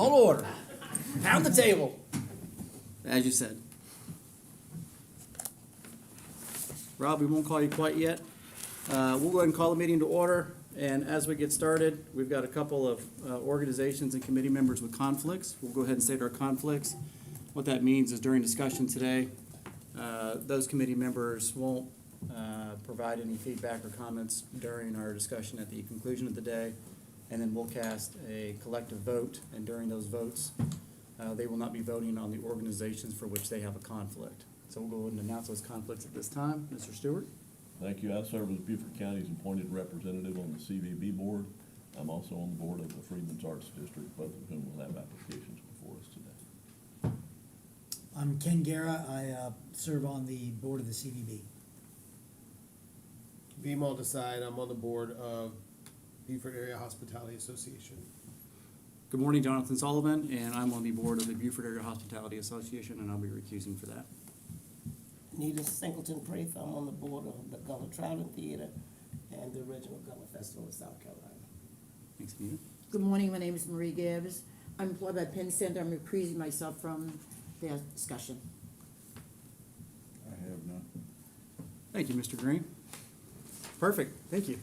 Call to order. Pound the table. As you said. Rob, we won't call you quite yet. We'll go ahead and call the meeting to order. And as we get started, we've got a couple of organizations and committee members with conflicts. We'll go ahead and state our conflicts. What that means is during discussion today, those committee members won't provide any feedback or comments during our discussion at the conclusion of the day. And then we'll cast a collective vote, and during those votes, they will not be voting on the organizations for which they have a conflict. So we'll go ahead and announce those conflicts at this time. Mr. Stewart? Thank you. I serve as Beaufort County's appointed representative on the CVB board. I'm also on the board of the Freedmen's Arts District, both of whom will have applications before us today. I'm Ken Guerra. I serve on the board of the CVB. Vimal Desai, I'm on the board of Beaufort Area Hospitality Association. Good morning, Jonathan Sullivan, and I'm on the board of the Beaufort Area Hospitality Association, and I'll be recusing for that. Nita Singleton Praith, I'm on the board of the Gullah Traveling Theater and the original Gullah Festival of South Carolina. Thanks, Nita. Good morning, my name is Marie Gibbs. I'm employed by Penn Center. I'm reprising myself from their discussion. I have none. Thank you, Mr. Green. Perfect, thank you.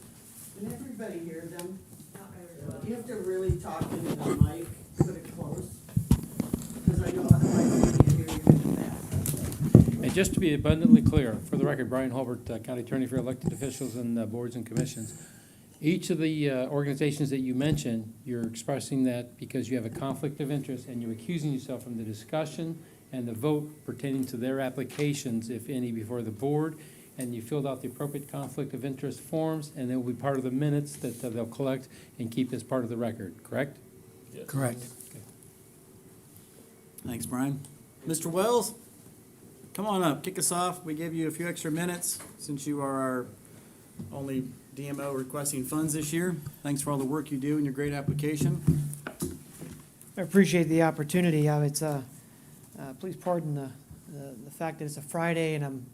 Can everybody hear them? You have to really talk into the mic, put it close, because I know otherwise you can't hear you in the back. And just to be abundantly clear, for the record, Brian Holbert, County Attorney for elected officials and boards and commissions. Each of the organizations that you mentioned, you're expressing that because you have a conflict of interest and you're accusing yourself from the discussion and the vote pertaining to their applications, if any, before the board, and you filled out the appropriate conflict of interest forms, and they will be part of the minutes that they'll collect and keep as part of the record, correct? Yes. Correct. Okay. Thanks, Brian. Mr. Wells, come on up, kick us off. We gave you a few extra minutes since you are our only DMO requesting funds this year. Thanks for all the work you do and your great application. I appreciate the opportunity. Please pardon the fact that it's a Friday and I'm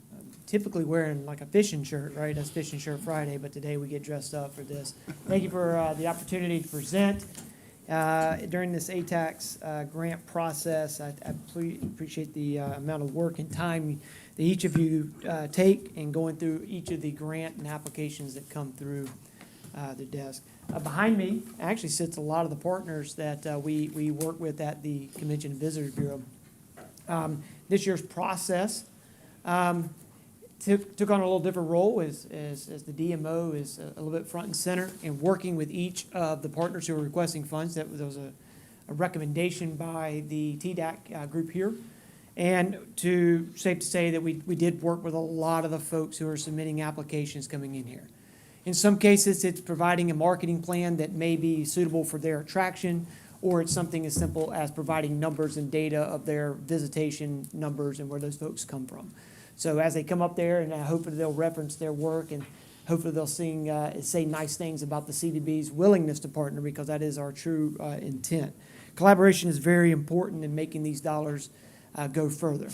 typically wearing like a fishing shirt, right? That's Fishing Shirt Friday, but today we get dressed up for this. Thank you for the opportunity to present during this ATAX grant process. I appreciate the amount of work and time that each of you take in going through each of the grant and applications that come through the desk. Behind me actually sits a lot of the partners that we work with at the Convention and Visitors Bureau. This year's process took on a little different role as the DMO is a little bit front and center in working with each of the partners who are requesting funds. There was a recommendation by the TDAC group here. And safe to say that we did work with a lot of the folks who are submitting applications coming in here. In some cases, it's providing a marketing plan that may be suitable for their attraction, or it's something as simple as providing numbers and data of their visitation numbers and where those folks come from. So as they come up there, and hopefully they'll reference their work, and hopefully they'll say nice things about the CVB's willingness to partner, because that is our true intent. Collaboration is very important in making these dollars go further.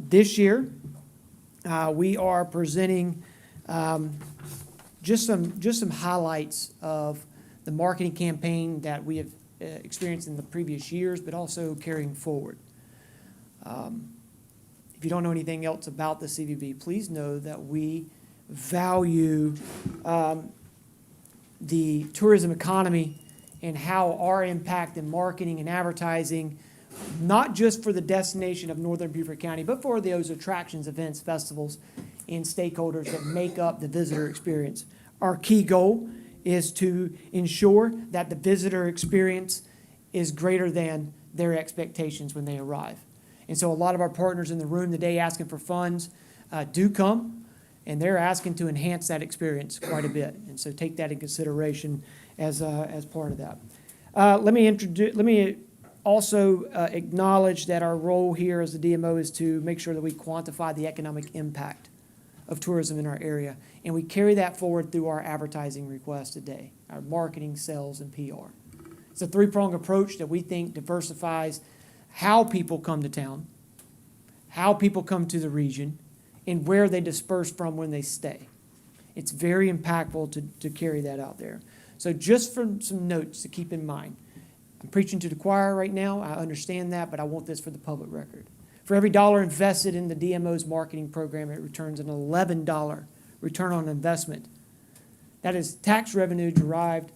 This year, we are presenting just some highlights of the marketing campaign that we have experienced in the previous years, but also carrying forward. If you don't know anything else about the CVB, please know that we value the tourism economy and how our impact in marketing and advertising, not just for the destination of Northern Beaufort County, but for those attractions, events, festivals, and stakeholders that make up the visitor experience. Our key goal is to ensure that the visitor experience is greater than their expectations when they arrive. And so a lot of our partners in the room today asking for funds do come, and they're asking to enhance that experience quite a bit. And so take that in consideration as part of that. Let me also acknowledge that our role here as the DMO is to make sure that we quantify the economic impact of tourism in our area. And we carry that forward through our advertising request today, our marketing, sales, and PR. It's a three-pronged approach that we think diversifies how people come to town, how people come to the region, and where they disperse from when they stay. It's very impactful to carry that out there. So just for some notes to keep in mind, I'm preaching to the choir right now, I understand that, but I want this for the public record. For every dollar invested in the DMO's marketing program, it returns an $11 return on investment. That is tax revenue derived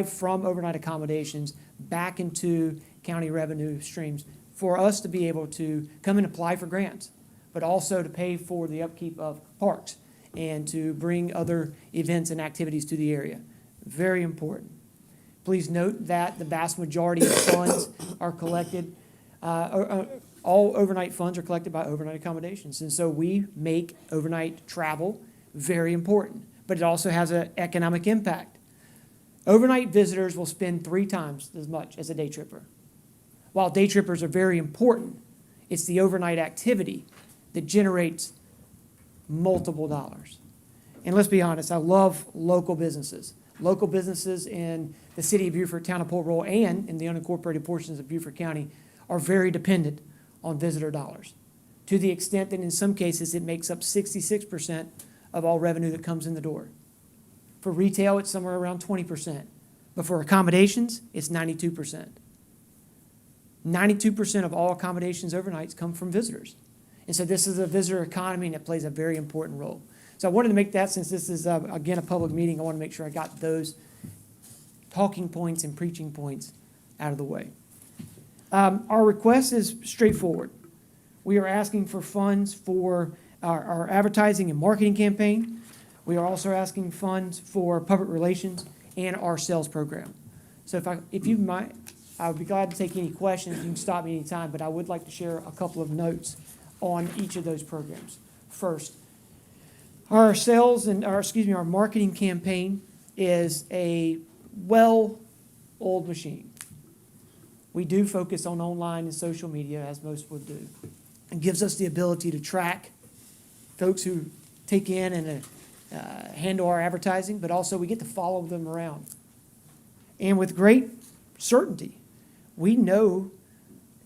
from overnight accommodations back into county revenue streams for us to be able to come and apply for grants, but also to pay for the upkeep of parks and to bring other events and activities to the area. Very important. Please note that the vast majority of funds are collected, all overnight funds are collected by overnight accommodations. And so we make overnight travel very important, but it also has an economic impact. Overnight visitors will spend 3 times as much as a day tripper. While day trippers are very important, it's the overnight activity that generates multiple dollars. And let's be honest, I love local businesses. Local businesses in the city of Beaufort, town of Port Royal, and in the unincorporated portions of Beaufort County are very dependent on visitor dollars, to the extent that in some cases it makes up 66% of all revenue that comes in the door. For retail, it's somewhere around 20%, but for accommodations, it's 92%. 92% of all accommodations overnights come from visitors. And so this is a visitor economy, and it plays a very important role. So I wanted to make that, since this is, again, a public meeting, I want to make sure I got those talking points and preaching points out of the way. Our request is straightforward. We are asking for funds for our advertising and marketing campaign. We are also asking funds for public relations and our sales program. So if you might, I would be glad to take any questions. You can stop me anytime, but I would like to share a couple of notes on each of those programs. First, our our marketing campaign is a well-oiled machine. We do focus on online and social media, as most would do. It gives us the ability to track folks who take in and handle our advertising, but also we get to follow them around. And with great certainty, we know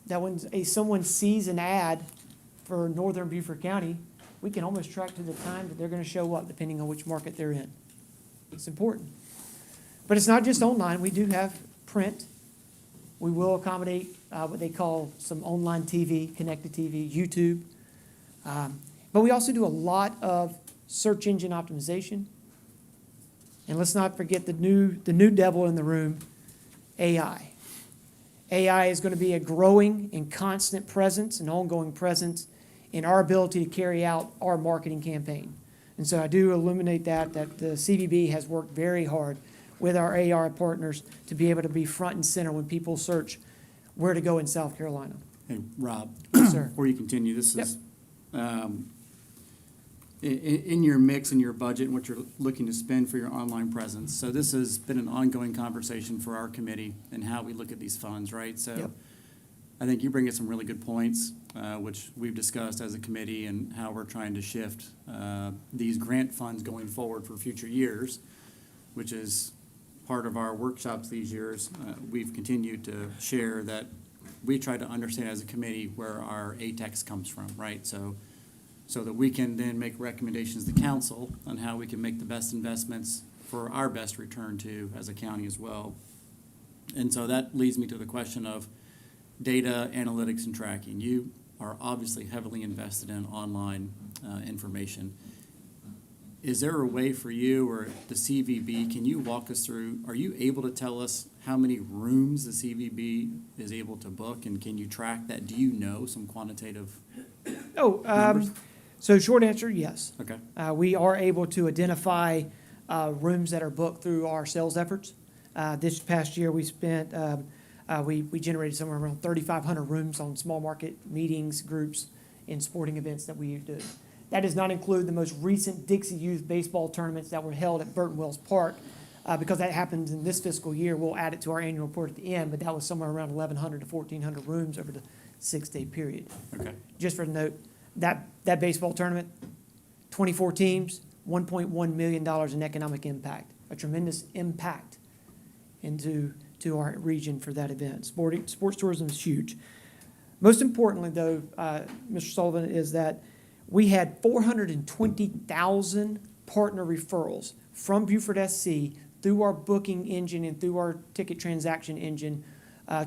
that when someone sees an ad for Northern Beaufort County, we can almost track to the time that they're going to show up, depending on which market they're in. It's important. But it's not just online. We do have print. We will accommodate what they call some online TV, connected TV, YouTube. But we also do a lot of search engine optimization. And let's not forget the new devil in the room, AI. AI is going to be a growing and constant presence, an ongoing presence in our ability to carry out our marketing campaign. And so I do illuminate that the CVB has worked very hard with our AI partners to be able to be front and center when people search where to go in South Carolina. Hey, Rob, Yes, sir. before you continue, this Yep. is, in your mix and your budget and what you're looking to spend for your online presence. So this has been an ongoing conversation for our committee and how we look at these funds, right? So Yep. I think you bring in some really good points, which we've discussed as a committee, and how we're trying to shift these grant funds going forward for future years, which is part of our workshops these years. We've continued to share that we try to understand as a committee where our ATEX comes from, right? So that we can then make recommendations to council on how we can make the best investments for our best return to as a county as well. And so that leads me to the question of data analytics and tracking. You are obviously heavily invested in online information. Is there a way for you or the CVB, can you walk us through, are you able to tell us how many rooms the CVB is able to book, and can you track that? Do you know some quantitative numbers? So short answer, yes. Okay. We are able to identify rooms that are booked through our sales efforts. This past year, we spent, we generated somewhere around 3,500 rooms on small market meetings, groups, and sporting events that we do. That does not include the most recent Dixie Youth baseball tournaments that were held at Burton Wells Park. Because that happens in this fiscal year, we'll add it to our annual report at the end, but that was somewhere around 1,100 to 1,400 rooms over the 6-day period. Okay. Just for the note, that baseball tournament, 24 teams, $1.1 million in economic impact, a tremendous impact to our region for that event. Sports tourism is huge. Most importantly, though, Mr. Sullivan, is that we had 420,000 partner referrals from Beaufort SC through our booking engine and through our ticket transaction engine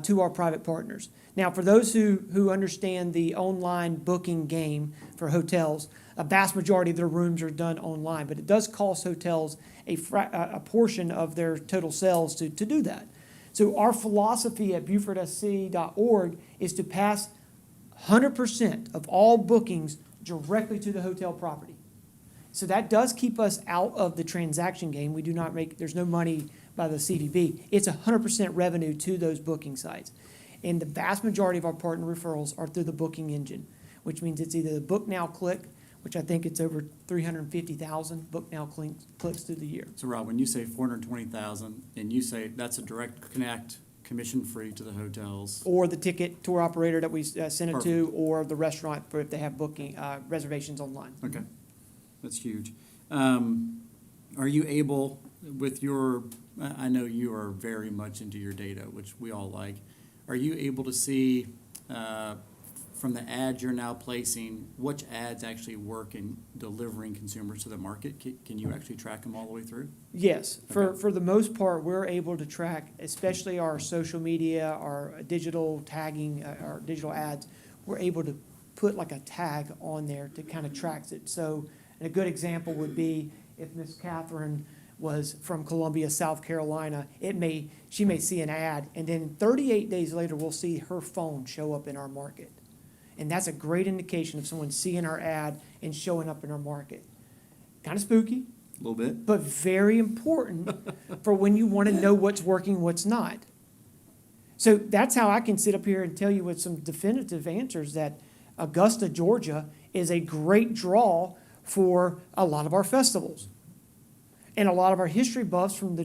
to our private partners. Now, for those who understand the online booking game for hotels, a vast majority of their rooms are done online, but it does cost hotels a portion of their total sales to do that. So our philosophy at BeaufortSC.org is to pass 100% of all bookings directly to the hotel property. So that does keep us out of the transaction game. We do not make, there's no money by the CVB. It's 100% revenue to those booking sites. And the vast majority of our partner referrals are through the booking engine, which means it's either the Book Now click, which I think it's over 350,000 Book Now clicks through the year. So Rob, when you say 420,000, and you say that's a direct connect, commission-free to the hotels, Or the ticket tour operator that we send it to, Perfect. or the restaurant for if they have booking, reservations online. okay, that's huge. Are you able, with your, I know you are very much into your data, which we all like. Are you able to see, from the ads you're now placing, which ads actually work in delivering consumers to the market? Can you actually track them all the way through? Yes, Okay. for the most part, we're able to track, especially our social media, our digital tagging, our digital ads. We're able to put like a tag on there to kind of tracks it. So a good example would be if Miss Catherine was from Columbia, South Carolina, she may see an ad, and then 38 days later, we'll see her phone show up in our market. And that's a great indication of someone seeing our ad and showing up in our market. Kind of spooky, A little bit? but very important for when you want to know what's working, what's not. So that's how I can sit up here and tell you with some definitive answers that Augusta, Georgia is a great draw for a lot of our festivals. And a lot of our history buffs from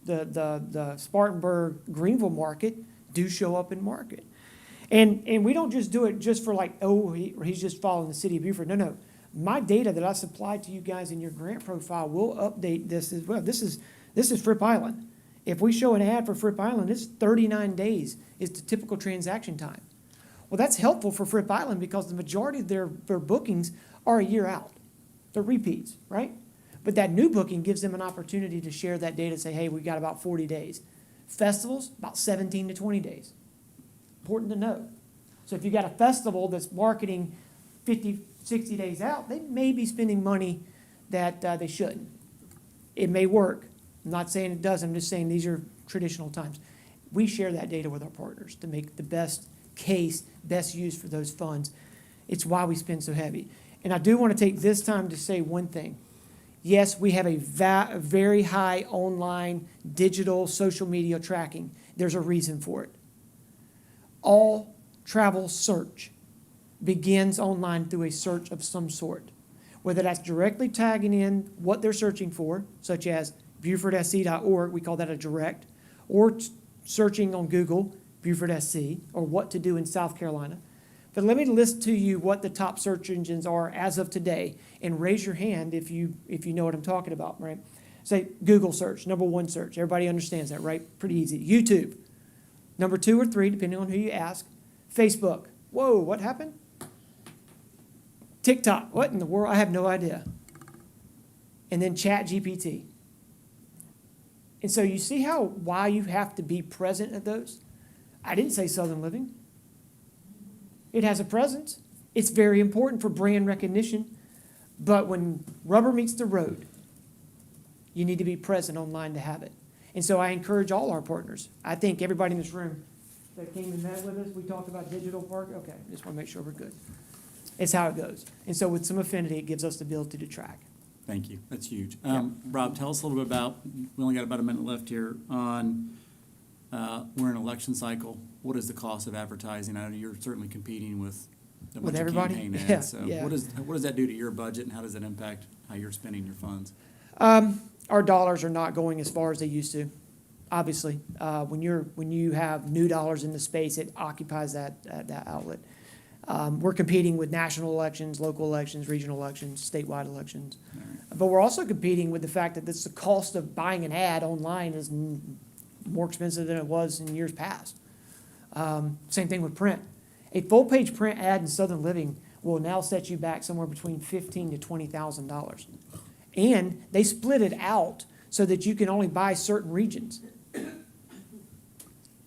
the Spartanburg, Greenville market do show up in market. And we don't just do it just for like, oh, he's just following the city of Beaufort. No. My data that I supplied to you guys in your grant profile will update this as well. This is Fripp Island. If we show an ad for Fripp Island, it's 39 days is the typical transaction time. Well, that's helpful for Fripp Island because the majority of their bookings are a year out. They're repeats, right? But that new booking gives them an opportunity to share that data and say, hey, we got about 40 days. Festivals, about 17 to 20 days. Important to know. So if you got a festival that's marketing 50, 60 days out, they may be spending money that they shouldn't. It may work. I'm not saying it does. I'm just saying these are traditional times. We share that data with our partners to make the best case, best use for those funds. It's why we spend so heavy. And I do want to take this time to say one thing. Yes, we have a very high online, digital, social media tracking. There's a reason for it. All travel search begins online through a search of some sort, whether that's directly tagging in what they're searching for, such as BeaufortSC.org, we call that a direct, or searching on Google, Beaufort SC, or what to do in South Carolina. But let me list to you what the top search engines are as of today, and raise your hand if you know what I'm talking about, right? Say Google search, number one search. Everybody understands that, right? Pretty easy. YouTube, number 2 or 3, depending on who you ask. Facebook, whoa, what happened? TikTok, what in the world? I have no idea. And then ChatGPT. And so you see why you have to be present at those? I didn't say Southern Living. It has a presence. It's very important for brand recognition. But when rubber meets the road, you need to be present online to have it. And so I encourage all our partners. I think everybody in this room that came and met with us, we talked about digital park. Okay, just want to make sure we're good. It's how it goes. And so with some affinity, it gives us the ability to track. Thank you. That's huge. Rob, tell us a little bit about, we only got about a minute left here, on, we're in an election cycle. What is the cost of advertising? I know you're certainly competing with a bunch of everybody? campaign Yeah, ads. So yeah. what does that do to your budget, and how does that impact how you're spending your funds? Our dollars are not going as far as they used to. Obviously, when you have new dollars in the space, it occupies that outlet. We're competing with national elections, local elections, regional elections, statewide elections. But we're also competing with the fact that the cost of buying an ad online is more expensive than it was in years past. Same thing with print. A full-page print ad in Southern Living will now set you back somewhere between $15,000 to $20,000. And they split it out so that you can only buy certain regions.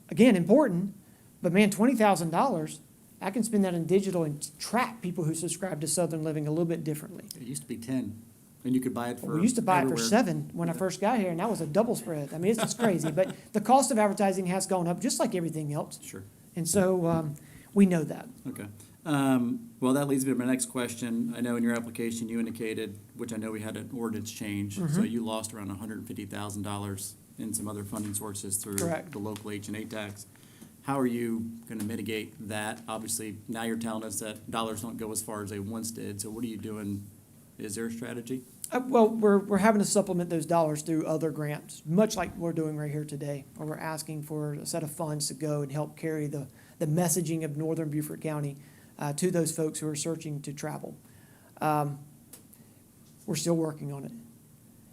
Again, important, But man, $20,000, I can spend that in digital and track people who subscribe to Southern Living a little bit differently. It used to be 10, and you could buy it for We used to buy it for everywhere. 7 when I first got here, and that was a double spread. I mean, it's just crazy. But the cost of advertising has gone up, just like everything else. Sure. And so we know that. Okay. Well, that leads me to my next question. I know in your application you indicated, which I know we had an ordinance change, so you lost around $150,000 in some other funding sources through Correct. the local H&A tax. How are you gonna mitigate that? Obviously, now you're telling us that dollars don't go as far as they once did, so what are you doing? Is there a strategy? Well, we're having to supplement those dollars through other grants, much like we're doing right here today, where we're asking for a set of funds to go and help carry the messaging of Northern Beaufort County to those folks who are searching to travel. We're still working on it.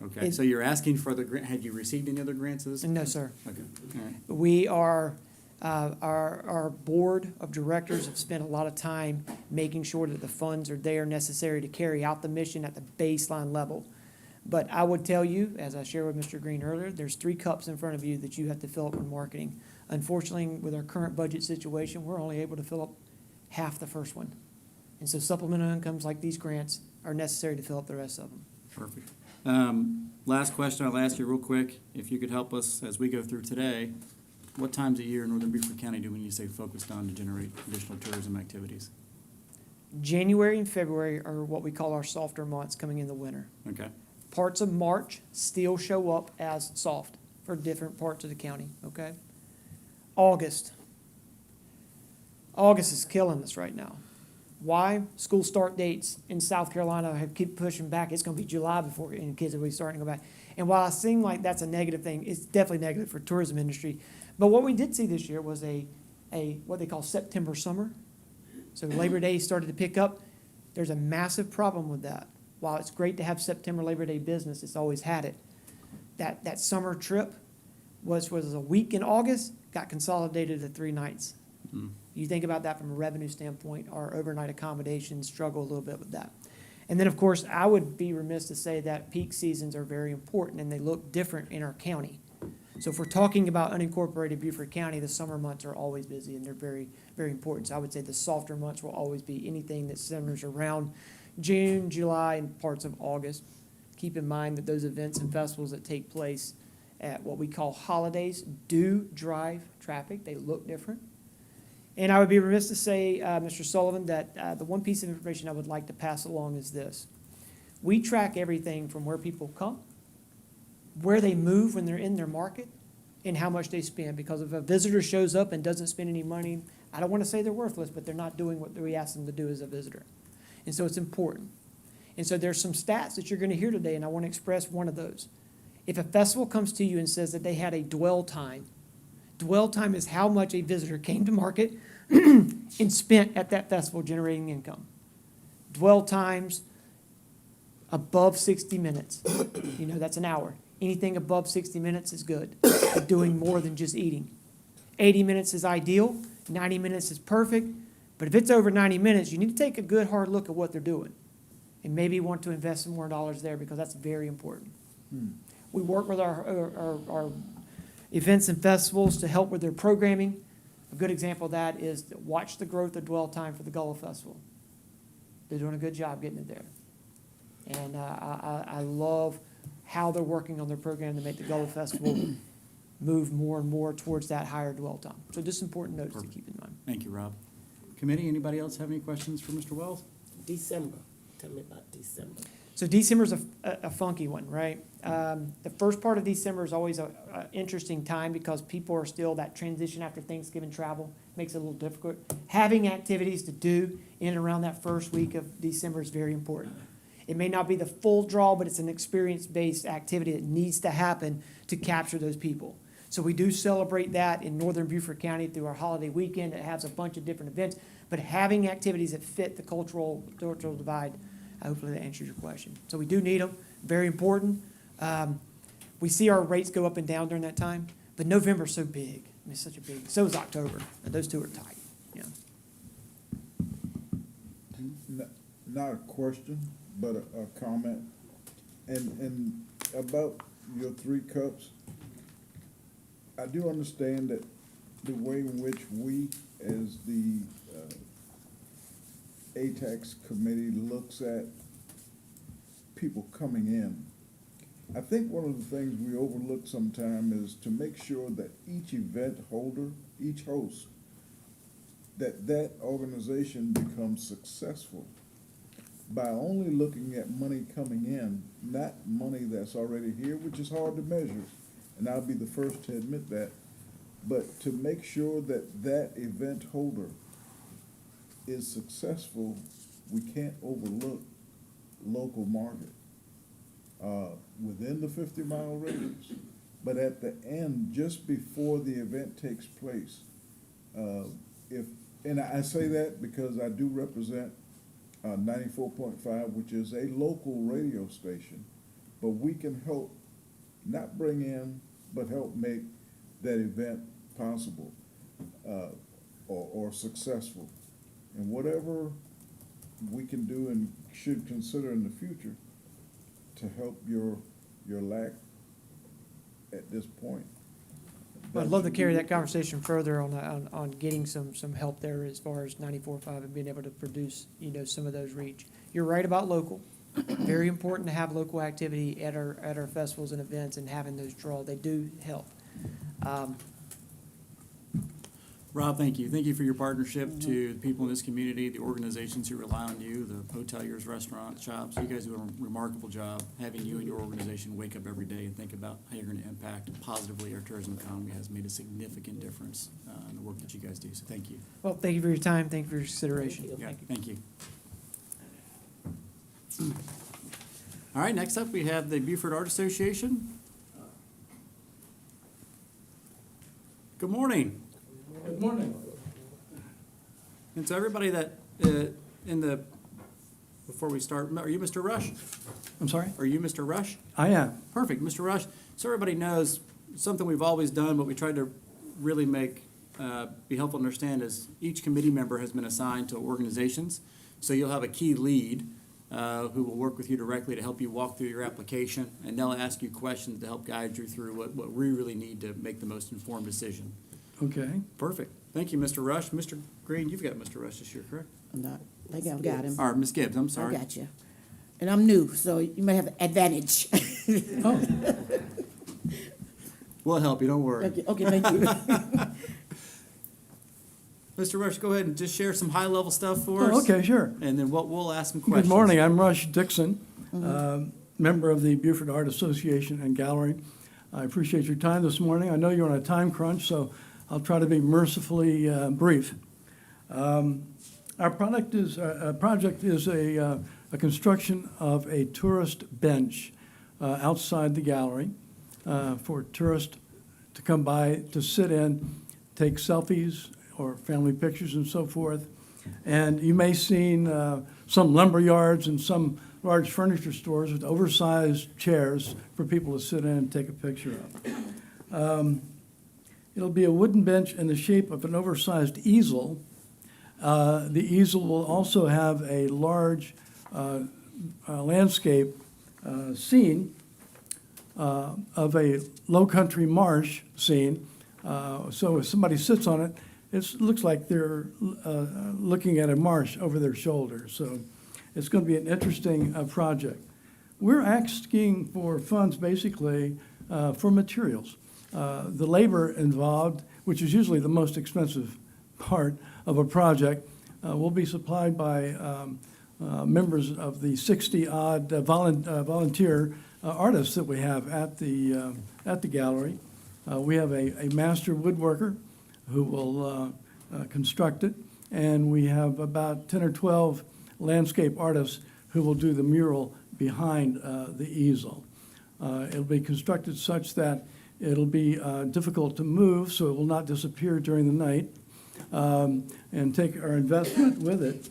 Okay, so you're asking for the grant, have you received any other grants of this? No, sir. Okay, all right. We are, our board of directors have spent a lot of time making sure that the funds are there necessary to carry out the mission at the baseline level. But I would tell you, as I shared with Mr. Green earlier, there's 3 cups in front of you that you have to fill up in marketing. Unfortunately, with our current budget situation, we're only able to fill up half the first one. And so supplemental incomes like these grants are necessary to fill up the rest of them. Perfect. Last question I'll ask you real quick, if you could help us as we go through today, what times a year in Northern Beaufort County do we need to stay focused on to generate additional tourism activities? January and February are what we call our softer months coming in the winter. Okay, Parts of March still show up as soft for different parts of the county, okay? August. August is killing us right now. Why? School start dates in South Carolina have keep pushing back. It's gonna be July before any kids will be starting to go back. And while it seems like that's a negative thing, it's definitely negative for tourism industry. But what we did see this year was a what they call September summer. So Labor Day started to pick up. There's a massive problem with that. While it's great to have September Labor Day business, it's always had it. That summer trip was a week in August, got consolidated to 3 nights. You think about that from a revenue standpoint, our overnight accommodations struggle a little bit with that. And then, of course, I would be remiss to say that peak seasons are very important and they look different in our county. So if we're talking about unincorporated Beaufort County, the summer months are always busy and they're very, very important. So I would say the softer months will always be anything that centers around June, July, and parts of August. Keep in mind that those events and festivals that take place at what we call holidays do drive traffic. They look different. And I would be remiss to say, Mr. Sullivan, that the one piece of information I would like to pass along is this. We track everything from where people come, where they move when they're in their market, and how much they spend. Because if a visitor shows up and doesn't spend any money, I don't want to say they're worthless, but they're not doing what we ask them to do as a visitor. And so it's important. And so there's some stats that you're going to hear today, and I want to express one of those. If a festival comes to you and says that they had a dwell time is how much a visitor came to market and spent at that festival generating income. Dwell times above 60 minutes. That's an hour. Anything above 60 minutes is good. You're doing more than just eating. 80 minutes is ideal. 90 minutes is perfect. But if it's over 90 minutes, you need to take a good hard look at what they're doing and maybe want to invest some more dollars there because that's very important. We work with our events and festivals to help with their programming. A good example of that is to watch the growth of dwell time for the Gullah Festival. They're doing a good job getting it there. And I love how they're working on their program to make the Gullah Festival move more and more towards that higher dwell time. So just important notes to keep in mind. thank you, Rob. Committee, anybody else have any questions for Mr. Wells? December, tell me about December. So December's a funky one, right? The first part of December is always a interesting time because people are still, that transition after Thanksgiving travel makes it a little difficult. Having activities to do in and around that first week of December is very important. It may not be the full draw, but it's an experience-based activity that needs to happen to capture those people. So we do celebrate that in Northern Beaufort County through our holiday weekend. It has a bunch of different events, but having activities that fit the cultural divide, hopefully that answers your question. So we do need them, very important. We see our rates go up and down during that time, but November's so big. I mean, it's such a big, so is October, and those two are tight, Not a question, but a comment. And about your 3 cups, I do understand that the way in which we, as the ATAX committee, looks at people coming in. I think one of the things we overlook sometimes is to make sure that each event holder, each host, that organization becomes successful by only looking at money coming in, not money that's already here, which is hard to measure, and I'll be the first to admit that, but to make sure that that event holder is successful, we can't overlook local market within the 50-mile radius. But at the end, just before the event takes place, and I say that because I do represent 94.5, which is a local radio station, but we can help not bring in, but help make that event possible or successful. And whatever we can do and should consider in the future to help your lack at this point. I'd love to carry that conversation further on getting some help there as far as 94.5 and being able to produce, some of those reach. You're right about local. Very important to have local activity at our festivals and events and having those draw. They do help. Rob, thank you. Thank you for your partnership to the people in this community, the organizations who rely on you, the hoteliers, restaurants, shops. You guys do a remarkable job having you and your organization wake up every day and think about how you're going to impact positively our tourism economy. Has made a significant difference in the work that you guys do. So thank you. Well, thank you for your time. Thank you for your consideration. Yeah, thank you. All right, next up we have the Beaufort Art Association. Good morning. Good morning. And so everybody that, before we start, are you Mr. Rush? I'm sorry? Are you Mr. Rush? I am. Perfect, Mr. Rush. So everybody knows, something we've always done, but we tried to really be helpful to understand is each committee member has been assigned to organizations. So you'll have a key lead who will work with you directly to help you walk through your application, and they'll ask you questions to help guide you through what we really need to make the most informed decision. Okay. Perfect. Thank you, Mr. Rush. Mr. Green, you've got Mr. Rush this year, correct? I'm not, I think I've got him. Or Ms. Gibbs, I'm sorry. I got you. And I'm new, so you might have an advantage. Oh, We'll help you, don't worry. Okay, thank you. Mr. Rush, go ahead and just share some high-level stuff for us. oh, okay, sure. And then we'll ask some questions. Good morning, I'm Rush Dixon, member of the Beaufort Art Association and Gallery. I appreciate your time this morning. I know you're on a time crunch, so I'll try to be mercifully brief. Our project is a construction of a tourist bench outside the gallery for tourists to come by, to sit in, take selfies or family pictures and so forth. And you may have seen some lumber yards and some large furniture stores with oversized chairs for people to sit in and take a picture of. It'll be a wooden bench in the shape of an oversized easel. The easel will also have a large landscape scene of a low country marsh scene. So if somebody sits on it, it looks like they're looking at a marsh over their shoulder. So it's going to be an interesting project. We're asking for funds basically for materials. The labor involved, which is usually the most expensive part of a project, will be supplied by members of the 60-odd volunteer artists that we have at the gallery. We have a master woodworker who will construct it, and we have about 10 or 12 landscape artists who will do the mural behind the easel. It'll be constructed such that it'll be difficult to move, so it will not disappear during the night, and take our investment with it.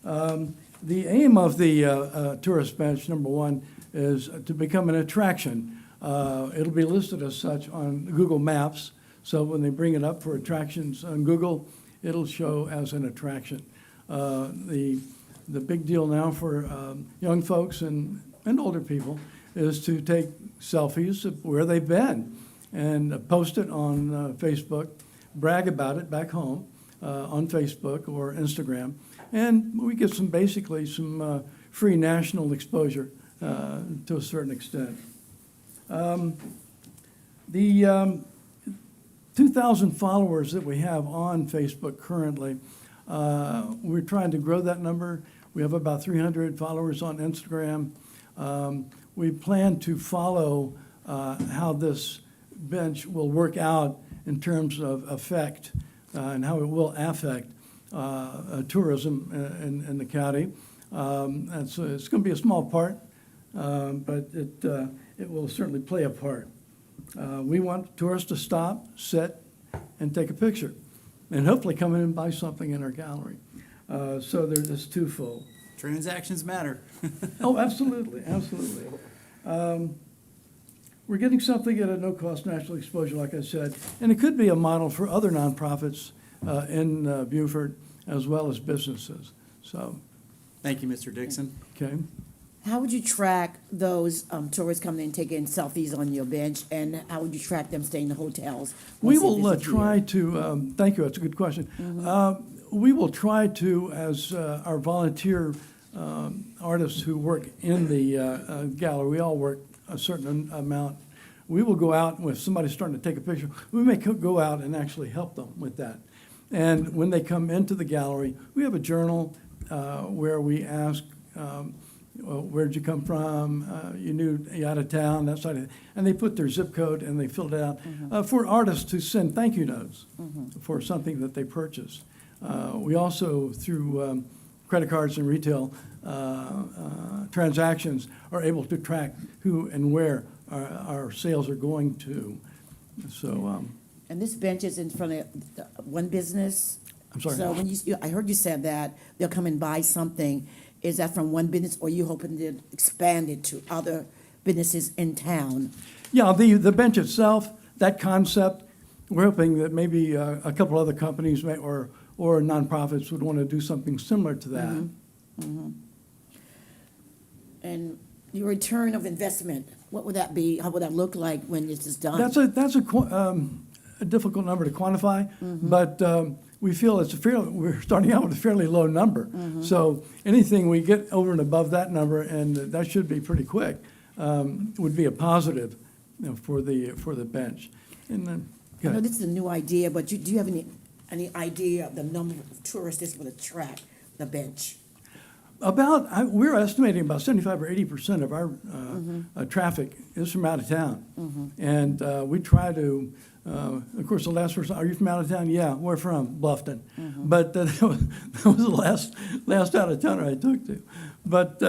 The aim of the tourist bench, number one, is to become an attraction. It'll be listed as such on Google Maps, so when they bring it up for attractions on Google, it'll show as an attraction. The big deal now for young folks and older people is to take selfies of where they've been and post it on Facebook brag about it back home on Facebook or Instagram, and we get basically some free national exposure to a certain extent. The 2,000 followers that we have on Facebook currently, we're trying to grow that number. We have about 300 followers on Instagram. We plan to follow how this bench will work out in terms of effect and how it will affect tourism in the county. It's going to be a small part, but it will certainly play a part. We want tourists to stop, sit, and take a picture, and hopefully come in and buy something in our gallery. So there's this twofold. Transactions matter. Oh, absolutely, absolutely. We're getting something at a no-cost national exposure, like I said, and it could be a model for other nonprofits in Beaufort as well as businesses. So, Thank you, Mr. Dixon. okay. How would you track those tourists coming in taking selfies on your bench, and how would you track them staying in the hotels? We once they will visit try here? to, thank you, that's a good question. We will try to, as our volunteer artists who work in the gallery, we all work a certain amount. We will go out, and if somebody's starting to take a picture, we may go out and actually help them with that. And when they come into the gallery, we have a journal where we ask, where'd you come from? You out of town, that side of it. And they put their zip code and they fill it out for artists to send thank you notes for something that they purchased. We also, through credit cards and retail transactions, are able to track who and where our sales are going to. So, And this bench is in front of one business? I'm sorry. So when I heard you said that they'll come and buy something. Is that from one business, or are you hoping to expand it to other businesses in town? yeah, the bench itself, that concept, we're hoping that maybe a couple other companies or nonprofits would want to do something similar to that. And your return of investment, what would that be? How would that look like when this is done? That's a difficult number to quantify, but we feel we're starting out with a fairly low number. So anything we get over and above that number, and that should be pretty quick, would be a positive, for the bench. And then, I know this is a new idea, but do you have any idea of the number of tourists this would attract, the bench? We're estimating about 75 or 80% of our traffic is from out of town. And we try to, of course, the last person, are you from out of town? Yeah, we're from Bluffton. But that was the last out of towner I took to. But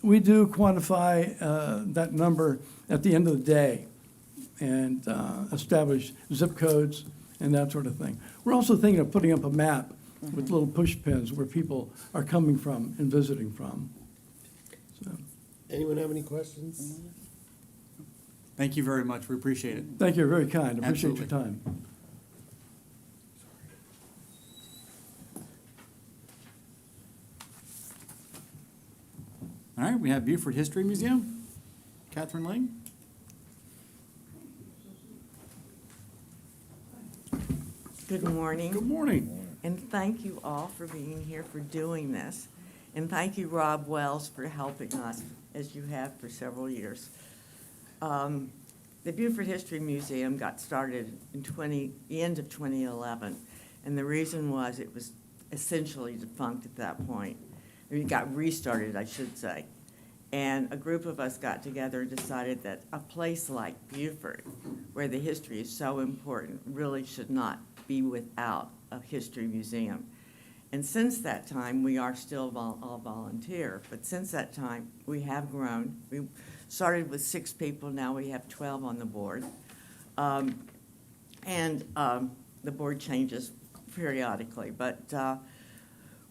we do quantify that number at the end of the day and establish zip codes and that sort of thing. We're also thinking of putting up a map with little push pins where people are coming from and visiting from. So, Anyone have any questions? Thank you very much. We appreciate it. thank you, you're very kind. Appreciate your Absolutely. time. All right, we have Beaufort History Museum. Catherine Lang. Good morning. Good morning. And thank you all for being here, for doing this. And thank you, Rob Wells, for helping us, as you have for several years. The Beaufort History Museum got started in the end of 2011. And the reason was it was essentially defunct at that point. It got restarted, I should say. And a group of us got together and decided that a place like Beaufort, where the history is so important, really should not be without a history museum. And since that time, we are still all volunteer, but since that time, we have grown. We started with 6 people, now we have 12 on the board. And the board changes periodically, but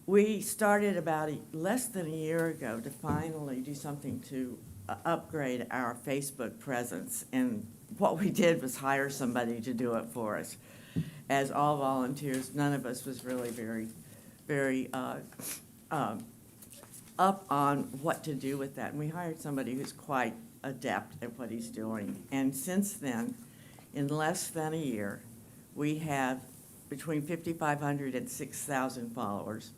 we started about less than a year ago to finally do something to upgrade our Facebook presence. And what we did was hire somebody to do it for us. As all volunteers, none of us was really very up on what to do with that. And we hired somebody who's quite adept at what he's doing. And since then, in less than a year, we have between 5,500 and 6,000 followers.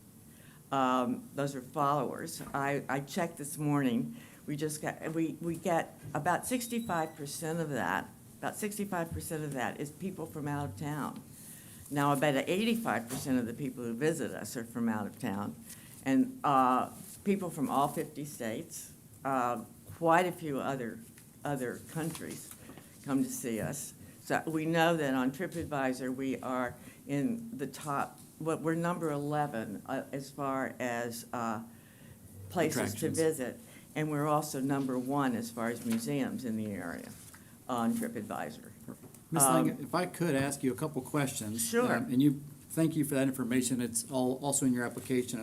Those are followers. I checked this morning. We get about 65% of that. About 65% of that is people from out of town. Now, about 85% of the people who visit us are from out of town, and people from all 50 states, quite a few other countries come to see us. So we know that on TripAdvisor, we are in the top, we're number 11 as far as places to Attractions. visit, and we're also number 1 as far as museums in the area on TripAdvisor. Ms. Lang, if I could ask you a couple questions. Sure. And thank you for that information. It's all also in your application.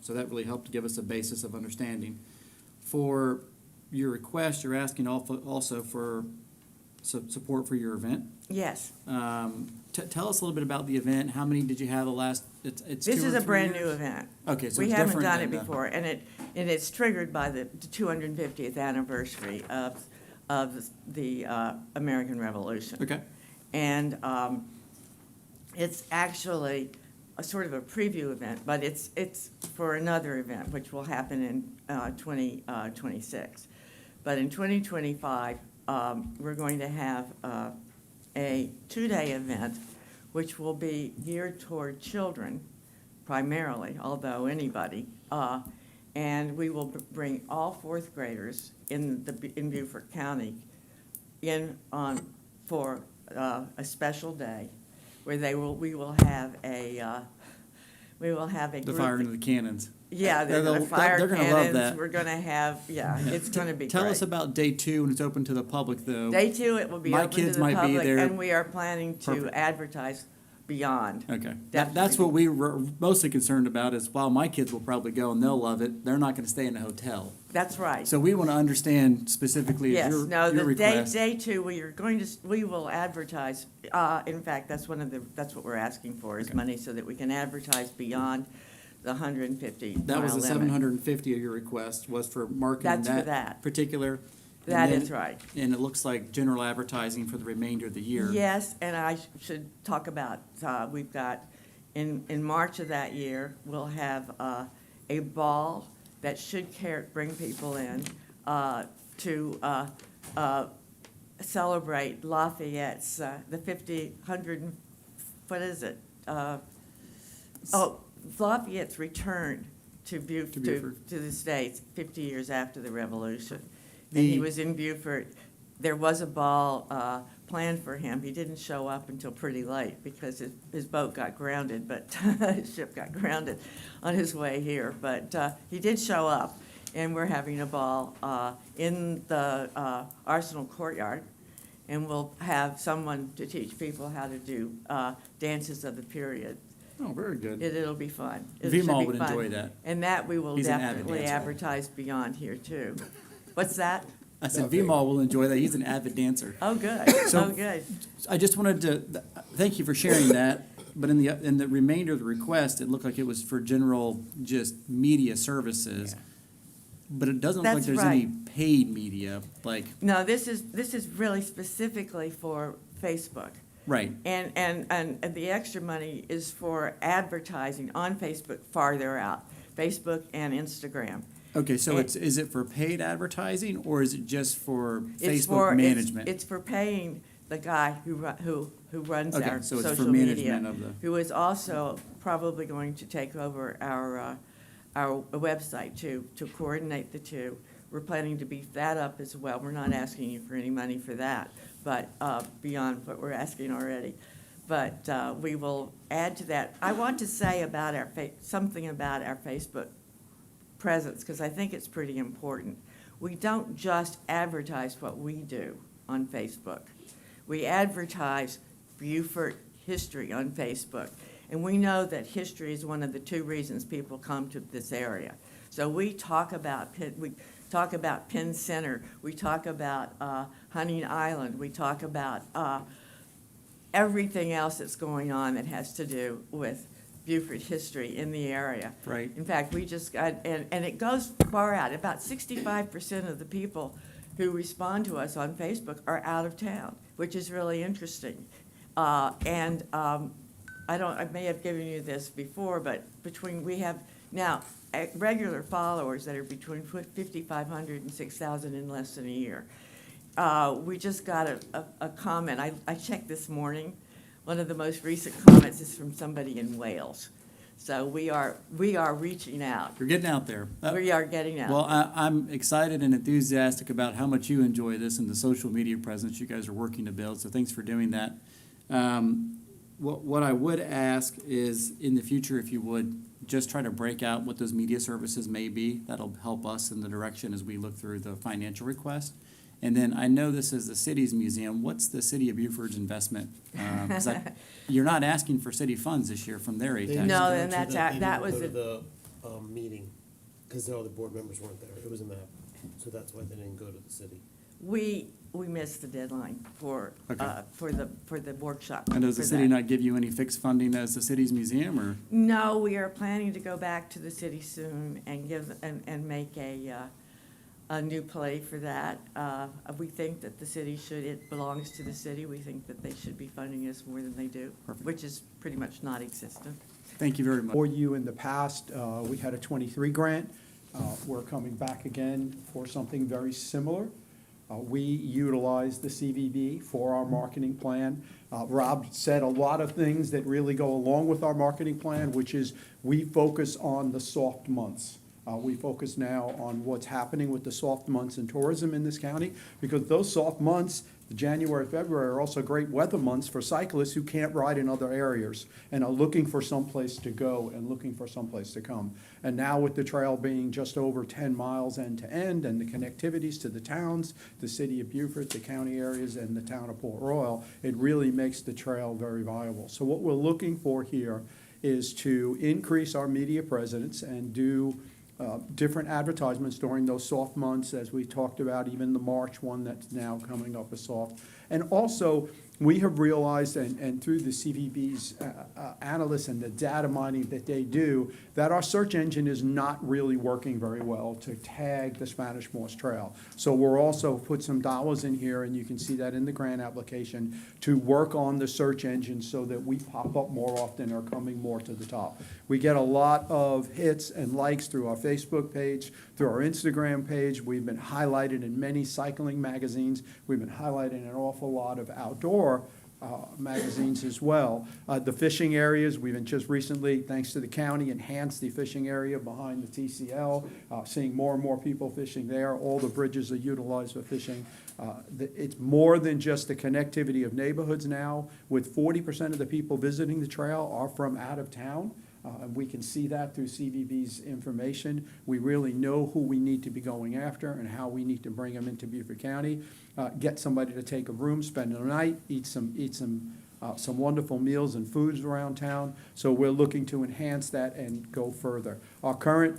So that really helped give us a basis of understanding. For your request, you're asking also for support for your event. Yes. Tell us a little bit about the event. How many did you have the last, it's This 2 or is a 3 brand new years? event. Okay, so We it's haven't different done it than the- before, and it's triggered by the 250th anniversary of the American Revolution. Okay. And it's actually a sort of a preview event, but it's for another event, which will happen in 2026. But in 2025, we're going to have a 2-day event, which will be geared toward children primarily, although anybody. And we will bring all 4th graders in Beaufort County for a special day where we will have a The group. fire into the cannons. Yeah, They're the gonna- fire they're gonna love cannons, that. we're gonna have, it's gonna be great. Tell us about day 2 when it's open to the public, though. Day 2, it will be My open to kids the might be public, there. and we are planning to Perfect. advertise beyond. Okay. Definitely. That's what we were mostly concerned about is while my kids will probably go and they'll love it, they're not gonna stay in a hotel. That's right. So we wanna understand specifically Yes, your no, the request. day 2, we will advertise, in fact, that's what we're asking for, is Okay. money so that we can advertise beyond the 150 mile That was the limit. 750 of your request was for marketing That's for that. particular. and That then- is right. And it looks like general advertising for the remainder of the year. Yes, and I should talk about, we've got, in March of that year, we'll have a ball that should bring people in to celebrate Lafayette's, the 100, what is it? Lafayette's return to Beaufort. to the States 50 years after the Revolution. And he was in Beaufort. There was a ball planned for him. He didn't show up until pretty late because his boat got grounded, but his ship got grounded on his way here. But he did show up, and we're having a ball in the Arsenal courtyard. And we'll have someone to teach people how to do dances of the period. Oh, very good. It'll be fun. It should V-Mall be would fun. enjoy that. And that we will He's an avid definitely dancer. advertise beyond here, too. What's that? I said V-Mall will enjoy that. He's an avid dancer. Oh, good. So- Oh, good. I just wanted to, thank you for sharing that, but in the remainder of the request, it looked like it was for general, just media services. But it doesn't look like That's there's right. any paid media, like, No, this is really specifically for Facebook. right. And the extra money is for advertising on Facebook farther out, Facebook and Instagram. Okay, so And- is it for paid advertising, or is it just for It's Facebook for- management? It's for paying the guy who runs Okay, our so it's for social media, management of the- who is also probably going to take over our website to coordinate the two. We're planning to beef that up as well. We're not asking you for any money for that, but beyond what we're asking already. But we will add to that. I want to say about something about our Facebook presence, because I think it's pretty important. We don't just advertise what we do on Facebook. We advertise Beaufort history on Facebook. And we know that history is one of the 2 reasons people come to this area. So we talk about Penn Center, we talk about Hunting Island, we talk about everything else that's going on that has to do with Beaufort history in the area. Right. In fact, we just got, and it goes far out. About 65% of the people who respond to us on Facebook are out of town, which is really interesting. And I may have given you this before, but we have now regular followers that are between 5,500 and 6,000 in less than a year. We just got a comment, I checked this morning, one of the most recent comments is from somebody in Wales. So we are reaching out. You're getting out there. We are getting out. Well, I'm excited and enthusiastic about how much you enjoy this and the social media presence you guys are working to build, so thanks for doing that. What I would ask is, in the future, if you would, just try to break out what those media services may be. That'll help us in the direction as we look through the financial request. And then I know this is the city's museum. What's the city of Beaufort's investment? 'Cause you're not asking for city funds this year from their They ATAX. didn't No, go and to that's the- our- they that didn't was go to the- the meeting, because all the board members weren't there. It was in the, so that's why they didn't go to the city. We missed the deadline for the workshop. And does the for city that. not give you any fixed funding as the city's museum, or? No, we are planning to go back to the city soon and and make a new play for that. We think that the city it belongs to the city. We think that they should be funding us more than they do, Perfect. which is pretty much not existent. Thank you very much. For you in the past, we had a 23 grant. We're coming back again for something very similar. We utilized the CVB for our marketing plan. Rob said a lot of things that really go along with our marketing plan, which is we focus on the soft months. We focus now on what's happening with the soft months in tourism in this county, because those soft months, January, February, are also great weather months for cyclists who can't ride in other areas and are looking for someplace to go and looking for someplace to come. And now with the trail being just over 10 miles end to end and the connectivities to the towns, the city of Beaufort, the county areas, and the town of Port Royal, it really makes the trail very viable. So what we're looking for here is to increase our media presence and do different advertisements during those soft months, as we talked about, even the March one that's now coming up is soft. And also, we have realized, and through the CVB's analysts and the data mining that they do, that our search engine is not really working very well to tag the Spanish Moss Trail. So we're also put some dollars in here, and you can see that in the grant application, to work on the search engine so that we pop up more often or coming more to the top. We get a lot of hits and likes through our Facebook page, through our Instagram page. We've been highlighted in many cycling magazines. We've been highlighted in an awful lot of outdoor magazines as well. The fishing areas, we've just recently, thanks to the county, enhanced the fishing area behind the TCL, seeing more and more people fishing there. All the bridges are utilized for fishing. It's more than just the connectivity of neighborhoods now. With 40% of the people visiting the trail are from out of town. And we can see that through CVB's information. We really know who we need to be going after and how we need to bring them into Beaufort County. Get somebody to take a room, spend the night, eat some wonderful meals and foods around town. So we're looking to enhance that and go further. Our current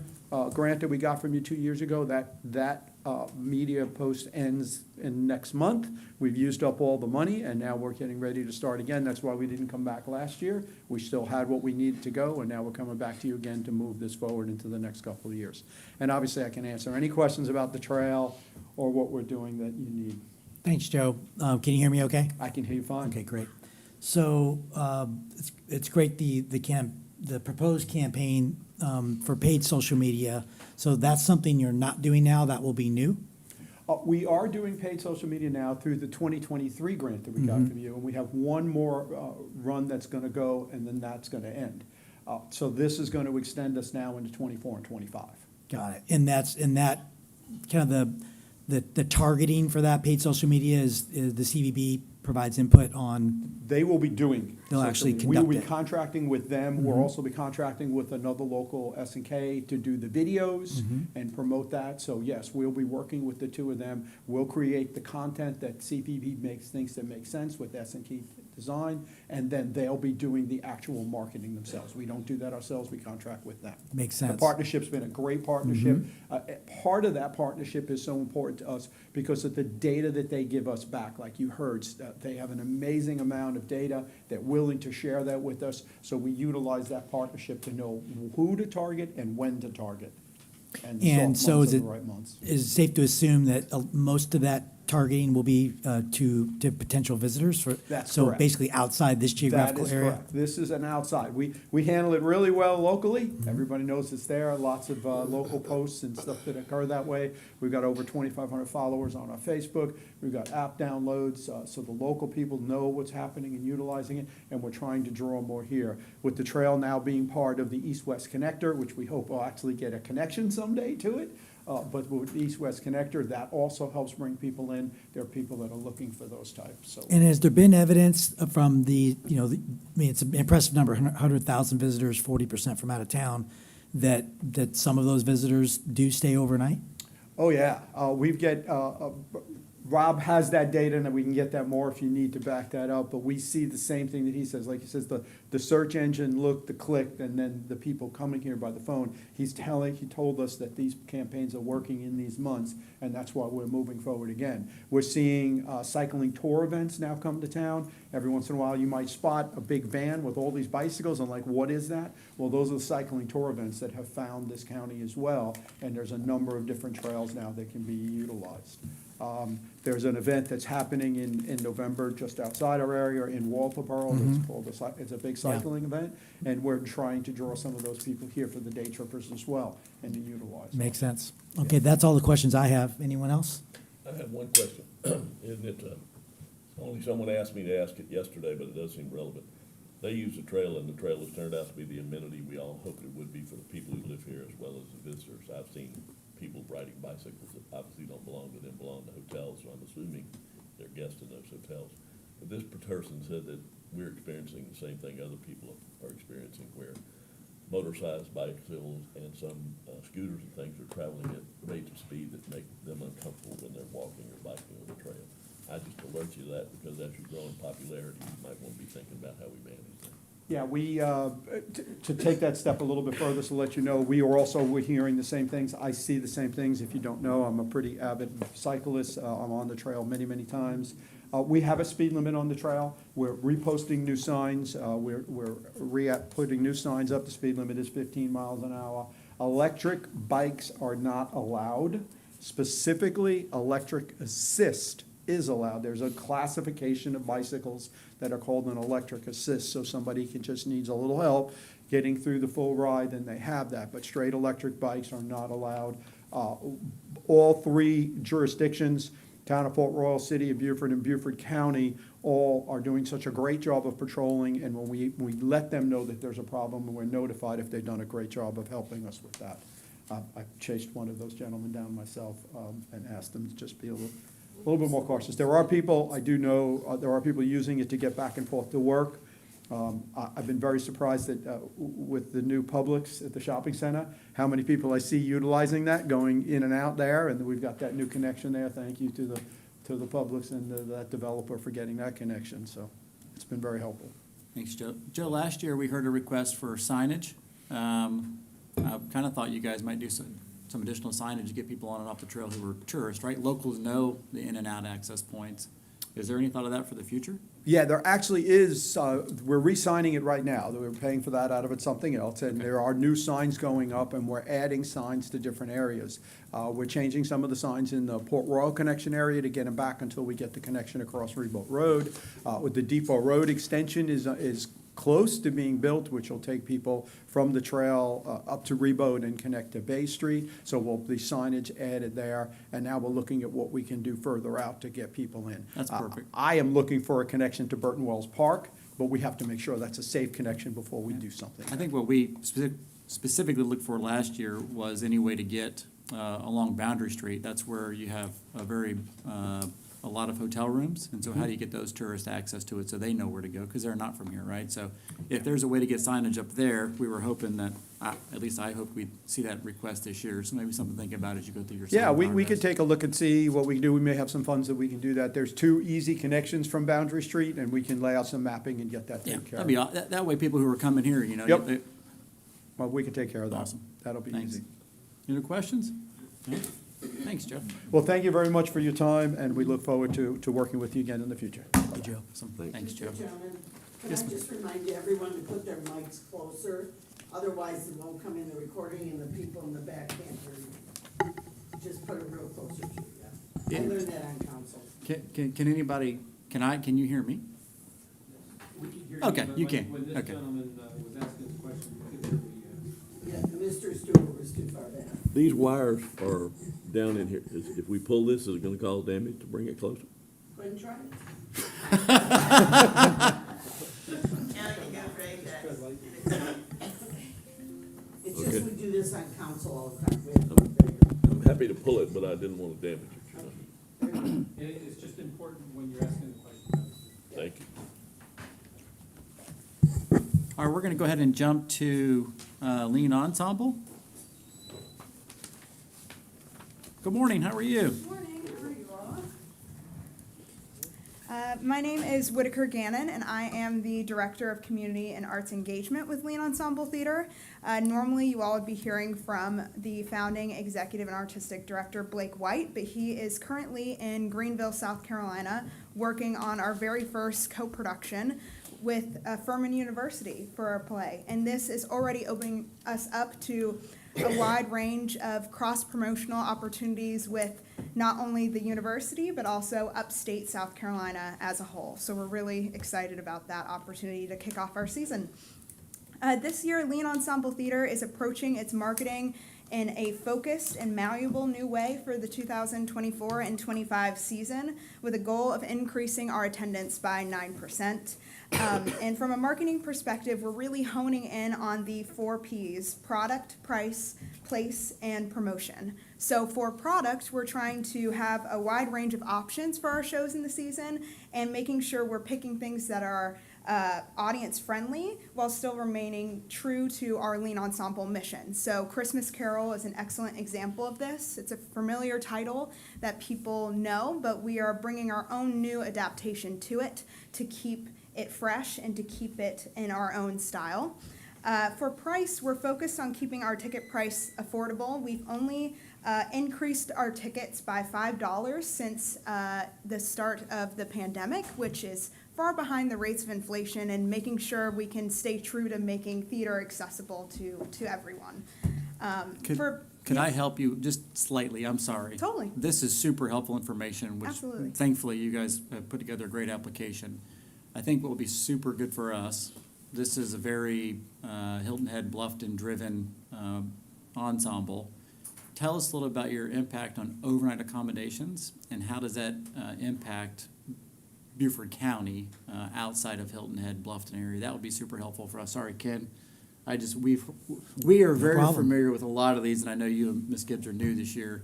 grant that we got from you 2 years ago, that media post ends in next month. We've used up all the money, and now we're getting ready to start again. That's why we didn't come back last year. We still had what we needed to go, and now we're coming back to you again to move this forward into the next couple of years. And obviously, I can answer any questions about the trail or what we're doing that you need. Thanks, Joe. Can you hear me okay? I can hear you fine. Okay, great. So it's great, the proposed campaign for paid social media. So that's something you're not doing now, that will be new? We are doing paid social media now through the 2023 grant that we got from you, and we have one more run that's going to go, and then that's going to end. So this is going to extend us now into 24 and 25. Got it. And that kind of the targeting for that paid social media is the CVB provides input on. They will be doing. They'll actually We will be conduct it. contracting with them. We'll also be contracting with another local S&K to do the videos and promote that. So yes, we'll be working with the two of them. We'll create the content that CPB thinks that makes sense with S&K design, and then they'll be doing the actual marketing themselves. We don't do that ourselves, we contract with them. Makes The sense. partnership's been a great partnership. Part of that partnership is so important to us because of the data that they give us back. Like you heard, they have an amazing amount of data. They're willing to share that with us. So we utilize that partnership to know who to target and when to target. And soft so months is are it, the right months. is it safe to assume that most of that targeting will be to potential visitors for? That's So correct. basically outside this That geographical is area? correct. This is an outside. We handle it really well locally. Everybody knows it's there. Lots of local posts and stuff that occur that way. We've got over 2,500 followers on our Facebook. We've got app downloads, so the local people know what's happening and utilizing it, and we're trying to draw more here. With the trail now being part of the East-West Connector, which we hope will actually get a connection someday to it, but with the East-West Connector, that also helps bring people in. There are people that are looking for those types, so. And has there been evidence from the, I mean, it's an impressive number, 100,000 visitors, 40% from out of town, that some of those visitors do stay overnight? Oh, yeah. Rob has that data, and we can get that more if you need to back that up, but we see the same thing that he says. Like he says, the search engine looked, the click, and then the people coming here by the phone. He told us that these campaigns are working in these months, and that's why we're moving forward again. We're seeing cycling tour events now come to town. Every once in a while, you might spot a big van with all these bicycles, and like, what is that? Well, those are the cycling tour events that have found this county as well, and there's a number of different trails now that can be utilized. There's an event that's happening in November just outside our area in Walterboro. It's called, it's a big cycling event, and we're trying to draw some of those people here for the day trippers as well and to utilize. Makes sense. Okay, that's all the questions I have. Anyone else? I have one question. Isn't it, only someone asked me to ask it yesterday, but it does seem relevant. They use the trail, and the trail has turned out to be the amenity we all hoped it would be for the people who live here as well as the visitors. I've seen people riding bicycles that obviously don't belong to them, belong to hotels, so I'm assuming they're guests in those hotels. But this person said that we're experiencing the same thing other people are experiencing, where motorized bicycles and some scooters and things are traveling at rates of speed that make them uncomfortable when they're walking or biking on the trail. I just alert you to that, because as you grow in popularity, you might want to be thinking about how we manage that. Yeah, to take that step a little bit further, so let you know, we're hearing the same things. I see the same things. If you don't know, I'm a pretty avid cyclist. I'm on the trail many, many times. We have a speed limit on the trail. We're reposting new signs. We're putting new signs up. The speed limit is 15 miles an hour. Electric bikes are not allowed. Specifically, electric assist is allowed. There's a classification of bicycles that are called an electric assist, so somebody just needs a little help getting through the full ride, then they have that. But straight electric bikes are not allowed. All three jurisdictions, Town of Port Royal, City of Beaufort, and Beaufort County, all are doing such a great job of patrolling, and when we let them know that there's a problem, and we're notified if they've done a great job of helping us with that. I chased one of those gentlemen down myself and asked them to just be a little bit more cautious. There are people, I do know, there are people using it to get back and forth to work. I've been very surprised that with the new Publix at the shopping center, how many people I see utilizing that, going in and out there, and we've got that new connection there. Thank you to the Publix and that developer for getting that connection, so it's been very helpful. Thanks, Joe. Joe, last year we heard a request for signage. I kind of thought you guys might do some additional signage to get people on and off the trail who were tourists, right? Locals know the in and out access points. Is there any thought of that for the future? Yeah, there actually is. We're re-signing it right now. We're paying for that out of it something else, and there are new signs going up, and we're adding signs to different areas. We're changing some of the signs in the Port Royal connection area to get them back until we get the connection across Reboat Road. With the Depot Road extension is close to being built, which will take people from the trail up to Reboat and connect to Bay Street. So we'll be signage added there, and now we're looking at what we can do further out to get people in. That's perfect. I am looking for a connection to Burton Wells Park, but we have to make sure that's a safe connection before we do something. I think what we specifically looked for last year was any way to get along Boundary Street. That's where you have a lot of hotel rooms, and so how do you get those tourists access to it so they know where to go, because they're not from here, right? So if there's a way to get signage up there, we were hoping that, at least I hope we'd see that request this year, so maybe something to think about as you go through your. Yeah, we progress. could take a look and see what we can do. We may have some funds that we can do that. There's 2 easy connections from Boundary Street, and we can lay out some mapping and get that Yeah, taken care that'd of. be, that way people who are coming here, you know. Yep. they- Well, we can take care of that. Awesome. That'll be Thanks. easy. Any other questions? No? Thanks, Joe. Well, thank you very much for your time, and we look forward to working with you again in the future. Thank you, Joe. Thanks, Joe. Mr. Chairman, can I Yes, ma'am. just remind everyone to put their mics closer? Otherwise, it won't come in the recording and the people in the back can't hear you. Just put it real closer to you, yeah. I learned that on council. Can anybody, can you hear me? We can hear Okay, but you when- can. When this Okay. gentleman was asking his question, we could hear Yeah, Mr. Stewart was too far down. These wires are down in here. If we pull this, is it gonna cause damage to bring it closer? Go ahead and try it. It's Okay. just we do this on council all the time. We have to look bigger. I'm happy to pull it, but I didn't wanna damage it, you know? And it's just important when you're asking the question. Thank you. All right, we're gonna go ahead and jump to Lean Ensemble. Good morning, how are you? Morning, how are you all? My name is Whitaker Gannon, and I am the Director of Community and Arts Engagement with Lean Ensemble Theater. Normally, you all would be hearing from the founding executive and artistic director, Blake White, but he is currently in Greenville, South Carolina, working on our very first co-production with Furman University for our play. And this is already opening us up to a wide range of cross-promotional opportunities with not only the university, but also upstate South Carolina as a whole. So we're really excited about that opportunity to kick off our season. This year, Lean Ensemble Theater is approaching its marketing in a focused and malleable new way for the 2024 and 25 season, with a goal of increasing our attendance by 9%. And from a marketing perspective, we're really honing in on the 4 Ps: product, price, place, and promotion. So for product, we're trying to have a wide range of options for our shows in the season and making sure we're picking things that are audience friendly while still remaining true to our Lean Ensemble mission. So Christmas Carol is an excellent example of this. It's a familiar title that people know, but we are bringing our own new adaptation to it to keep it fresh and to keep it in our own style. For price, we're focused on keeping our ticket price affordable. We've only increased our tickets by $5 since the start of the pandemic, which is far behind the rates of inflation, and making sure we can stay true to making theater accessible to everyone. Could I help you just slightly? I'm sorry. Totally. This is super helpful information, which Absolutely. thankfully you guys have put together a great application. I think what will be super good for us, this is a very Hilton Head Bluffton-driven ensemble. Tell us a little about your impact on overnight accommodations, and how does that impact Beaufort County outside of Hilton Head, Bluffton area? That would be super helpful for us. Sorry, Ken. We are very problem. familiar with a lot of these, and I know you and Ms. Gibbs are new this year.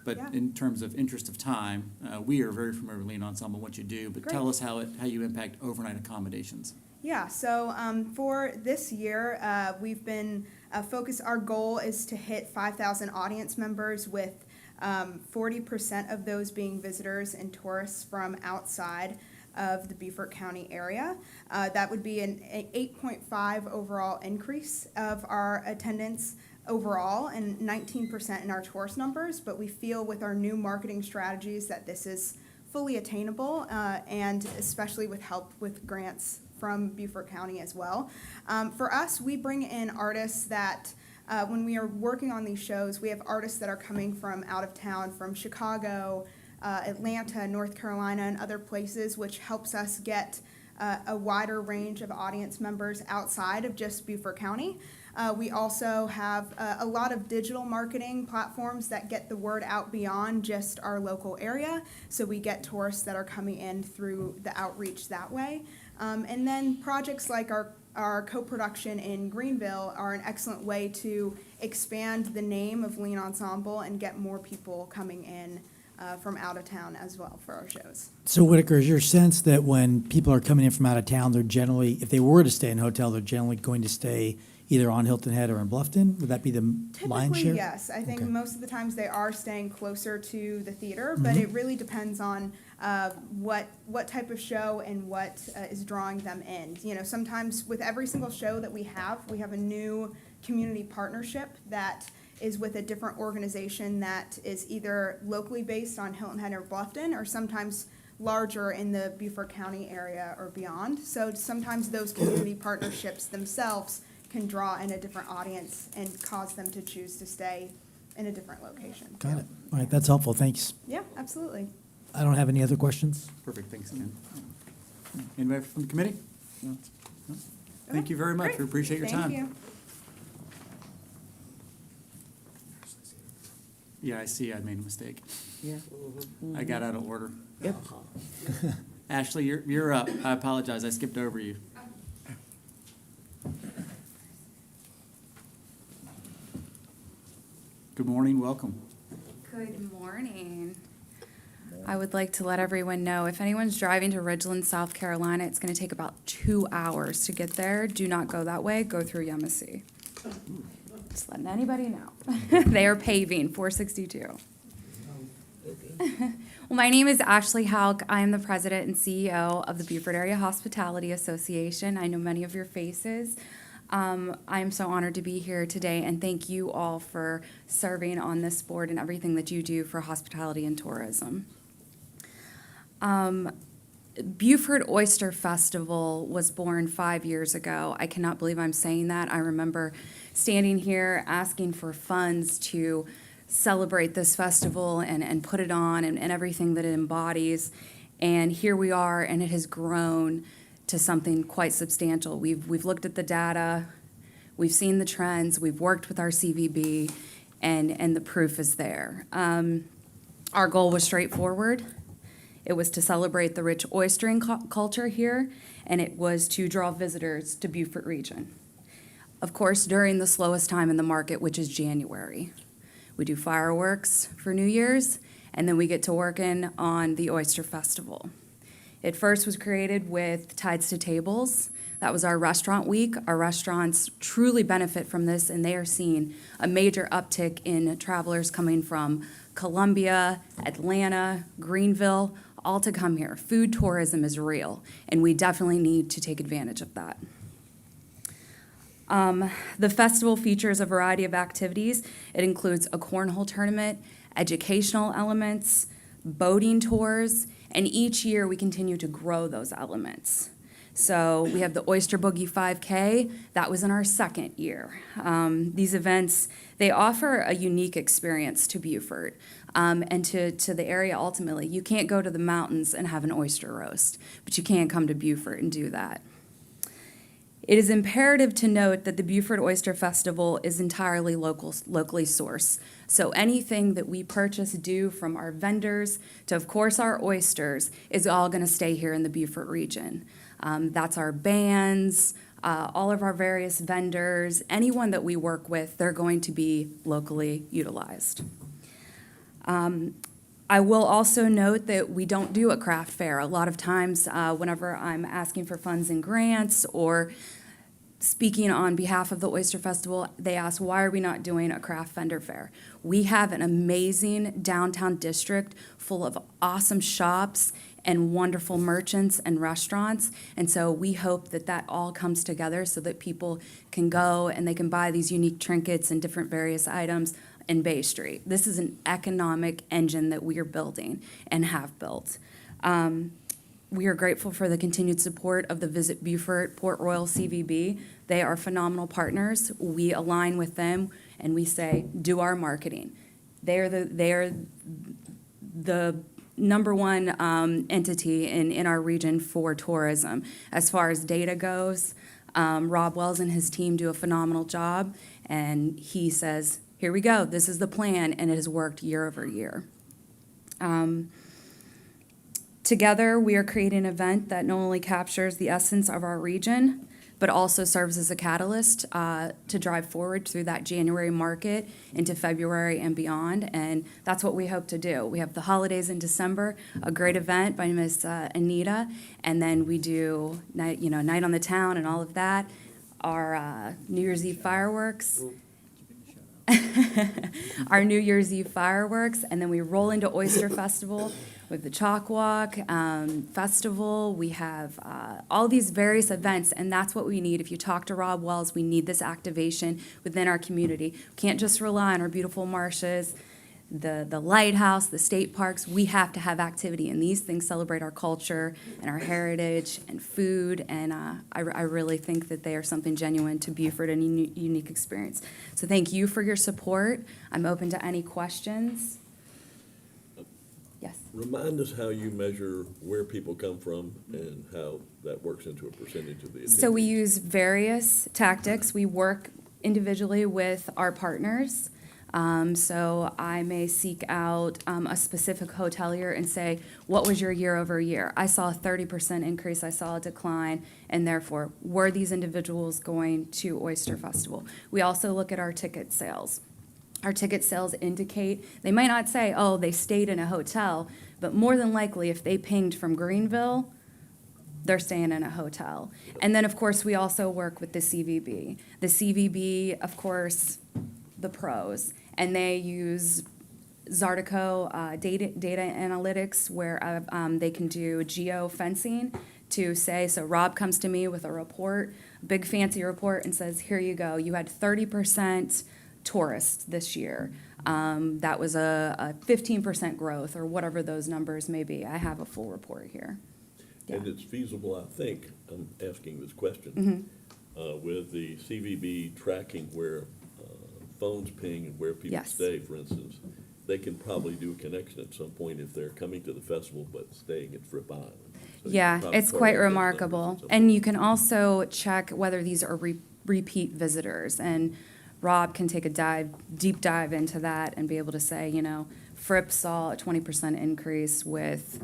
But Yeah. in terms of interest of time, we are very familiar with Lean Ensemble, what you do. But tell Great. us how you impact overnight accommodations. Yeah, so for this year, we've been focused, our goal is to hit 5,000 audience members, with 40% of those being visitors and tourists from outside of the Beaufort County area. That would be an 8.5 overall increase of our attendance overall, and 19% in our tourist numbers, but we feel with our new marketing strategies that this is fully attainable, and especially with help with grants from Beaufort County as well. For us, we bring in artists that, when we are working on these shows, we have artists that are coming from out of town, from Chicago, Atlanta, North Carolina, and other places, which helps us get a wider range of audience members outside of just Beaufort County. We also have a lot of digital marketing platforms that get the word out beyond just our local area, so we get tourists that are coming in through the outreach that way. And then projects like our co-production in Greenville are an excellent way to expand the name of Lean Ensemble and get more people coming in from out of town as well for our shows. So Whitaker, is your sense that when people are coming in from out of town, they're generally, if they were to stay in a hotel, they're generally going to stay either on Hilton Head or in Bluffton? Would that be the lion's share? Typically, yes. I think Okay. most of the times they are staying closer to the theater, but it really depends on what type of show and what is drawing them in. You know, sometimes with every single show that we have a new community partnership that is with a different organization that is either locally based on Hilton Head or Bluffton, or sometimes larger in the Beaufort County area or beyond. So sometimes those community partnerships themselves can draw in a different audience and cause them to choose to stay in a different location. Got it. All right, that's helpful, thanks. Yeah, absolutely. I don't have any other questions. Perfect, thanks, Ken. Anybody from the committee? No? No? Thank you very much, Great. we appreciate your time. Thank you. Yeah, I see I made a mistake. Yeah. I got out of order. Yep. Ashley, you're up. I apologize, I skipped over you. Good morning, welcome. Good morning. I would like to let everyone know, if anyone's driving to Ridgeland, South Carolina, it's gonna take about 2 hours to get there. Do not go that way, go through Yemassee. Just letting anybody know. They are paving 462. Well, my name is Ashley Hauk. I am the president and CEO of the Beaufort Area Hospitality Association. I know many of your faces. I am so honored to be here today, and thank you all for serving on this board and everything that you do for hospitality and tourism. Beaufort Oyster Festival was born 5 years ago. I cannot believe I'm saying that. I remember standing here asking for funds to celebrate this festival and put it on and everything that it embodies. And here we are, and it has grown to something quite substantial. We've looked at the data, we've seen the trends, we've worked with our CVB, and the proof is there. Our goal was straightforward. It was to celebrate the rich oystering culture here, and it was to draw visitors to Beaufort region. Of course, during the slowest time in the market, which is January. We do fireworks for New Year's, and then we get to working on the Oyster Festival. It first was created with Tides to Tables. That was our restaurant week. Our restaurants truly benefit from this, and they are seeing a major uptick in travelers coming from Columbia, Atlanta, Greenville, all to come here. Food tourism is real, and we definitely need to take advantage of that. The festival features a variety of activities. It includes a cornhole tournament, educational elements, boating tours, and each year we continue to grow those elements. So we have the Oyster Boogie 5K. That was in our second year. These events, they offer a unique experience to Beaufort and to the area ultimately. You can't go to the mountains and have an oyster roast, but you can come to Beaufort and do that. It is imperative to note that the Beaufort Oyster Festival is entirely locally sourced. So anything that we purchase due from our vendors to, of course, our oysters is all going to stay here in the Beaufort region. That's our bands, all of our various vendors, anyone that we work with, they're going to be locally utilized. I will also note that we don't do a craft fair. A lot of times, whenever I'm asking for funds and grants or speaking on behalf of the Oyster Festival, they ask, why are we not doing a craft vendor fair? We have an amazing downtown district full of awesome shops and wonderful merchants and restaurants. And so we hope that that all comes together so that people can go and they can buy these unique trinkets and different various items in Bay Street. This is an economic engine that we are building and have built. We are grateful for the continued support of the Visit Beaufort Port Royal CVB. They are phenomenal partners. We align with them and we say, do our marketing. They're the number one entity in our region for tourism. As far as data goes, Rob Wells and his team do a phenomenal job, and he says, here we go, this is the plan, and it has worked year over year. Together, we are creating an event that not only captures the essence of our region, but also serves as a catalyst to drive forward through that January market into February and beyond, and that's what we hope to do. We have the holidays in December, a great event by Miss Anita, and then we do Night on the Town and all of that, our New Year's Eve fireworks. Our New Year's Eve fireworks, and then we roll into Oyster Festival with the Chalk Walk Festival. We have all these various events, and that's what we need. If you talk to Rob Wells, we need this activation within our community. We can't just rely on our beautiful marshes. the lighthouse, the state parks. We have to have activity, and these things celebrate our culture and our heritage and food, and I really think that they are something genuine to Beaufort and a unique experience. So thank you for your support. I'm open to any questions. Yes. Remind us how you measure where people come from and how that works into a percentage of the attendees. So we use various tactics. We work individually with our partners. So I may seek out a specific hotelier and say, what was your year over year? I saw a 30% increase, I saw a decline, and therefore, were these individuals going to Oyster Festival? We also look at our ticket sales. Our ticket sales indicate, they might not say, oh, they stayed in a hotel, but more than likely, if they pinged from Greenville, they're staying in a hotel. And then, of course, we also work with the CVB. The CVB, of course, the pros, and they use Zartico data analytics where they can do geo-fencing to say, so Rob comes to me with a report, big fancy report, and says, here you go, you had 30% tourists this year. That was a 15% growth, or whatever those numbers may be. I have a full report here. Yeah. And it's feasible, I think, I'm asking this question, with the CVB tracking where phones ping and where people Yes. stay, for instance, they can probably do a connection at some point if they're coming to the festival but staying at Fripp Island. So you Yeah, can probably it's quite correlate those remarkable. numbers at some And point. you can also check whether these are repeat visitors. And Rob can take a deep dive into that and be able to say, you know, Fripp saw a 20% increase with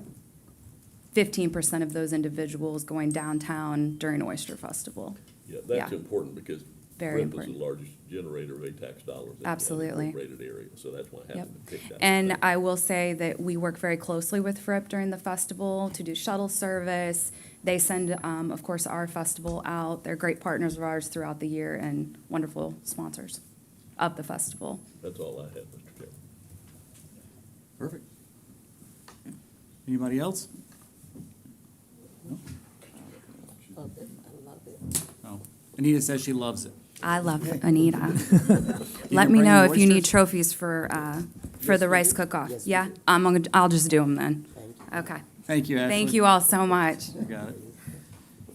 15% of those individuals going downtown during Oyster Festival. Yeah, that's yeah. important because Very Fripp is important. the largest generator of ATAX dollars in the Absolutely. unincorporated area, so that's why I Yep. happened to pick that. And thing. I will say that we work very closely with Fripp during the festival to do shuttle service. They send, of course, our festival out. They're great partners of ours throughout the year and wonderful sponsors of the festival. That's all I have, Mr. Chairman. Perfect. Anybody else? No? Love it, I love it. Oh, Anita says she loves it. I love Anita. You Let can me bring know the if you need oysters? trophies for Yes, the we rice do. cook-off. Yes, we Yeah, do. I'll just do them then. Thank you. Okay. Thank you, Ashley. Thank you all so much. You got it.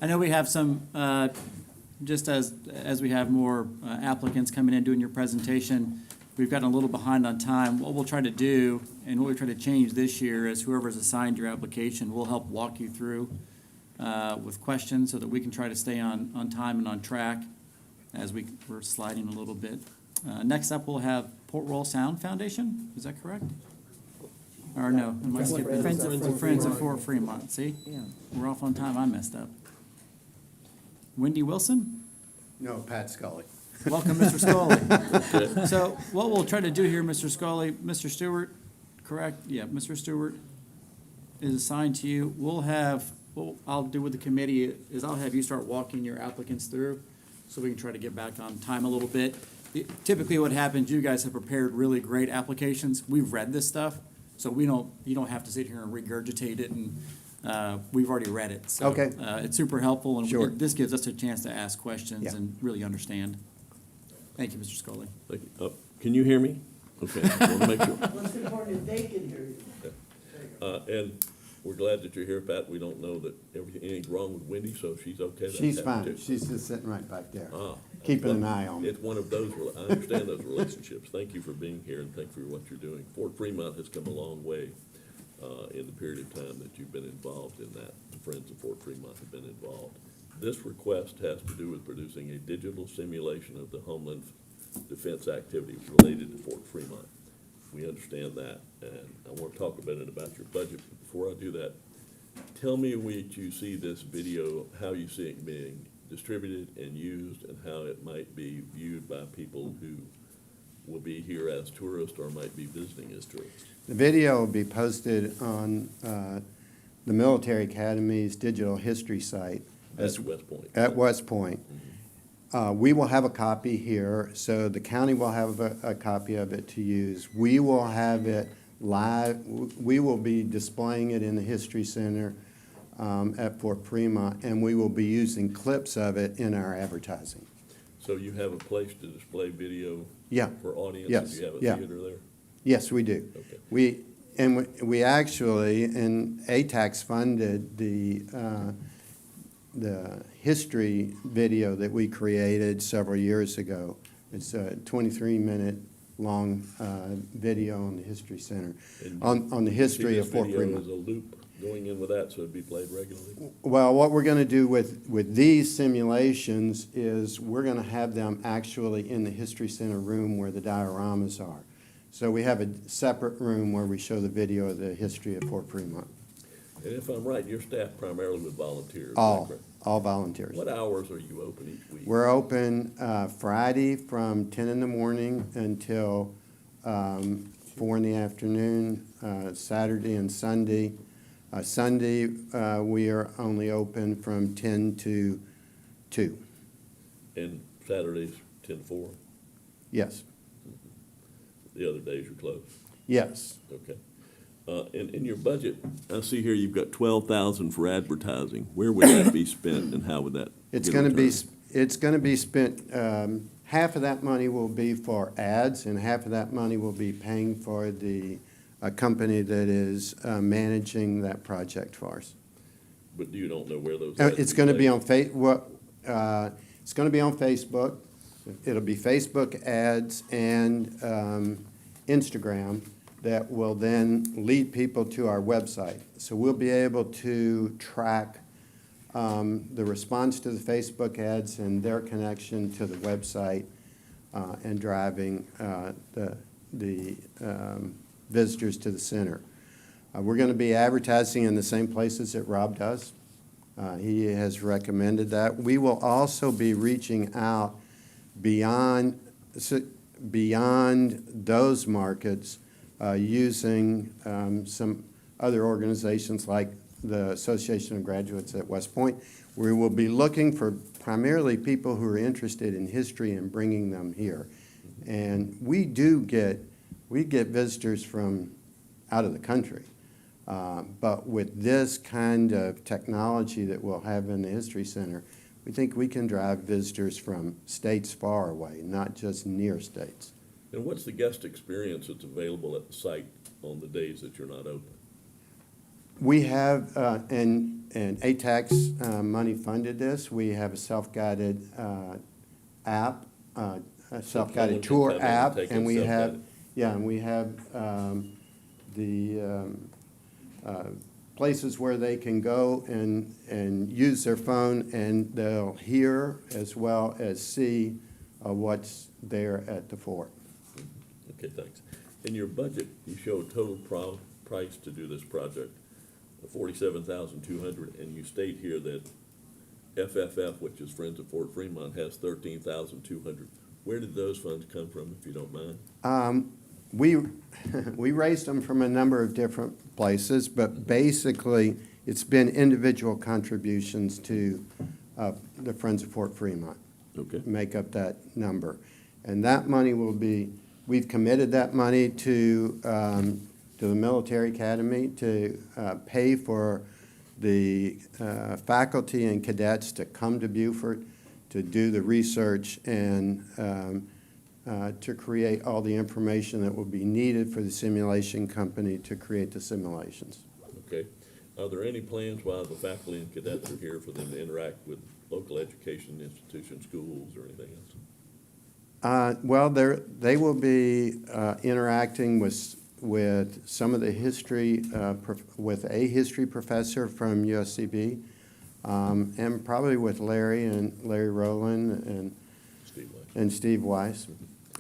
I know we have some, just as we have more applicants coming in doing your presentation, we've gotten a little behind on time. What we'll try to do, and what we try to change this year, is whoever's assigned your application, we'll help walk you through with questions so that we can try to stay on time and on track as we're sliding a little bit. Next up, we'll have Port Royal Sound Foundation, is that correct? Or no, am I skipping? Friends of Fort Friends of Fort Fremont, see? Yeah. We're off on time, I messed up. Wendy Wilson? No, Pat Scully. Welcome, Mr. Scully. So what we'll try to do here, Mr. Scully, Mr. Stewart, correct? Yeah, Mr. Stewart is assigned to you. What I'll do with the committee is I'll have you start walking your applicants through so we can try to get back on time a little bit. Typically what happens, you guys have prepared really great applications. We've read this stuff, so you don't have to sit here and regurgitate it, and we've already read it. So, Okay. It's super helpful, and Sure. this gives us a chance to ask questions Yeah. and really understand. Thank you, Mr. Scully. Thank you. Can you hear me? Okay, I want to make sure. What's important is they can hear you. And we're glad that you're here, Pat. We don't know that anything's wrong with Wendy, so if she's okay. that's She's happy fine. too. She's just sitting right back there, Ah, keeping an eye on me. It's one of those, I understand those relationships. Thank you for being here and thank you for what you're doing. Fort Fremont has come a long way in the period of time that you've been involved in that. The Friends of Fort Fremont have been involved. This request has to do with producing a digital simulation of the Homeland Defense activities related to Fort Fremont. We understand that, and I want to talk a bit about your budget. But before I do that, tell me what you see this video, how you see it being distributed and used, and how it might be viewed by people who will be here as tourists or might be visiting as tourists. The video will be posted on the Military Academy's digital history site. That's West Point. At West Point. We will have a copy here, so the county will have a copy of it to use. We will have it live. We will be displaying it in the History Center at Fort Fremont, and we will be using clips of it in our advertising. So you have a place to display video Yeah. for audiences? Yes. You have a Yeah. theater there? Yes, we do. Okay. We actually, and ATAX funded the history video that we created several years ago. It's a 23-minute long video on the History Center, And on the history of Fort This video Fremont. is a loop going in with that, so it'd be played regularly? Well, what we're gonna do with these simulations is we're gonna have them actually in the History Center room where the dioramas are. So we have a separate room where we show the video of the history of Fort Fremont. And if I'm right, you're staffed primarily with volunteers, is that All, correct? all volunteers. What hours are you open each week? We're open Friday from 10 in the morning until 4 in the afternoon, Saturday and Sunday. Sunday, we are only open from 10 to 2. And Saturdays, 10 to 4? Yes, The other days you're closed? yes. Okay. In your budget, I see here you've got 12,000 for advertising. Where would that be spent and how would that? It's get gonna be, returned? it's gonna be spent, half of that money will be for ads, and half of that money will be paying for the company that is managing that project for us. But you don't know where those ads It's will gonna be placed? it's gonna be on Facebook. It'll be Facebook ads and Instagram that will then lead people to our website. So we'll be able to track the response to the Facebook ads and their connection to the website and driving the visitors to the center. We're going to be advertising in the same places that Rob does. He has recommended that. We will also be reaching out beyond those markets using some other organizations like the Association of Graduates at West Point. We will be looking for primarily people who are interested in history and bringing them here. And we get visitors from out of the country. But with this kind of technology that we'll have in the History Center, we think we can drive visitors from states far away, not just near states. And what's the guest experience that's available at the site on the days that you're not open? We have, and ATAX money funded this, we have a self-guided app, a self-guided tour Someone can come in and app, take and it we have, self-guided. yeah, and we have the places where they can go and use their phone, and they'll hear as well as see what's there at the fort. Okay, thanks. In your budget, you show a total price to do this project of $47,200, and you state here that FFF, which is Friends of Fort Fremont, has $13,200. Where did those funds come from, if you don't mind? We raised them from a number of different places, but basically, it's been individual contributions to the Friends of Fort Fremont. Okay. Make up that number. And that money will be, we've committed that money to the military academy to pay for the faculty and cadets to come to Beaufort to do the research and to create all the information that will be needed for the simulation company to create the simulations. Okay. Are there any plans while the faculty and cadets are here for them to interact with local education institutions, schools, or anything else? Well, they will be interacting with some of the history, with a history professor from USCB, and probably with Larry Rowland and Steve Weiss.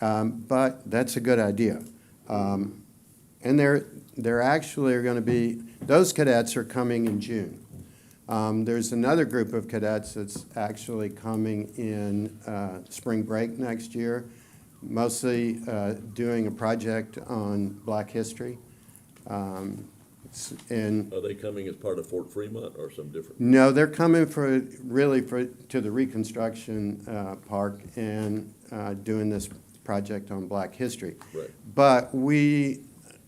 But that's a good idea. And they're actually are going to be, those cadets are coming in June. There's another group of cadets that's actually coming in spring break next year, mostly doing a project on Black history. And Are they coming as part of Fort Fremont or some different? no, they're coming to the reconstruction park and doing this project on Black history. Right. But we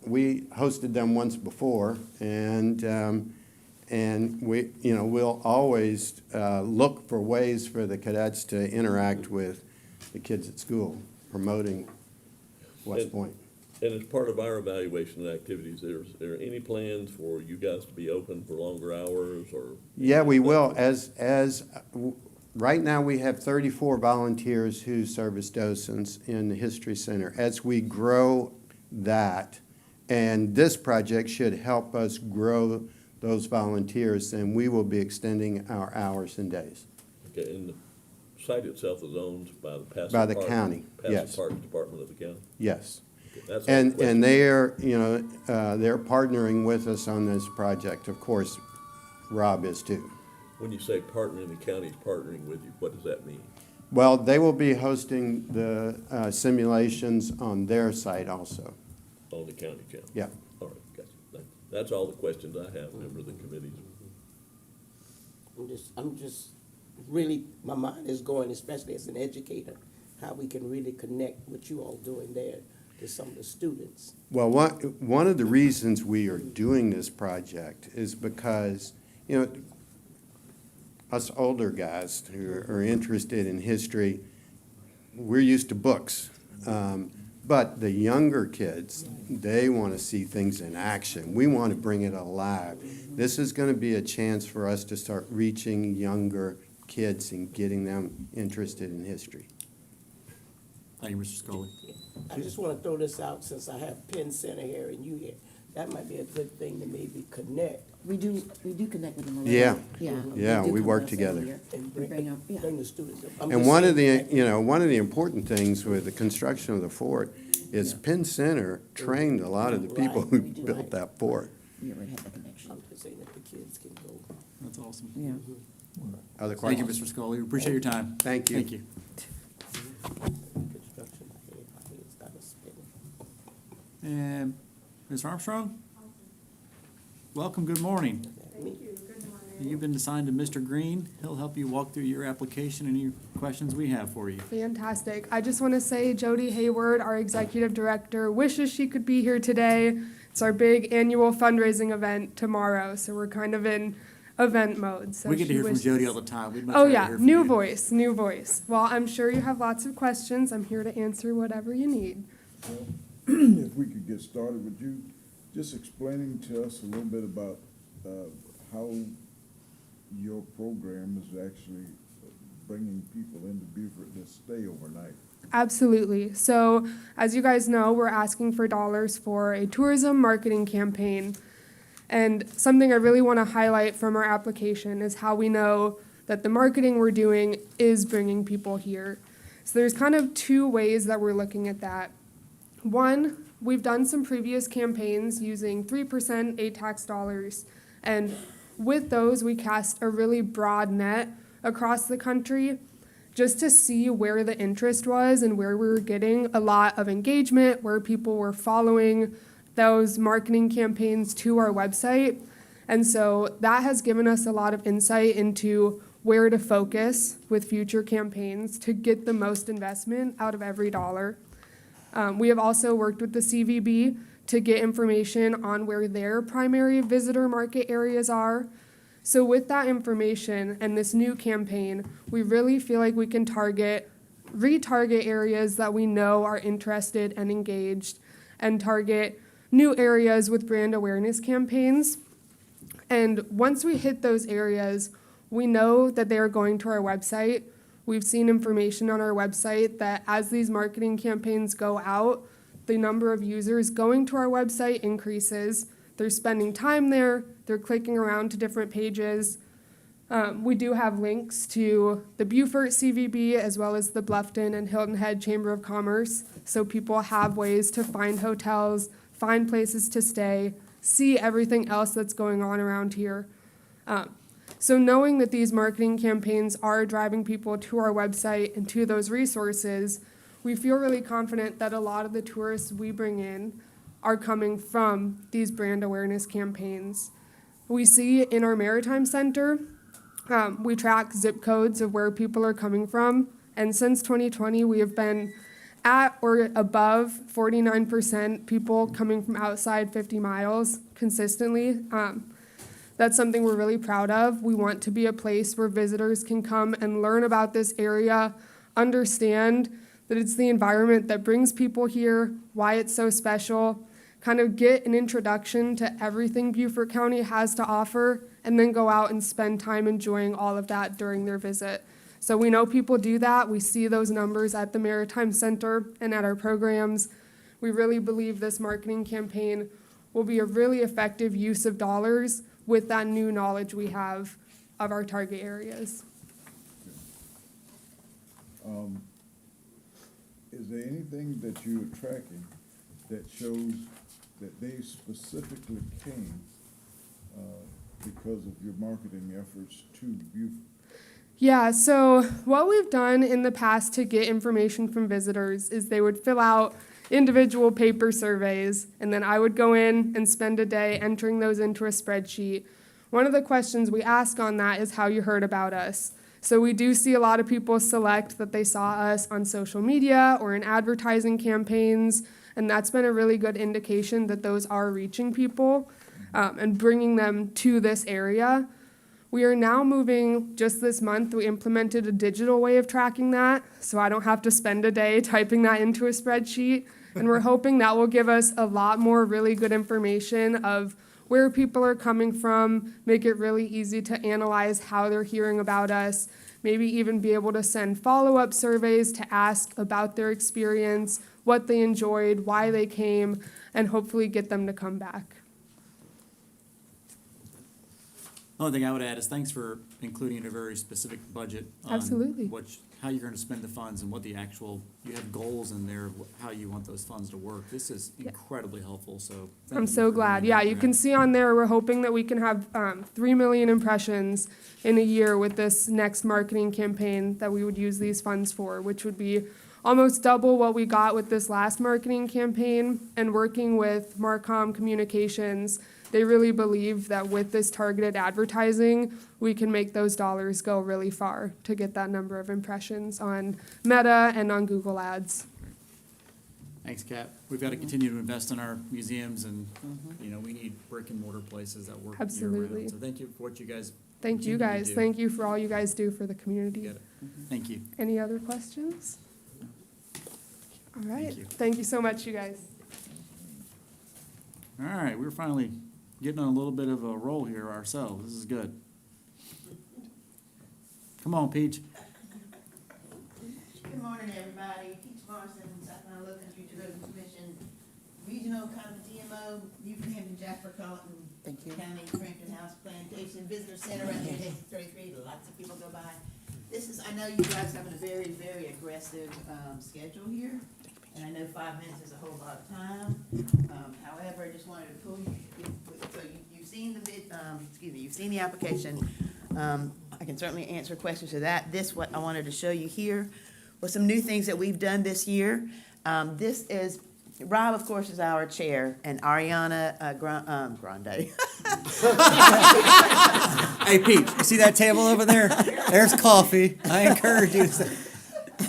hosted them once before, and we, we'll always look for ways for the cadets to interact with the kids at school, promoting West Point. And as part of our evaluation and activities, is there any plans for you guys to be open for longer hours or? Yeah, we will. Right now, we have 34 volunteers who serve as docents in the History Center. As we grow that, and this project should help us grow those volunteers, then we will be extending our hours and days. Okay, and the site itself is owned by the Passive By the Parks- county, yes. Passive Parks Department of the county? Yes. Okay, that's all the question. And they're, they're partnering with us on this project. Of course, Rob is too. When you say partnering, the county's partnering with you, what does that mean? Well, they will be hosting the simulations on their site also. On the county channel? Yeah. All right, gotcha. That's all the questions I have, member of the committees. I'm just really, my mind is going, especially as an educator, how we can really connect what you all doing there to some of the students. Well, one of the reasons we are doing this project is because, us older guys who are interested in history, we're used to books. But the younger kids, they want to see things in action. We want to bring it alive. This is going to be a chance for us to start reaching younger kids and getting them interested in history. Thank you, Mr. Scully. I just want to throw this out, since I have Penn Center here and you here, that might be a good thing to maybe connect. We do connect with them already. Yeah. Yeah. Yeah, They do we come work to us together. every year. And We bring up, yeah. bring the students. I'm And just one of saying, the, one of the important things with the construction of the fort is Penn Center trained a lot of the people who Right, we do. built that fort. We already have that connection. I'm just saying that the kids can go. That's awesome. Yeah. Other Thank you, questions? Mr. Scully. We appreciate your time. Thank you. Thank you. Construction, my head started spinning. And Ms. Armstrong? Welcome, good morning. Thank you, good morning. You've been assigned to Mr. Green. He'll help you walk through your application and any questions we have for you. Fantastic. I just want to say Jody Hayward, our executive director, wishes she could be here today. It's our big annual fundraising event tomorrow, so we're kind of in event mode. So We get to she hear from wishes- Jody all the time. We'd much Oh rather yeah, hear from new you. voice, new voice. Well, I'm sure you have lots of questions. I'm here to answer whatever you need. If we could get started, would you just explaining to us a little bit about how your program is actually bringing people into Beaufort to stay overnight? Absolutely. So, as you guys know, we're asking for dollars for a tourism marketing campaign. And something I really want to highlight from our application is how we know that the marketing we're doing is bringing people here. So there's kind of two ways that we're looking at that. One, we've done some previous campaigns using 3% aid tax dollars, and with those, we cast a really broad net across the country just to see where the interest was and where we were getting a lot of engagement, where people were following those marketing campaigns to our website. And so that has given us a lot of insight into where to focus with future campaigns to get the most investment out of every dollar. We have also worked with the CVB to get information on where their primary visitor market areas are. So with that information and this new campaign, we really feel like we can retarget areas that we know are interested and engaged, and target new areas with brand awareness campaigns. And once we hit those areas, we know that they are going to our website. We've seen information on our website that as these marketing campaigns go out, the number of users going to our website increases. They're spending time there, they're clicking around to different pages. We do have links to the Beaufort CVB as well as the Bluffton and Hilton Head Chamber of Commerce, so people have ways to find hotels, find places to stay, see everything else that's going on around here. So knowing that these marketing campaigns are driving people to our website and to those resources, we feel really confident that a lot of the tourists we bring in are coming from these brand awareness campaigns. We see in our Maritime Center, we track zip codes of where people are coming from, and since 2020, we have been at or above 49% people coming from outside 50 miles consistently. That's something we're really proud of. We want to be a place where visitors can come and learn about this area, understand that it's the environment that brings people here, why it's so special, kind of get an introduction to everything Beaufort County has to offer, and then go out and spend time enjoying all of that during their visit. So we know people do that. We see those numbers at the Maritime Center and at our programs. We really believe this marketing campaign will be a really effective use of dollars with that new knowledge we have of our target areas. Is there anything that you're tracking that shows that they specifically came because of your marketing efforts to Beaufort? Yeah, so what we've done in the past to get information from visitors is they would fill out individual paper surveys, and then I would go in and spend a day entering those into a spreadsheet. One of the questions we ask on that is how you heard about us. So we do see a lot of people select that they saw us on social media or in advertising campaigns, and that's been a really good indication that those are reaching people and bringing them to this area. We are now moving, just this month, we implemented a digital way of tracking that, so I don't have to spend a day typing that into a spreadsheet. And we're hoping that will give us a lot more really good information of where people are coming from, make it really easy to analyze how they're hearing about us, maybe even be able to send follow-up surveys to ask about their experience, what they enjoyed, why they came, and hopefully get them to come back. The only thing I would add is thanks for including a very specific budget on Absolutely. how you're gonna spend the funds and what the actual, you have goals in there, how you want those funds to work. This is incredibly helpful, so. thank I'm you so for glad. doing Yeah, that. you can see on there, we're hoping that we can have 3 million impressions in a year with this next marketing campaign that we would use these funds for, which would be almost double what we got with this last marketing campaign. And working with Marcom Communications, they really believe that with this targeted advertising, we can make those dollars go really far to get that number of impressions on Meta and on Google Ads. Thanks, Kat. We've got to continue to invest in our museums and, we need brick and mortar places that work year-round. Absolutely. So thank you for what you guys Thank you continue to guys. do. Thank you for all you guys do for the community. Get it. Thank you. Any other questions? All right. you. Thank you so much, you guys. All right, we're finally getting on a little bit of a roll here ourselves. This is good. Come on, Peach. Good morning, everybody. Peach Morrison, South Carolina Low Country Tourism Commission, Regional kind of DMO, Beaufort, Hampton, Jasper, Colleton, County, Frampton House, Plantation, Visitor Center, around here, 33, lots of people go by. This is, I know you guys have a very, very aggressive, schedule here, and I know 5 minutes is a whole lot of time. However, I just wanted to pull you, so you've seen the you've seen the application. I can certainly answer questions to that. What I wanted to show you here was some new things that we've done this year. This is, Rob, of course, is our chair, and Ariana Grande. Hey, Pete, you see that table over there? There's coffee. I encourage you to sit.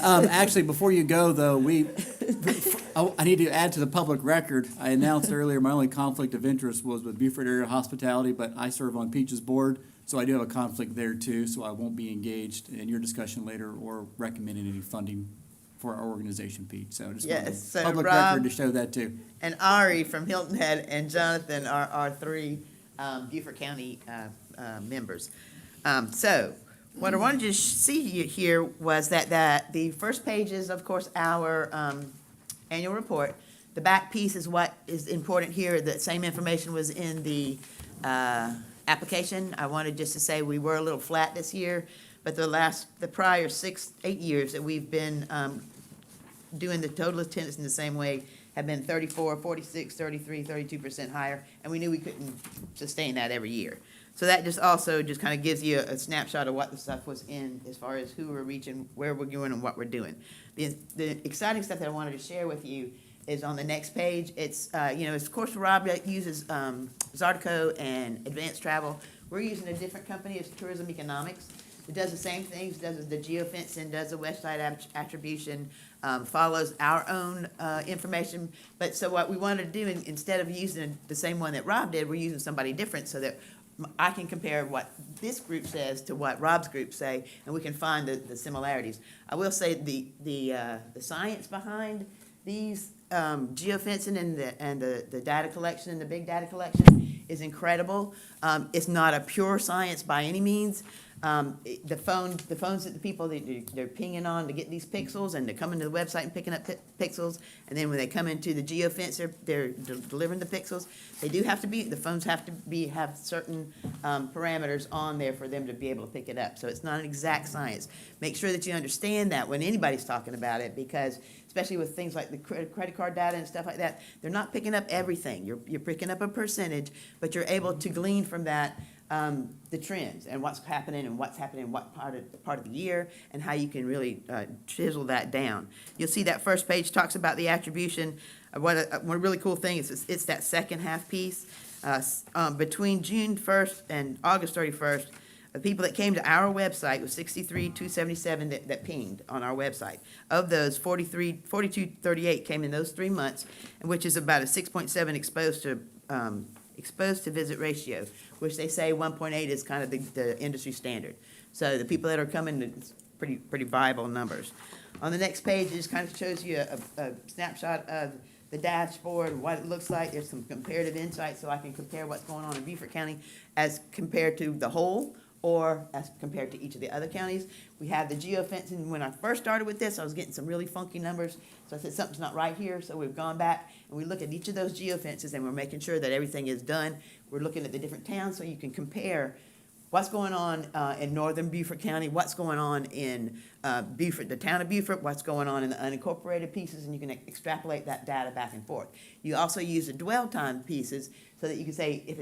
Actually, before you go, though, I need to add to the public record. I announced earlier my only conflict of interest was with Beaufort Area Hospitality, but I serve on Peach's board, so I do have a conflict there too, so I won't be engaged in your discussion later or recommending any funding for our organization, Pete. So just wanted Yes, so public Rob record to show that too. and Ari from Hilton Head and Jonathan are our 3 Beaufort County members. So what I wanted you to see here was that the first page is, of course, our annual report. The back piece is what is important here. The same information was in the application. I wanted just to say we were a little flat this year, but the prior 6-8 years that we've been doing the total attendance in the same way have been 34, 46, 33, 32% higher, and we knew we couldn't sustain that every year. So that just also just kind of gives you a snapshot of what the stuff was in as far as who we're reaching, where we're going, and what we're doing. The exciting stuff that I wanted to share with you is on the next page. It's, of course, Rob uses Zartico and Advanced Travel. We're using a different company, it's Tourism Economics. It does the same things, does the geofencing, does the website attribution, follows our own information. But so what we wanted to do, instead of using the same one that Rob did, we're using somebody different so that I can compare what this group says to what Rob's group say, and we can find the similarities. I will say the science behind these geofencing and the data collection and the big data collection is incredible. It's not a pure science by any means. The phones that the people, they're pinging on to get these pixels, and they're coming to the website and picking up pixels, and then when they come into the geofence, they're delivering the pixels. They do have to be, the phones have to have certain parameters on there for them to be able to pick it up. So it's not an exact science. Make sure that you understand that when anybody's talking about it, because especially with things like the credit card data and stuff like that, they're not picking up everything. You're picking up a percentage, but you're able to glean from that the trends and what's happening in what part of the year, and how you can really chisel that down. You'll see that first page talks about the attribution. What a really cool thing is it's that second half piece. Between June 1st and August 31st, the people that came to our website was 63,277 that pinged on our website. Of those, 4,238 came in those 3 months, which is about a 6.7 exposed to visit ratio, which they say 1.8 is kind of the industry standard. So the people that are coming, it's pretty viable numbers. On the next page, it just kind of shows you a snapshot of the dashboard and what it looks like. There's some comparative insights, so I can compare what's going on in Beaufort County as compared to the whole, or as compared to each of the other counties. We have the geofencing. When I first started with this, I was getting some really funky numbers, so I said something's not right here, so we've gone back and we look at each of those geofences, and we're making sure that everything is done. We're looking at the different towns so you can compare what's going on in northern Beaufort County, what's going on in Beaufort, the town of Beaufort, what's going on in the unincorporated pieces, and you can extrapolate that data back and forth. You also use the dwell time pieces so that you can say if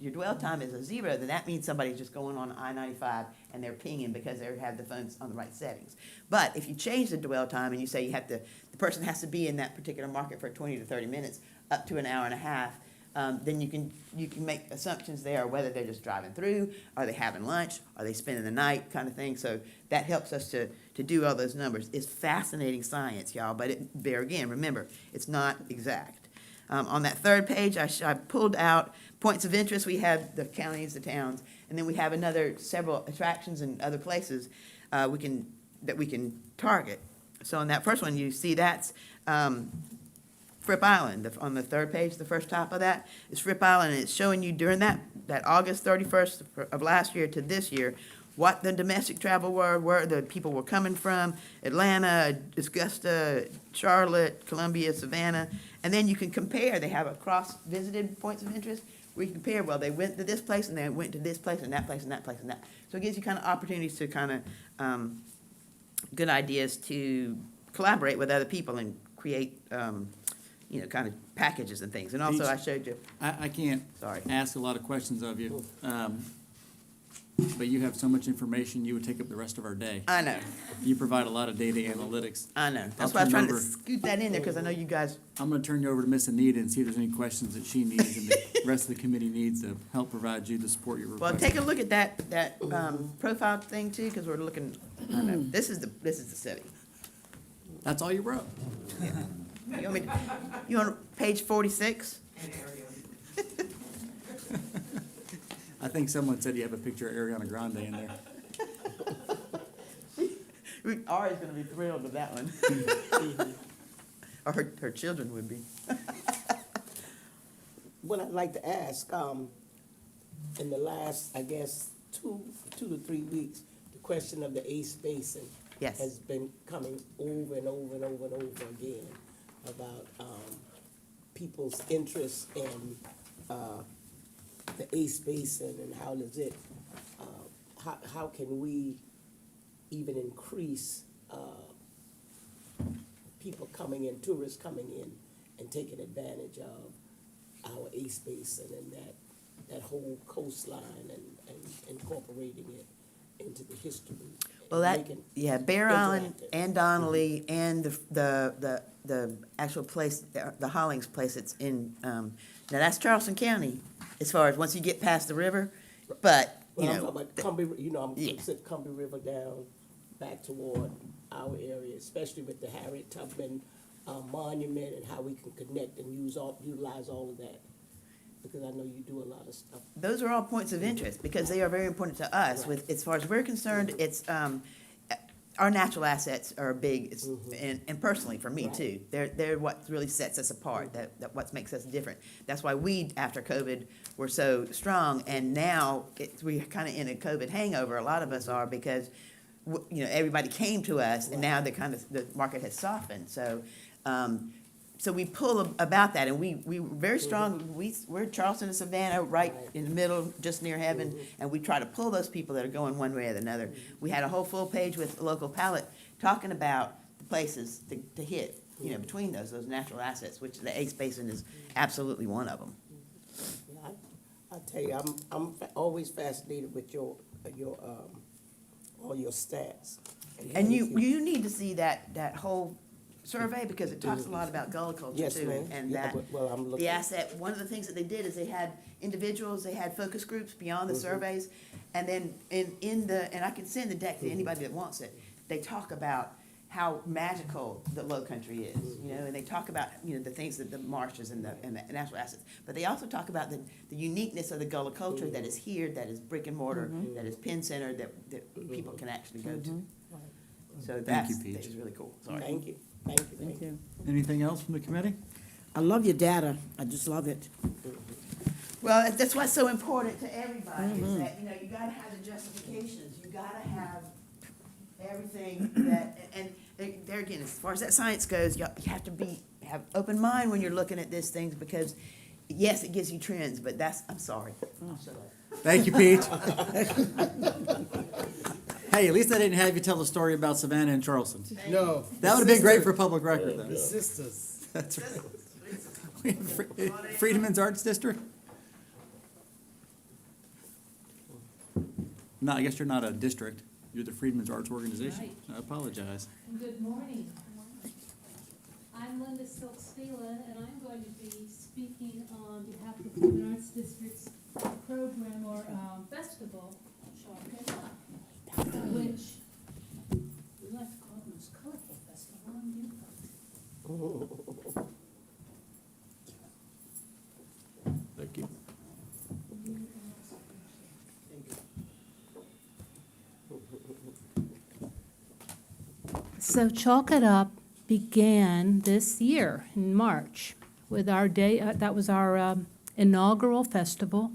your dwell time is a 0, then that means somebody's just going on I-95 and they're pinging because they have the phones on the right settings. But if you change the dwell time and you say the person has to be in that particular market for 20 to 30 minutes, up to an hour and a half, then you can make assumptions there, whether they're just driving through, are they having lunch, are they spending the night, kind of thing. So that helps us to do all those numbers. It's fascinating science, y'all, but there again, remember, it's not exact. On that third page, I pulled out points of interest. We have the counties, the towns, and then we have several attractions and other places that we can target. So on that first one, you see that's Fripp Island. On the third page, the first top of that is Fripp Island, and it's showing you during that August 31st of last year to this year, what the domestic travel were, where the people were coming from: Atlanta, Augusta, Charlotte, Columbia, Savannah. And then you can compare. They have a cross-visited points of interest where you compare, well, they went to this place, and they went to this place, and that place, and that place, and that. So it gives you kind of opportunities to kind of good ideas to collaborate with other people and create, kind of packages and things. And also, I showed you. I can't ask a lot of questions of you, but you have so much information, you would take up the rest of our day. I know. You provide a lot of data analytics. I know. That's why I'm trying to scoot that in there, because I know you guys. I'm going to turn you over to Miss Anita and see if there's any questions that she needs and the rest of the committee needs to help provide you the support you're requesting. Well, take a look at that profile thing too, because we're looking. I know this is the city. That's all you wrote. Yeah. You want page 46? I think someone said you have a picture of Ariana Grande in there. Ari's going to be thrilled with that one. Or her children would be. What I'd like to ask, in the last, I guess, two to 3 weeks, the question of the ACE Basin has been coming over and over and over and over again about people's interest in the ACE Basin, and how does it, how can we even increase people coming in, tourists coming in and taking advantage of our ACE Basin and that whole coastline and incorporating it into the history. Well, Bear Island and Donnelly and the actual place, the Hollings place it's in, now that's Charleston County as far as once you get past the river, but, I'm talking about Cumbia, I'm consider Cumbia River down back toward our area, especially with the Harriet Tubman Monument, and how we can connect and utilize all of that. Because I know you do a lot of stuff. Those are all points of interest, because they are very important to us. With, as far as we're concerned, it's, our natural assets are big, and personally, for me too, they're what really sets us apart, that what makes us different. That's why we, after COVID, were so strong, and now we're kind of in a COVID hangover, a lot of us are, because, you know, everybody came to us, and now the market has softened, so, so we pull about that, and we're very strong. We're Charleston and Savannah, right in the middle, just near heaven, and we try to pull those people that are going one way or another. We had a whole full page with Local Palette talking about the places to hit, you know, between those natural assets, which the Ace Basin is absolutely one of them. Yeah, I tell you, I'm always fascinated with your all your stats. And you need to see that whole survey, because it talks a lot about gullah culture Yes, too. ma'am. And Yeah, that well, I'm looking. the asset, one of the things that they did is they had individuals, they had focus groups beyond the surveys. And then and I can send the deck to anybody that wants it. They talk about how magical the low country is, you know, and they talk about, you know, the things that the marshes and the natural assets. But they also talk about the uniqueness of the gullah culture that is here, that is brick and mortar, that is pin center, that people can actually go to. So that is really cool. Sorry. Thank you. Thank you. Anything else from the committee? I love your data. I just love it. Well, that's what's so important to everybody, is that, you know, you gotta have the justifications, you gotta have everything that, and there again, as far as that science goes, you have to have open mind when you're looking at these things, because, yes, it gives you trends, but I'm sorry. I'll shut up. Thank you, Pete. Hey, at least I didn't have you tell the story about Savannah and Charleston. No. That would have been great for public record, The though. sisters. That's right. Freedman's Arts District? No, I guess you're not a district. You're the Freedman's Arts Organization. I apologize. Good morning. I'm Linda Silks-Phelan, and I'm going to be speaking on behalf of the Freedman Arts District's program or festival, Chalk It Up, which we like to call the most colorful festival in Beaufort. Thank you. So Chalk It Up began this year in March with our day, that was our inaugural festival,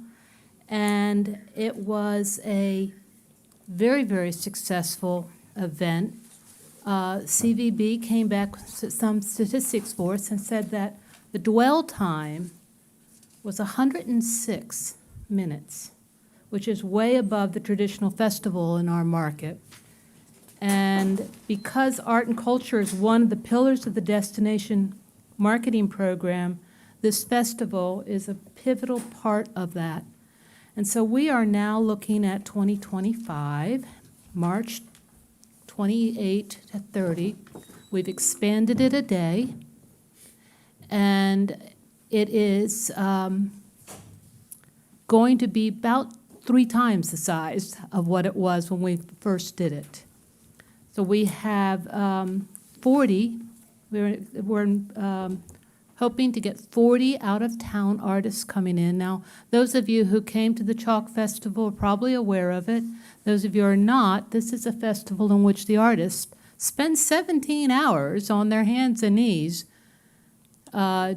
and it was a very, very successful event. CVB came back with some statistics for us and said that the dwell time was 106 minutes, which is way above the traditional festival in our market. And because art and culture is one of the pillars of the destination marketing program, this festival is a pivotal part of that. And so we are now looking at 2025, March 28 to 30. We've expanded it a day, and it is going to be about 3 times the size of what it was when we first did it. So we have 40, we're hoping to get 40 out-of-town artists coming in. Now, those of you who came to the Chalk Festival are probably aware of it. Those of you who are not, this is a festival in which the artists spend 17 hours on their hands and knees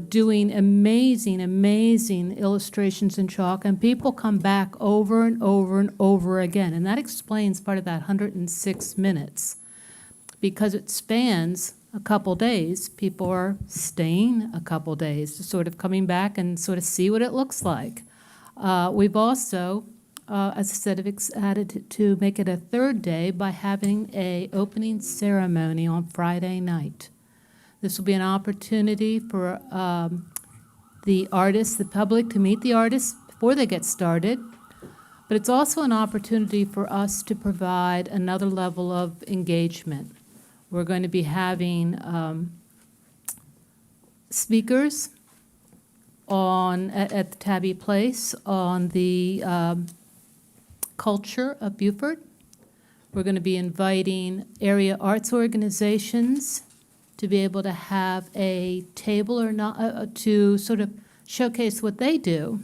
doing amazing, amazing illustrations in chalk, and people come back over and over and over again. And that explains part of that 106 minutes. Because it spans a couple days, people are staying a couple days, sort of coming back and sort of see what it looks like. We've also, as I said, have added to make it a 3rd day by having an opening ceremony on Friday night. This will be an opportunity for the artists, the public, to meet the artists before they get started. But it's also an opportunity for us to provide another level of engagement. We're going to be having speakers at the Tabby Place on the culture of Beaufort. We're going to be inviting area arts organizations to be able to have a table or not to sort of showcase what they do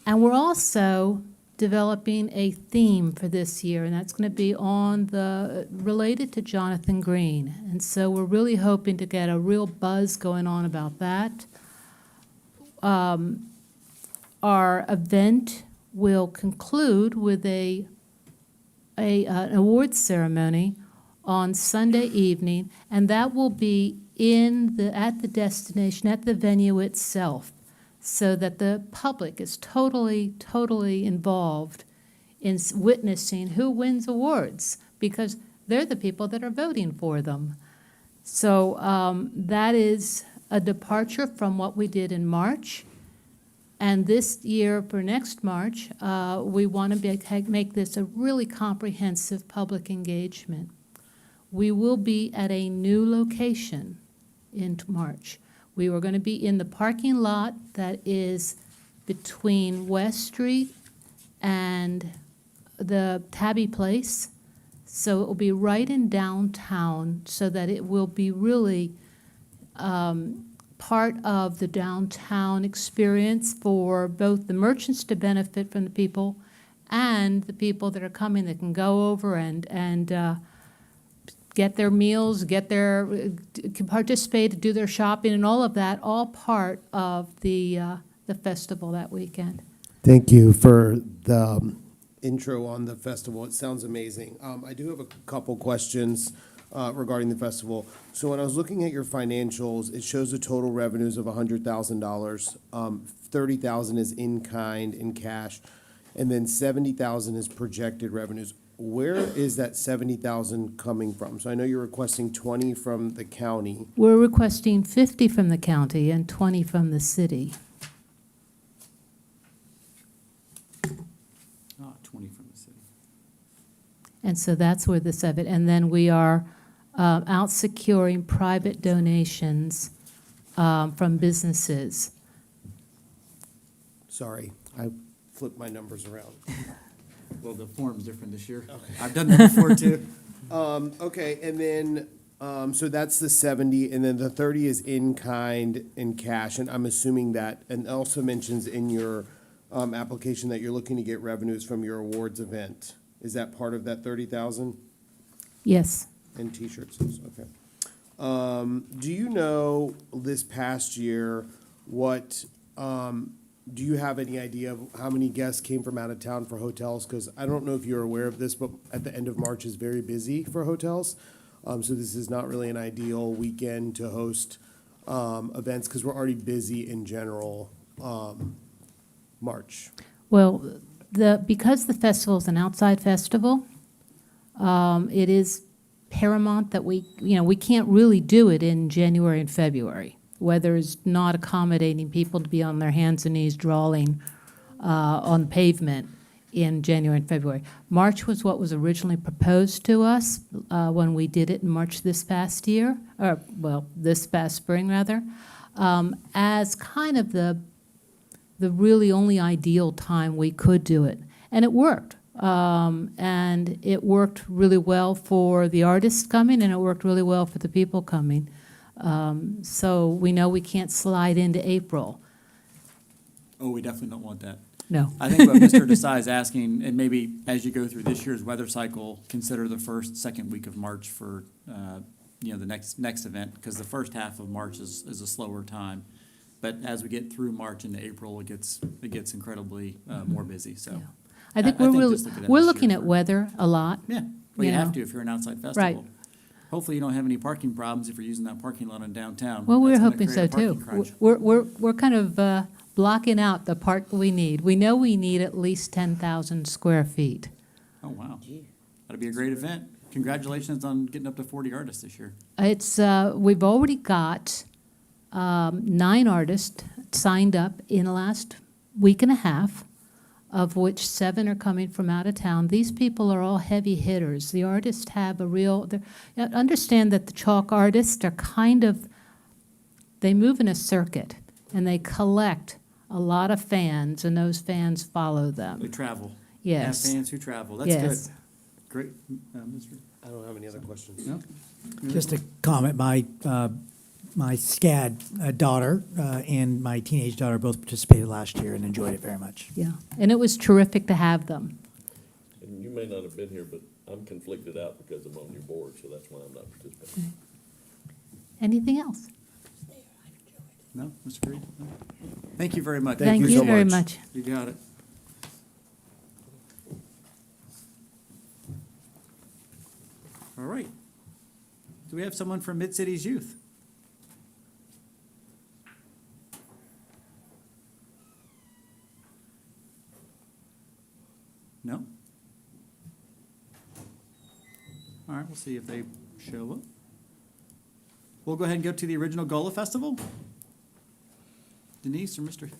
And we're also developing a theme for this year, and that's going to be related to Jonathan Green. And so we're really hoping to get a real buzz going on about that. Our event will conclude with an awards ceremony on Sunday evening, and that will be at the destination, at the venue itself, so that the public is totally, totally involved in witnessing who wins awards, because they're the people that are voting for them. So that is a departure from what we did in March. And this year, for next March, we want to make this a really comprehensive public engagement. We will be at a new location in March. We were going to be in the parking lot that is between West Street and the Tabby Place. So it will be right in downtown, so that it will be really part of the downtown experience for both the merchants to benefit from the people and the people that are coming that can go over and get their meals, can participate, do their shopping, and all of that, all part of the festival that weekend. Thank you for the intro on the festival. It sounds amazing. I do have a couple questions regarding the festival. So when I was looking at your financials, it shows the total revenues of $100,000. 30,000 is in kind, in cash, and then 70,000 is projected revenues. Where is that 70,000 coming from? So I know you're requesting 20 from the county. We're requesting 50 from the county and 20 from the city. 20 from the city. And so that's where this of it. And then we are out securing private donations from businesses. Sorry, I flipped my numbers around. Well, the form's different this year. I've done that before, too. Okay, and then, so that's the 70, and then the 30 is in kind, in cash, and I'm assuming that, and also mentions in your application that you're looking to get revenues from your awards event. Is that part of that 30,000? Yes. And T-shirts, okay. Do you know this past year what, do you have any idea of how many guests came from out of town for hotels? Because I don't know if you're aware of this, but at the end of March is very busy for hotels. So this is not really an ideal weekend to host events, because we're already busy in general March. Well, because the festival is an outside festival, it is paramount that we can't really do it in January and February. Weather is not accommodating people to be on their hands and knees drawing on pavement in January and February. March was what was originally proposed to us when we did it in March this past year, or well, this past spring rather, as kind of the really only ideal time we could do it. And it worked. And it worked really well for the artists coming, and it worked really well for the people coming. So we know we can't slide into April. Oh, we definitely don't want that. No. I think what Mr. Desai is asking, and maybe as you go through this year's weather cycle, consider the second week of March for, the next event, because the first half of March is a slower time. But as we get through March into April, it gets incredibly more busy, so. Yeah. I think we're looking at for- weather a lot. Yeah, well, you know. have to if you're an outside festival. Right. Hopefully you don't have any parking problems if you're using that parking lot in downtown. Well, we're That's gonna hoping create so a parking too. crunch. We're kind of blocking out the part we need. We know we need at least 10,000 square feet. Oh, wow. That'd be a great event. Congratulations on getting up to 40 artists this year. It's we've already got 9 artists signed up in the last week and a half, of which 7 are coming from out of town. These people are all heavy hitters. The artists have a real, understand that the chalk artists are they move in a circuit, and they collect a lot of fans, and those fans follow them. They travel. Yes. Have fans who travel. That's Yes. good. Great. Mr. I don't have any other questions. No? Just a comment, my SCAD daughter and my teenage daughter both participated last year and enjoyed it very much. Yeah, and it was terrific to have them. And you may not have been here, but I'm conflicted out because I'm on your board, so that's why I'm not participating. Anything else? No, Mr. Reed? No? Thank you very much. Thank you so very much. much. You got it. All right. Do we have someone from Mid-Cities Youth? No? All right, we'll see if they show up. We'll go ahead and go to the original Gullah Festival. Denise or Mr.?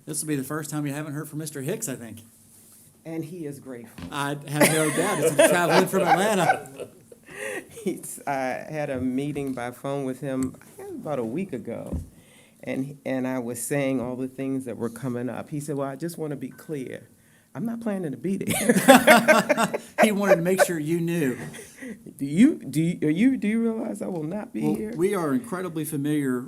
This will be the first time you haven't heard from Mr. Hicks, I think. And he is grateful. I have no doubt. He's traveling from Atlanta. I had a meeting by phone with him about a week ago, and I was saying all the things that were coming up. He said, well, I just want to be clear. I'm not planning to be there. He wanted to make sure you knew. Do you realize I will not be Well, here? we are incredibly familiar.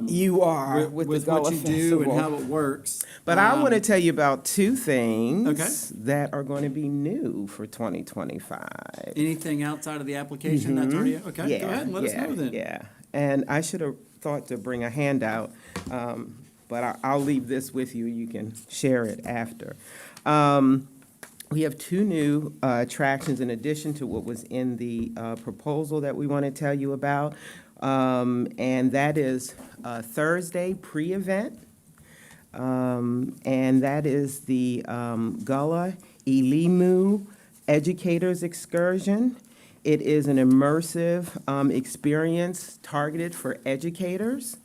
You are with the what Gullah you do and Festival. how it works. But I want to tell you about two things Okay. that are going to be new for 2025. Anything outside of the application that's already, okay, Yeah, go ahead and let us know then. Yeah, and I should have thought to bring a handout, but I'll leave this with you. You can share it after. We have two new attractions in addition to what was in the proposal that we want to tell you about. And that is Thursday pre-event. And that is the Gullah Elimu Educators Excursion. It is an immersive experience targeted for educators.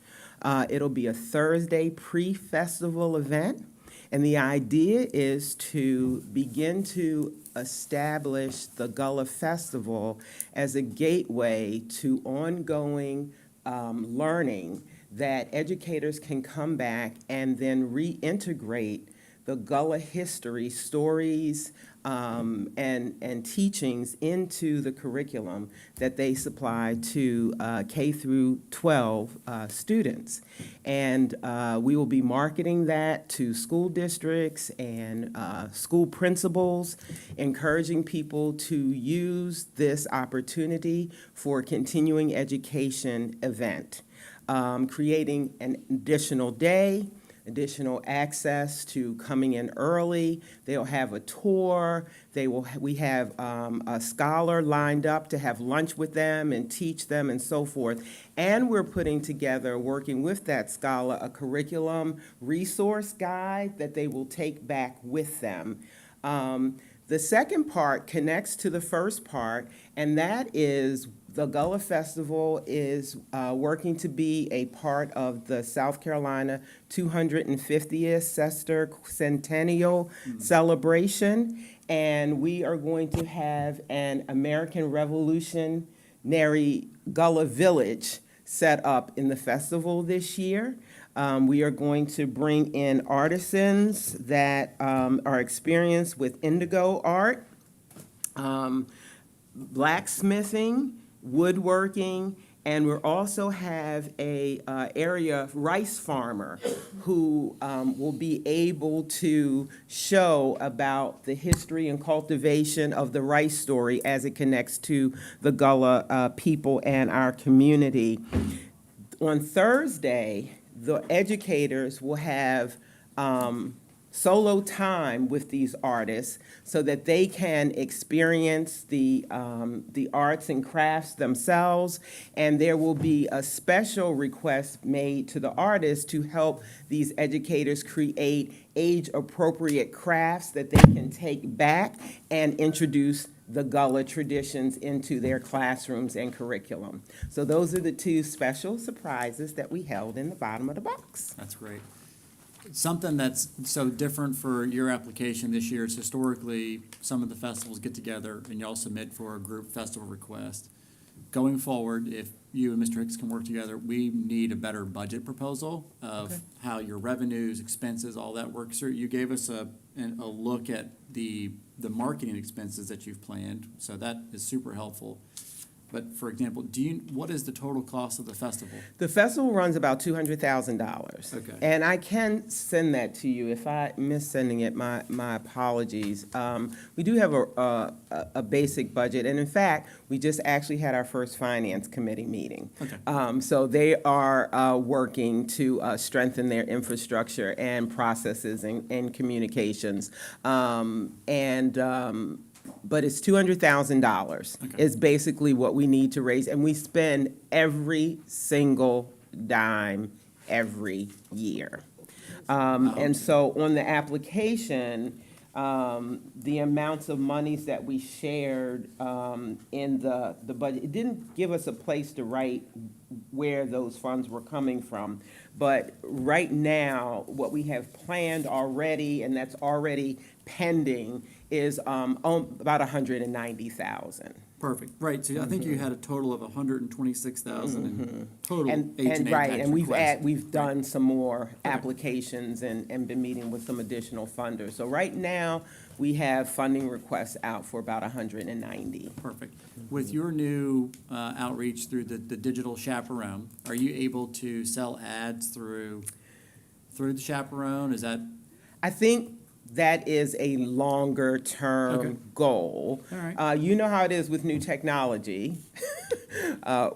It'll be a Thursday pre-festival event. And the idea is to begin to establish the Gullah Festival as a gateway to ongoing learning that educators can come back and then reintegrate the Gullah history, stories, and teachings into the curriculum that they supply to K through 12 students. And we will be marketing that to school districts and school principals, encouraging people to use this opportunity for a continuing education event, creating an additional day, additional access to coming in early. They'll have a tour. We have a scholar lined up to have lunch with them and teach them and so forth. And we're putting together, working with that scholar, a curriculum resource guide that they will take back with them. The second part connects to the first part, and that is the Gullah Festival is working to be a part of the South Carolina 250th Sesquicentennial celebration, and we are going to have an American Revolutionary Gullah Village set up in the festival this year. We are going to bring in artisans that are experienced with indigo art, blacksmithing, woodworking, and we'll also have a area rice farmer who will be able to show about the history and cultivation of the rice story as it connects to the Gullah people and our community. On Thursday, the educators will have solo time with these artists so that they can experience the arts and crafts themselves, and there will be a special request made to the artists to help these educators create age-appropriate crafts that they can take back and introduce the Gullah traditions into their classrooms and curriculum. So those are the two special surprises that we held in the bottom of the box. That's great. Something that's so different for your application this year is historically, some of the festivals get together and y'all submit for a group festival request. Going forward, if you and Mr. Hicks can work together, we need a better budget proposal of how your revenues, expenses, all that works through. You gave us a look at the marketing expenses that you've planned, so that is super helpful. but for example, what is the total cost of the festival? The festival runs about $200,000. Okay. And I can send that to you. If I miss sending it, my apologies. We do have a basic budget, and in fact, we just actually had our first finance committee meeting. Okay. So they are working to strengthen their infrastructure and processes and communications. But it's $200,000 Okay. is basically what we need to raise, and we spend every single dime every year. And so on the application, the amounts of monies that we shared in the budget, it didn't give us a place to write where those funds were coming from. But right now, what we have planned already, and that's already pending, is about 190,000. Perfect, right, so I think you had a total of 126,000 in total And H&A right, tax and requests. we've done some more applications and been meeting with some additional funders. So right now, we have funding requests out for about 190. Perfect. With your new outreach through the digital chaperone, are you able to sell ads through the chaperone? Is that? I think that is a longer-term Okay. goal. All right. You know how it is with new technology.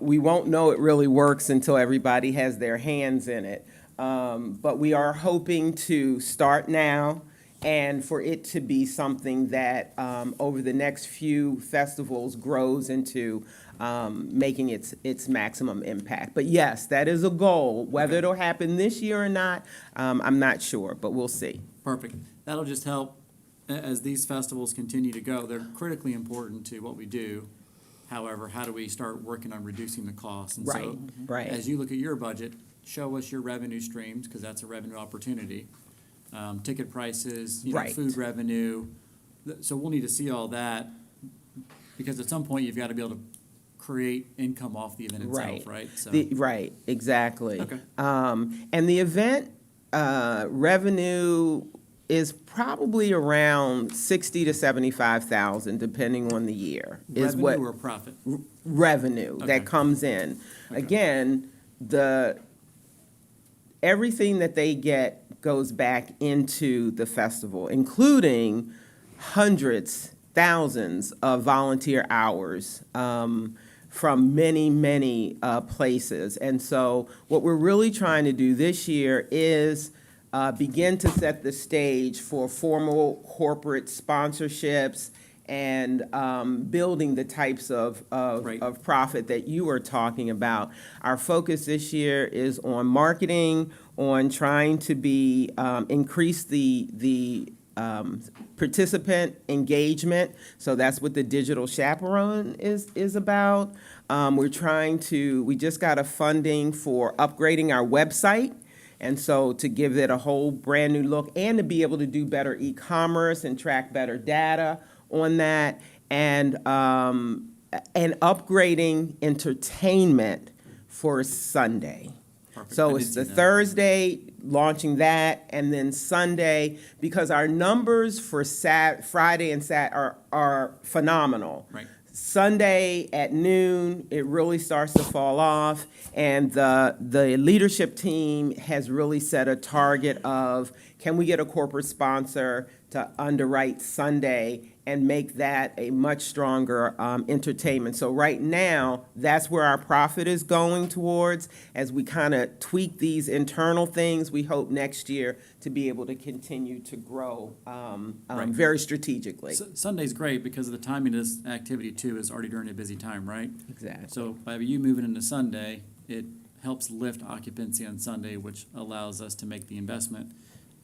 We won't know it really works until everybody has their hands in it. But we are hoping to start now and for it to be something that over the next few festivals grows into making its maximum impact. But yes, that is a goal. Whether it'll happen this year or not, I'm not sure, but we'll see. Perfect. That'll just help as these festivals continue to go. They're critically important to what we do. However, how do we start working on reducing the costs? And so, Right. as you look at your budget, show us your revenue streams, because that's a revenue opportunity. Ticket prices, Right. food revenue. So we'll need to see all that, because at some point, you've got to be able to create income off the event itself, right? So, Right, exactly. Okay. And the event revenue is probably around 60 to 75,000, depending on the year. Is what revenue or profit? revenue Okay. that comes in. Okay. Again, everything that they get goes back into the festival, including hundreds, thousands of volunteer hours from many, many places. And so what we're really trying to do this year is begin to set the stage for formal corporate sponsorships and building the types of profit that you were talking about. Our focus this year is on marketing, on trying to be increase the participant engagement. So that's what the digital chaperone is about. We just got a funding for upgrading our website. And so to give it a whole brand new look and to be able to do better e-commerce and track better data on that, and upgrading entertainment for Sunday. Perfect. So I it's did the see that. Thursday launching that, and then Sunday, because our numbers for Friday and Saturday are phenomenal. Right. Sunday at noon, it really starts to fall off, and the leadership team has really set a target of, can we get a corporate sponsor to underwrite Sunday and make that a much stronger entertainment? So right now, that's where our profit is going towards. As we kind of tweak these internal things, we hope next year to be able to continue to grow very strategically. Sunday's great because of the timing of this activity too is already during a busy time, right? Exactly. So by you moving into Sunday, it helps lift occupancy on Sunday, which allows us to make the investment.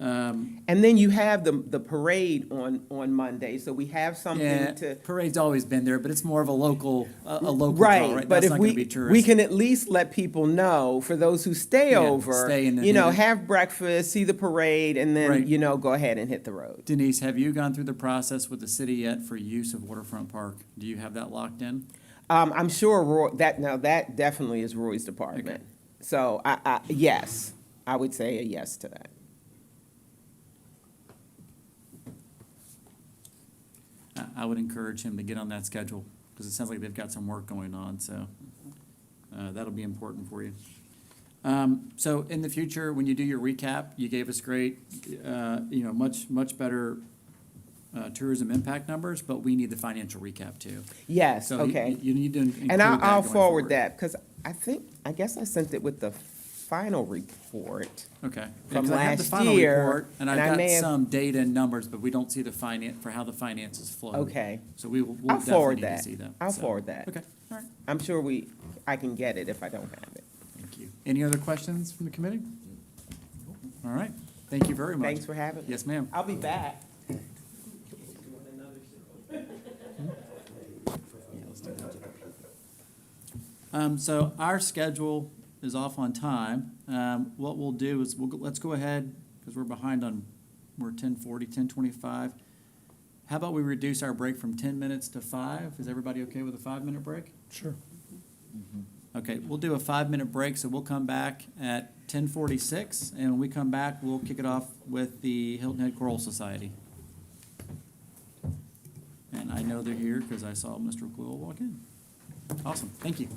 And then you have the parade on Monday, so we have something Yeah, to. parade's always been there, but it's more of a local draw, Right, right? but That's if not gonna be we tourist. can at least let people know, for those who stay Yeah, over, stay and then hit it. have breakfast, see the parade, and Right. then, go ahead and hit the road. Denise, have you gone through the process with the city yet for use of Waterfront Park? Do you have that locked in? I'm sure that definitely is Roy's department. So yes, I would say a yes to that. I would encourage him to get on that schedule, because it sounds like they've got some work going on, so that'll be important for you. So in the future, when you do your recap, you gave us great, much better tourism impact numbers, but we need the financial recap too. Yes, So okay. you need to include And that I'll going forward that, because I guess I sent it with the final report. Okay. From 'Cause I have the last final year, report, and I've and I got may have- some data and numbers, but we don't see the for how the finances flow. Okay. So we'll I'll definitely forward need to that. see that. I'll So, forward that. Okay, all right. I'm sure I can get it if I don't have it. Thank you. Any other questions from the committee? All right, thank you very much. Thanks for having me. Yes, ma'am. I'll be back. So our schedule is off on time. What we'll do is let's go ahead, because we're behind we're 10:40, 10:25. How about we reduce our break from 10 minutes to 5? Is everybody okay with a 5-minute break? Sure. Okay, we'll do a 5-minute break, so we'll come back at 10:46, and when we come back, we'll kick it off with the Hilton Head Choral Society. And I know they're here because I saw Mr. Quill walk in. Awesome, thank you.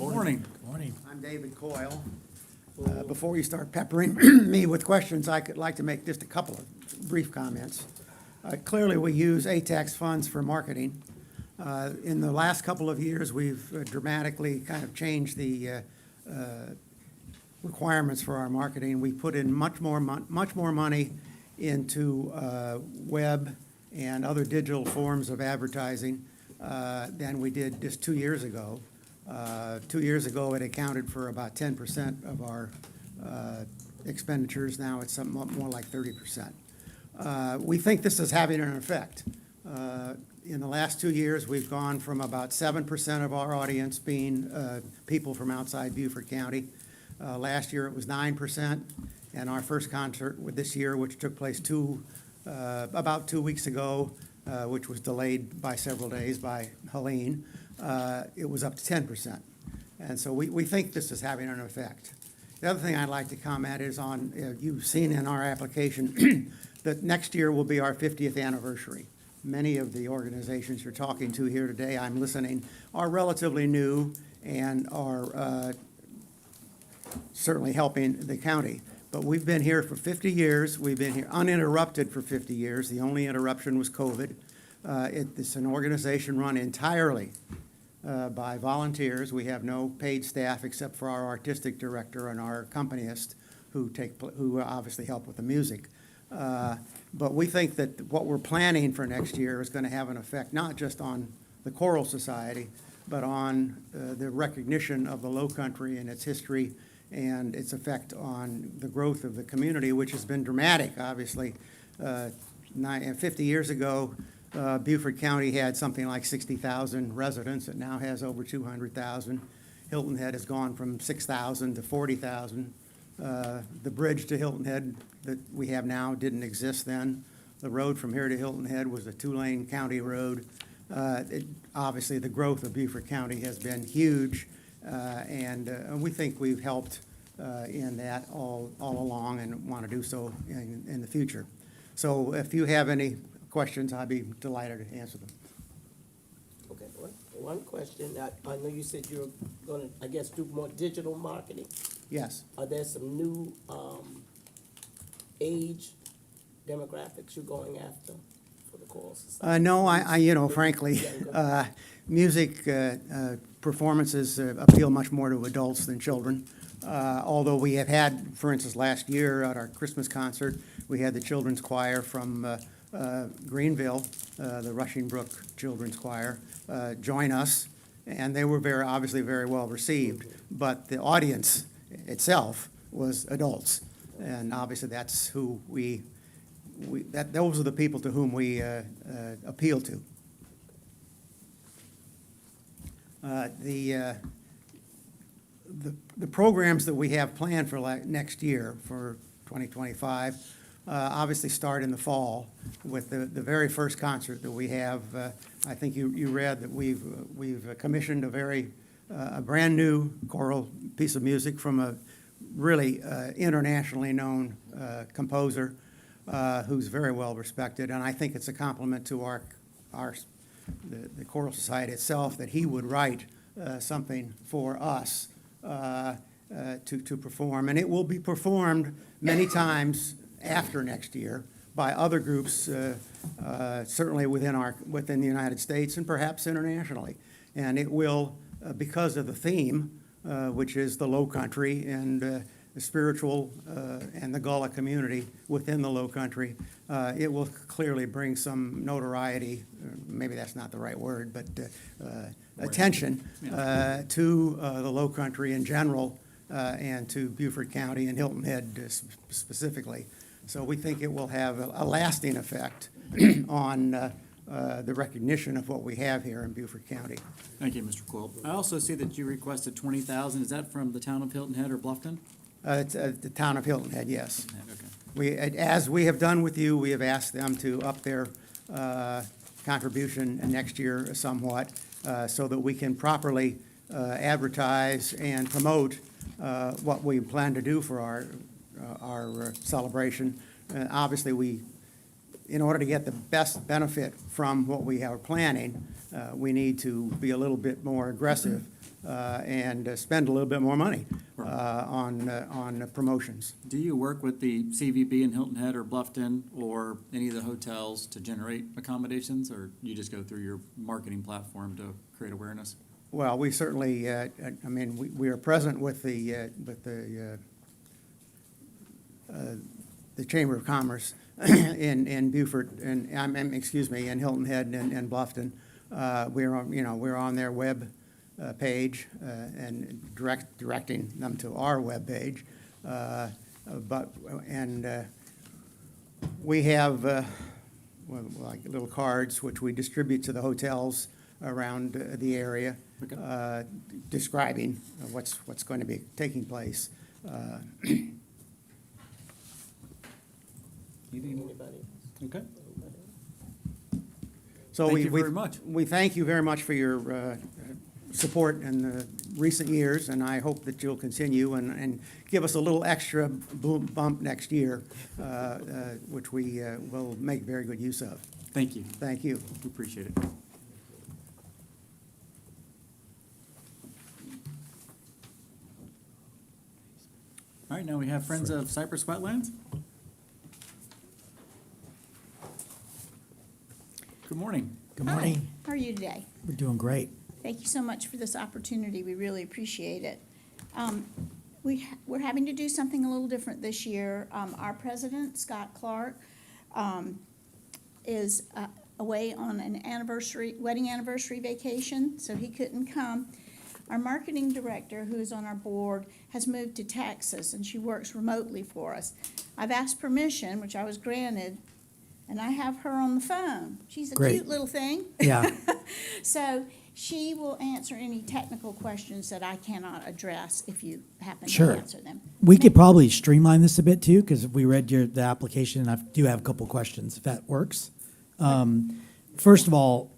Morning. Morning. I'm David Coyle. Before you start peppering me with questions, I could like to make just a couple of brief comments. Clearly, we use ATAX funds for marketing. In the last couple of years, we've dramatically kind of changed the requirements for our marketing. We put in much more money into web and other digital forms of advertising than we did just 2 years ago. 2 years ago, it accounted for about 10% of our expenditures. Now it's something more like 30%. We think this is having an effect. In the last 2 years, we've gone from about 7% of our audience being people from outside Beaufort County. Last year, it was 9%, and our first concert this year, which took place about 2 weeks ago, which was delayed by several days by Helene, it was up to 10%. And so we think this is having an effect. The other thing I'd like to comment is on, you've seen in our application that next year will be our 50th anniversary. Many of the organizations you're talking to here today, I'm listening, are relatively new and are certainly helping the county. But we've been here for 50 years. We've been here uninterrupted for 50 years. The only interruption was COVID. It's an organization run entirely by volunteers. We have no paid staff except for our artistic director and our accompanist who obviously help with the music. But we think that what we're planning for next year is going to have an effect not just on the Choral Society, but on the recognition of the Low Country and its history and its effect on the growth of the community, which has been dramatic, obviously. 50 years ago, Beaufort County had something like 60,000 residents. It now has over 200,000. Hilton Head has gone from 6,000 to 40,000. The bridge to Hilton Head that we have now didn't exist then. The road from here to Hilton Head was a 2-lane county road. Obviously, the growth of Beaufort County has been huge, and we think we've helped in that all along and want to do so in the future. So if you have any questions, I'd be delighted to answer them. Okay, one question. I know you said you're gonna, I guess, do more digital marketing. Yes. Are there some new age demographics you're going after for the Choral Society? No, frankly, music performances appeal much more to adults than children. Although we have had, for instance, last year at our Christmas concert, we had the children's choir from Greenville, the Rushing Brook Children's Choir, join us, and they were obviously very well received. But the audience itself was adults, and obviously that's who those are the people to whom we appeal to. The programs that we have planned for next year, for 2025, obviously start in the fall with the very first concert that we have. I think you read that we've commissioned a brand new choral piece of music from a really internationally known composer who's very well respected, and I think it's a compliment to the Choral Society itself that he would write something for us to perform, and it will be performed many times after next year by other groups, certainly within the United States and perhaps internationally. And it will, because of the theme, which is the Low Country and the spiritual and the Gullah community within the Low Country, it will clearly bring some notoriety, maybe that's not the right word, but attention to the Low Country in general and to Beaufort County and Hilton Head specifically. So we think it will have a lasting effect on the recognition of what we have here in Beaufort County. Thank you, Mr. Quill. I also see that you requested 20,000. Is that from the town of Hilton Head or Bluffton? It's the town of Hilton Head, yes. Okay. As we have done with you, we have asked them to up their contribution next year somewhat so that we can properly advertise and promote what we plan to do for our celebration. Obviously, in order to get the best benefit from what we are planning, we need to be a little bit more aggressive and spend a little bit more money on promotions. Do you work with the CVB in Hilton Head or Bluffton or any of the hotels to generate accommodations, or you just go through your marketing platform to create awareness? Well, we certainly, we are present with the Chamber of Commerce in Beaufort and, in Hilton Head and Bluffton. We're on their web page and directing them to our web page. We have like little cards which we distribute to the hotels around the area, describing what's going to be taking place. Anybody? Okay. So Thank you very much. We thank you very much for your support in the recent years, and I hope that you'll continue and give us a little extra bump next year, which we will make very good use of. Thank you. Thank you. We appreciate it. All right, now we have Friends of Cypress Wetlands. Good morning. Good morning. How are you today? We're doing great. Thank you so much for this opportunity. We really appreciate it. We're having to do something a little different this year. Our president, Scott Clark, is away on an wedding anniversary vacation, so he couldn't come. Our marketing director, who is on our board, has moved to Texas, and she works remotely for us. I've asked permission, which I was granted, and I have her on the phone. She's a Great. cute little thing. Yeah. So she will answer any technical questions that I cannot address if you happen Sure. to answer them. We could probably streamline this a bit too, because we read the application, and I do have a couple questions, if that works. First of all,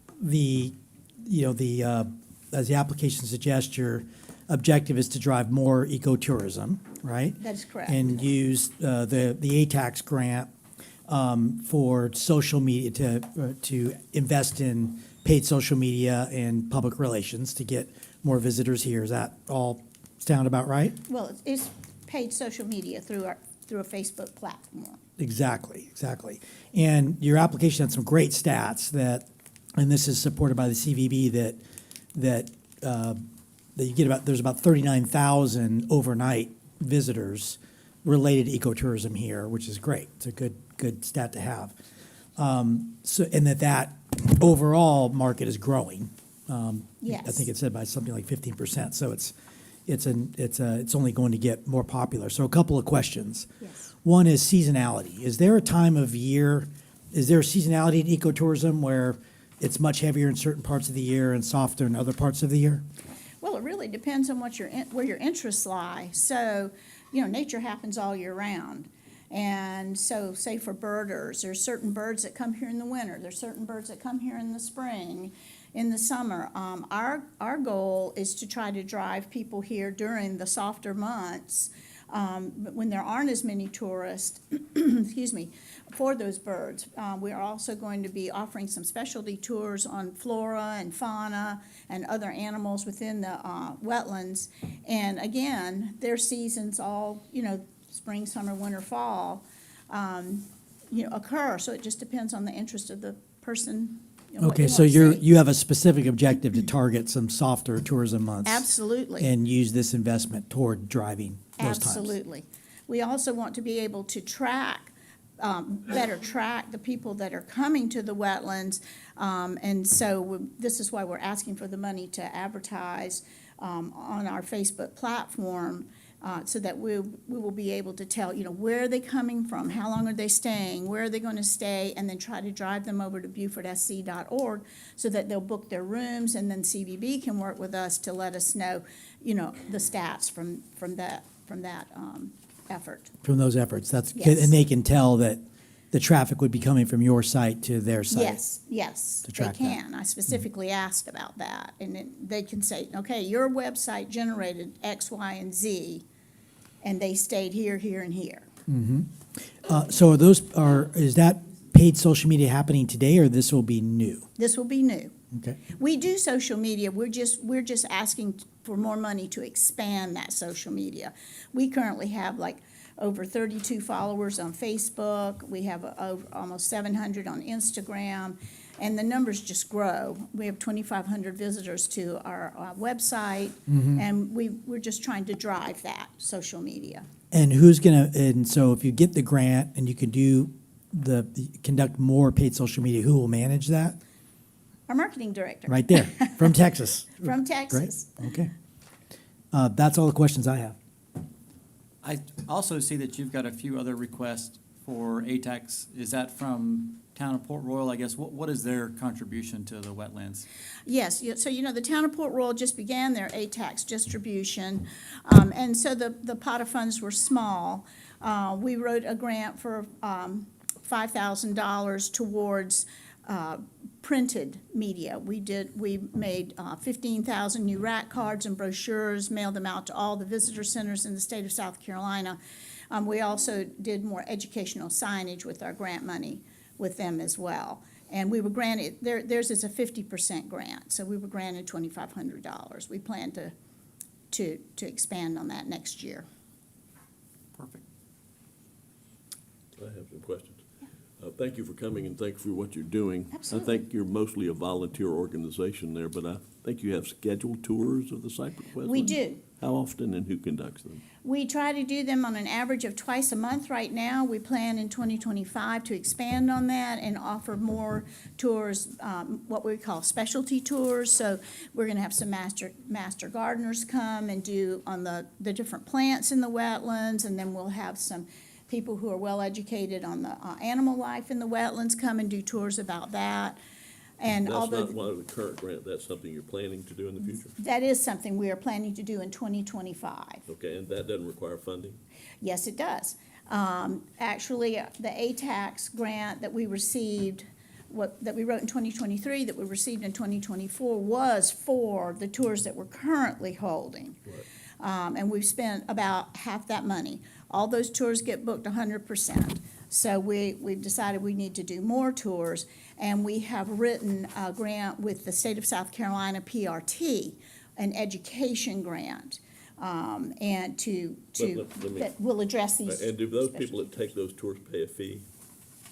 as the application suggests, your objective is to drive more ecotourism, right? That's correct. And use the ATAX grant for social media to invest in paid social media and public relations to get more visitors here. Is that all sound about right? Well, it's paid social media through a Facebook platform. Exactly. And your application had some great stats and this is supported by the CVB, that you get there's about 39,000 overnight visitors related to ecotourism here, which is great. It's a good stat to have. And that overall market is growing. Yes. I think it said by something like 15%. So it's only going to get more popular. So a couple of questions. Yes. One is seasonality. Is there a time of year? Is there a seasonality in ecotourism where it's much heavier in certain parts of the year and softer in other parts of the year? Well, it really depends on where your interests lie. So, nature happens all year round. And so, say for birders, there's certain birds that come here in the winter. There's certain birds that come here in the spring, in the summer. Our goal is to try to drive people here during the softer months, when there aren't as many tourists, excuse me, for those birds. We are also going to be offering some specialty tours on flora and fauna and other animals within the wetlands. And again, their seasons all, spring, summer, winter, fall, occur. So it just depends on the interest of the person. What Okay, they so want to see. you have a specific objective to target some softer tourism months. Absolutely. And use this investment toward driving those times. Absolutely. We also want to be able to better track the people that are coming to the wetlands. And so this is why we're asking for the money to advertise on our Facebook platform, so that we will be able to tell, where are they coming from, how long are they staying, where are they going to stay, and then try to drive them over to BeaufortSC.org so that they'll book their rooms, and then CVB can work with us to let us know, the stats from that effort. From those efforts, that's good. Yes. And they can tell that the traffic would be coming from your site to their site. Yes, To they track that. can. I specifically asked about that, and then they can say, okay, your website generated X, Y, and Z, and they stayed here, here, and here. So is that paid social media happening today, or this will be new? This will be new. Okay. We do social media, we're just asking for more money to expand that social media. We currently have like over 32 followers on Facebook, we have over almost 700 on Instagram, and the numbers just grow. We have 2,500 visitors to our website, and we're just trying to drive that social media. And so if you get the grant and you can conduct more paid social media, who will manage that? Our marketing director. Right there, from Texas. From Texas. Great, okay. That's all the questions I have. I also see that you've got a few other requests for ATAX. Is that from Town of Port Royal, I guess? What is their contribution to the wetlands? Yes, so the Town of Port Royal just began their ATAX distribution, and so the pot of funds were small. We wrote a grant for $5,000 towards printed media. We made 15,000 new rack cards and brochures, mailed them out to all the visitor centers in the state of South Carolina. We also did more educational signage with our grant money with them as well. And we were granted, theirs is a 50% grant, so we were granted $2,500. We plan to expand on that next year. Perfect. I have some questions. Thank you for coming and thank you for what you're doing. Absolutely. I think you're mostly a volunteer organization there, but I think you have scheduled tours of the Cypress Wetlands. We do. How often and who conducts them? We try to do them on an average of twice a month right now. We plan in 2025 to expand on that and offer more tours, what we call specialty tours. So we're going to have some master gardeners come and do on the different plants in the wetlands, and then we'll have some people who are well-educated on the animal life in the wetlands come and do tours about that. And That's although not one of the current grant, that's something you're planning to do in the future? that is something we are planning to do in 2025. Okay, and that doesn't require funding? Yes, it does. Actually, the ATAX grant that we received, that we wrote in 2023, that we received in 2024, was for the tours that we're currently holding. Right. And we've spent about half that money. All those tours get booked 100%. So we've decided we need to do more tours, and we have written a grant with the State of South Carolina PRT, an education grant, and that will address these. And do those people that take those tours pay a fee?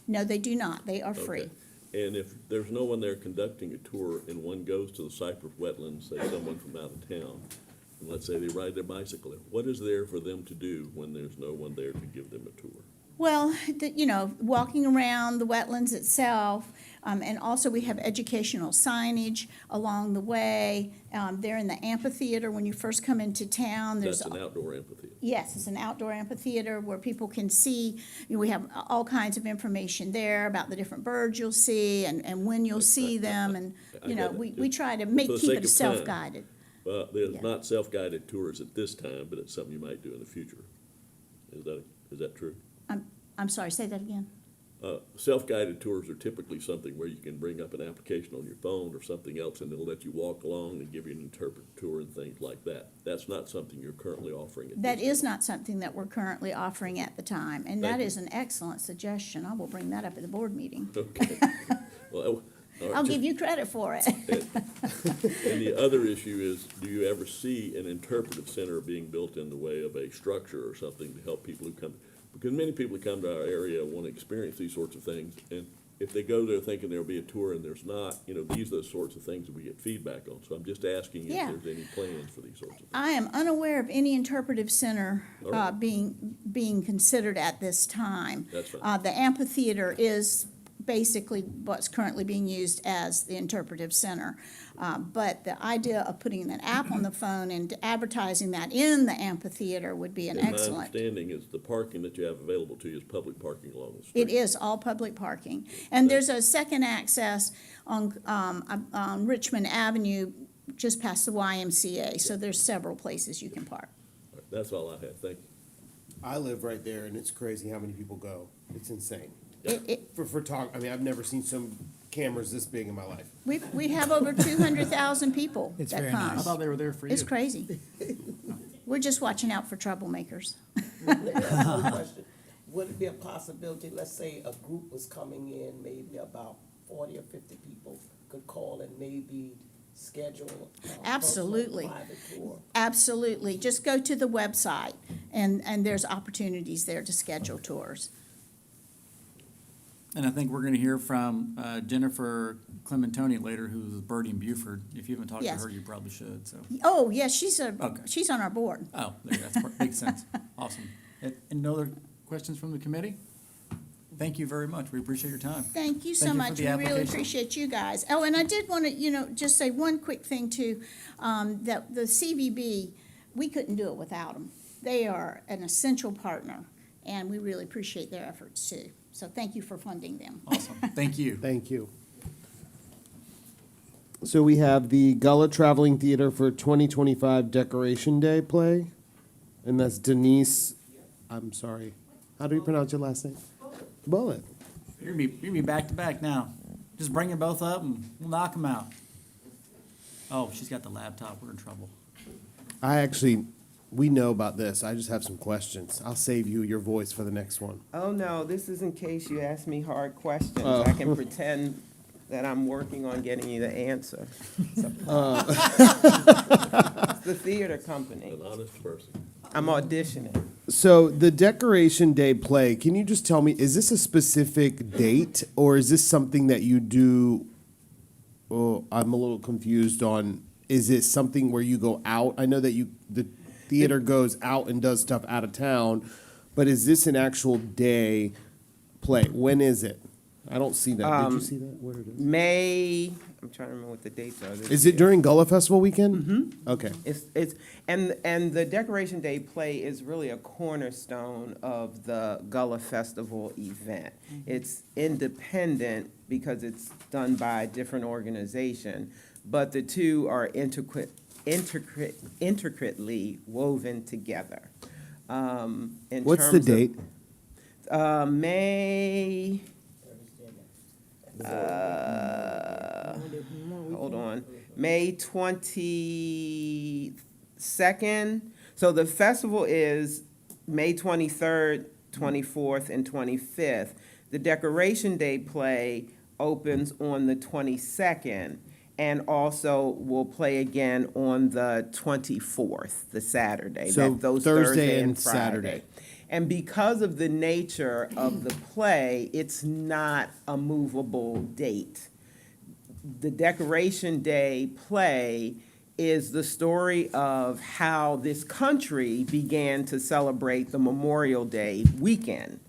No, they do not. They are free. Okay. And if there's no one there conducting a tour and one goes to the Cypress Wetlands, say someone from out of town, and let's say they ride their bicycle there, what is there for them to do when there's no one there to give them a tour? Well, walking around the wetlands itself, and also we have educational signage along the way. They're in the amphitheater when you first come into town. That's an outdoor amphitheater? Yes, it's an outdoor amphitheater where people can see, we have all kinds of information there about the different birds you'll see and when you'll see them, and, we try to keep it self-guided. There's not self-guided tours at this time, but it's something you might do in the future. Is that true? I'm sorry, say that again. Self-guided tours are typically something where you can bring up an application on your phone or something else, and it'll let you walk along and give you an interpretive tour and things like that. That's not something you're currently offering. That is not something that we're currently offering at the time, and that is an excellent suggestion. I will bring that up at the board meeting. Okay. Well, all right. I'll give you credit for it. And the other issue is, do you ever see an interpretive center being built in the way of a structure or something to help people who come? Because many people who come to our area want to experience these sorts of things, and if they go there thinking there'll be a tour and there's not, these are the sorts of things that we get feedback on. So I'm just asking if there's any plans for these sorts of things. I am unaware of any interpretive center All right. being considered at this time. That's fine. The amphitheater is basically what's currently being used as the interpretive center. But the idea of putting an app on the phone and advertising that in the amphitheater would be an And excellent. my understanding is the parking that you have available to you is public parking along the street. It is all public parking. And there's a second access on Richmond Avenue, just past the YMCA. So there's several places you can park. All right, that's all I had. Thank you. I live right there, and it's crazy how many people go. It's insane. I've never seen some cameras this big in my life. We have over 200,000 people It's that very come. nice. I thought they were there for you. It's crazy. We're just watching out for troublemakers. One question. would it be a possibility, let's say a group was coming in, maybe about 40 or 50 people could call and maybe schedule a personal Absolutely. private tour? Absolutely. Just go to the website, and there's opportunities there to schedule tours. And I think we're gonna hear from Jennifer Clementoni later, who's a birdie in Beaufort. If you haven't talked to Yes. her, you probably should, so. Oh, yes, she's Okay. she's on our board. Oh, makes sense. Awesome. And no other questions from the committee? Thank you very much. We appreciate your time. Thank you so Thank you for much. the We really application. appreciate you guys. Oh, and I did want to, just say one quick thing too, that the CVB, we couldn't do it without them. They are an essential partner, and we really appreciate their efforts too. So thank you for funding them. Awesome. Thank you. Thank you. So we have the Gullah Traveling Theater for 2025 Decoration Day play, and that's Denise, I'm sorry, how do you pronounce your last name? Bullet. You're gonna be back to back now. Just bring them both up and we'll knock them out. Oh, she's got the laptop. We're in trouble. We know about this. I just have some questions. I'll save you your voice for the next one. Oh, no, this is in case you ask me hard questions. Oh. I can pretend that I'm working on getting you the answer. It's the theater company. An honest person. I'm auditioning. So the Decoration Day play, can you just tell me, is this a specific date or is this something that you do? Oh, I'm a little confused on, is it something where you go out? I know that the theater goes out and does stuff out of town, but is this an actual day play? When is it? I don't see that. Did you see that? Where it is? May, I'm trying to remember what the dates are. this Is it year. during Gullah Festival weekend? Mm-hmm. Okay. And the Decoration Day play is really a cornerstone of the Gullah Festival event. It's independent because it's done by a different organization, but the two are intricately woven together. What's the date? May, hold on, May 22nd. So the festival is May 23rd, 24th, and 25th. The Decoration Day play opens on the 22nd and also will play again on the 24th, the Saturday. So those Thursday and Friday. Saturday. And because of the nature of the play, it's not a movable date. The Decoration Day play is the story of how this country began to celebrate the Memorial Day weekend.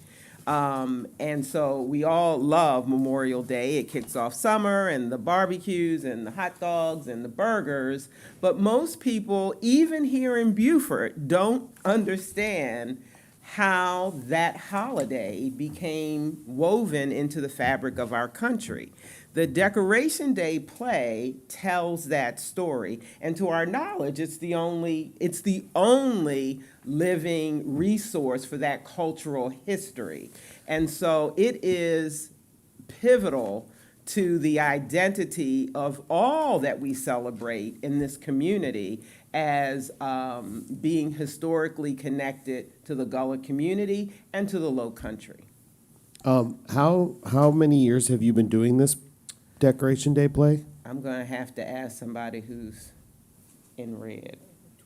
And so we all love Memorial Day. It kicks off summer and the barbecues and the hot dogs and the burgers. But most people, even here in Beaufort, don't understand how that holiday became woven into the fabric of our country. The Decoration Day play tells that story, and to our knowledge, it's the only living resource for that cultural history. And so it is pivotal to the identity of all that we celebrate in this community as being historically connected to the Gullah community and to the Low Country. How many years have you been doing this Decoration Day play? I'm gonna have to ask somebody who's in red.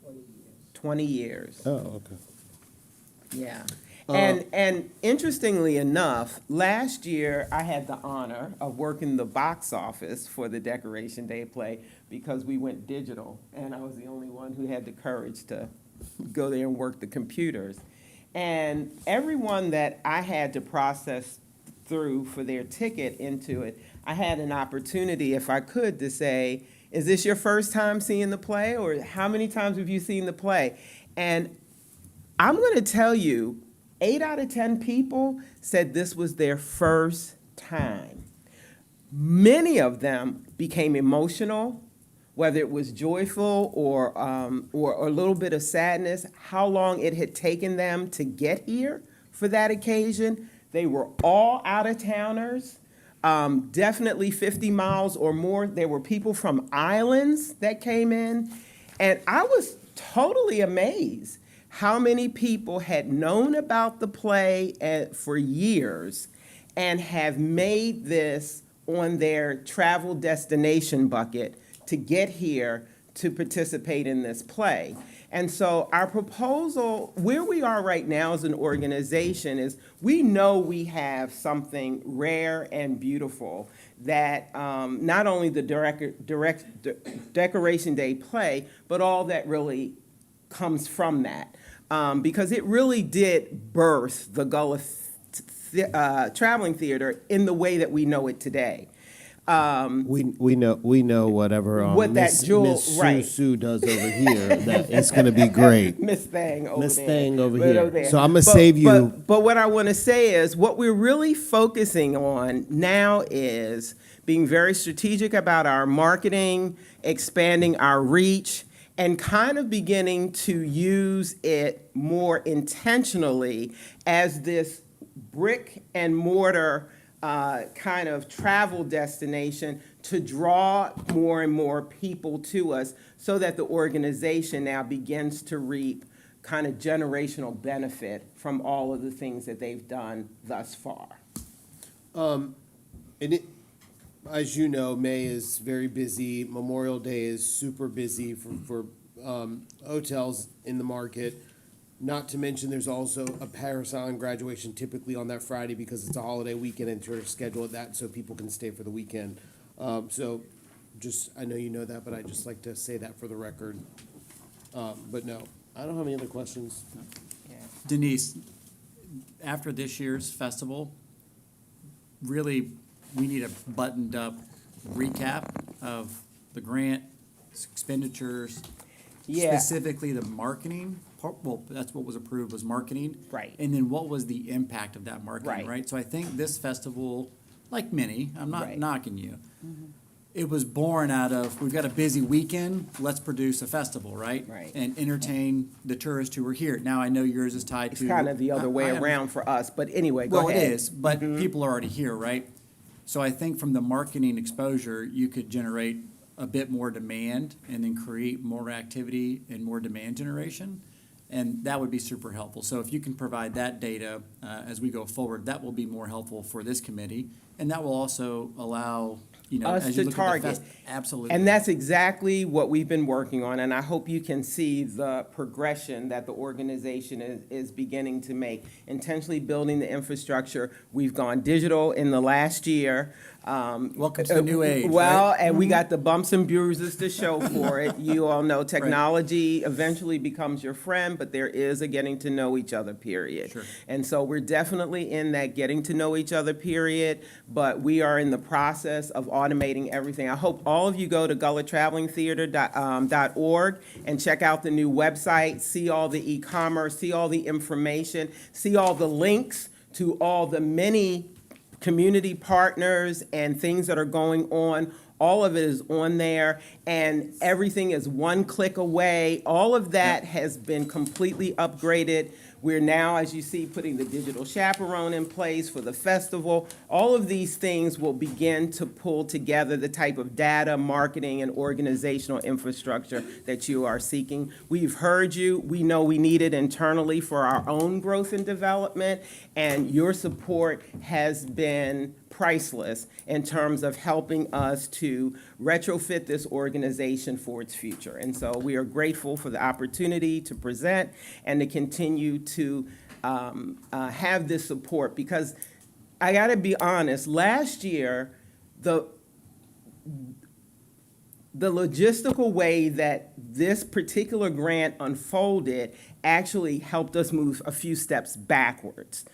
20 years. 20 years. Oh, okay. Yeah. And interestingly enough, last year I had the honor of working the box office for the Decoration Day play because we went digital, and I was the only one who had the courage to go there and work the computers. And everyone that I had to process through for their ticket into it, I had an opportunity, if I could, to say, is this your first time seeing the play, or how many times have you seen the play? And I'm going to tell you, 8 out of 10 people said this was their first time. Many of them became emotional, whether it was joyful or a little bit of sadness, how long it had taken them to get here for that occasion. They were all out-of-towners, definitely 50 miles or more. There were people from islands that came in, and I was totally amazed how many people had known about the play for years and have made this on their travel destination bucket to get here to participate in this play. And so our proposal, where we are right now as an organization, is we know we have something rare and beautiful that not only the Decoration Day play, but all that really comes from that. Because it really did birth the Gullah Traveling Theater in the way that we know it today. We know whatever What that Miss jewel- right. Sue does over here, that it's gonna be great. Miss Thang over Miss there. Thang over Right here. there. So I'm gonna But- save you. But what I want to say is, what we're really focusing on now is being very strategic about our marketing, expanding our reach, and kind of beginning to use it more intentionally as this brick and mortar kind of travel destination to draw more and more people to us, so that the organization now begins to reap kind of generational benefit from all of the things that they've done thus far. And as you know, May is very busy. Memorial Day is super busy for hotels in the market. Not to mention, there's also a Paris Island graduation typically on that Friday because it's a holiday weekend, and to schedule that so people can stay for the weekend. So just, I know you know that, but I just like to say that for the record. But no, I don't have any other questions. Denise, after this year's festival, really, we need a buttoned-up recap of the grant expenditures, Yeah. specifically the marketing part. Well, that's what was approved, was marketing. Right. And then what was the impact of that marketing, Right. right? So I think this festival, like many, I'm not Right. knocking you, it was born out of, we've got a busy weekend, let's produce a festival, right? Right. And entertain the tourists who are here. Now, I know yours is tied It's to. kind of the other way I- around for us, but anyway, go Well, ahead. it is, but people are already here, right? So I think from the marketing exposure, you could generate a bit more demand and then create more activity and more demand generation. And that would be super helpful. So if you can provide that data as we go forward, that will be more helpful for this committee. And that will also allow, you know, Us as you to look at the target. absolutely. And that's exactly what we've been working on, and I hope you can see the progression that the organization is beginning to make, intentionally building the infrastructure. We've gone digital in the last year. Welcome to the new age, Well, right? and we got the bumps and bruises to show for it. You all know technology eventually becomes your friend, but there is a getting to know each other period. Sure. And so we're definitely in that getting to know each other period, but we are in the process of automating everything. I hope all of you go to GullahTravelingTheater.org and check out the new website, see all the e-commerce, see all the information, see all the links to all the many community partners and things that are going on. All of it is on there, and everything is one click away. All of that has been completely upgraded. We're now, as you see, putting the digital chaperone in place for the festival. All of these things will begin to pull together the type of data, marketing, and organizational infrastructure that you are seeking. We've heard you. We know we need it internally for our own growth and development, and your support has been priceless in terms of helping us to retrofit this organization for its future. And so we are grateful for the opportunity to present and to continue to have this support, because I gotta be honest, last year, the logistical way that this particular grant unfolded actually helped us move a few steps backwards.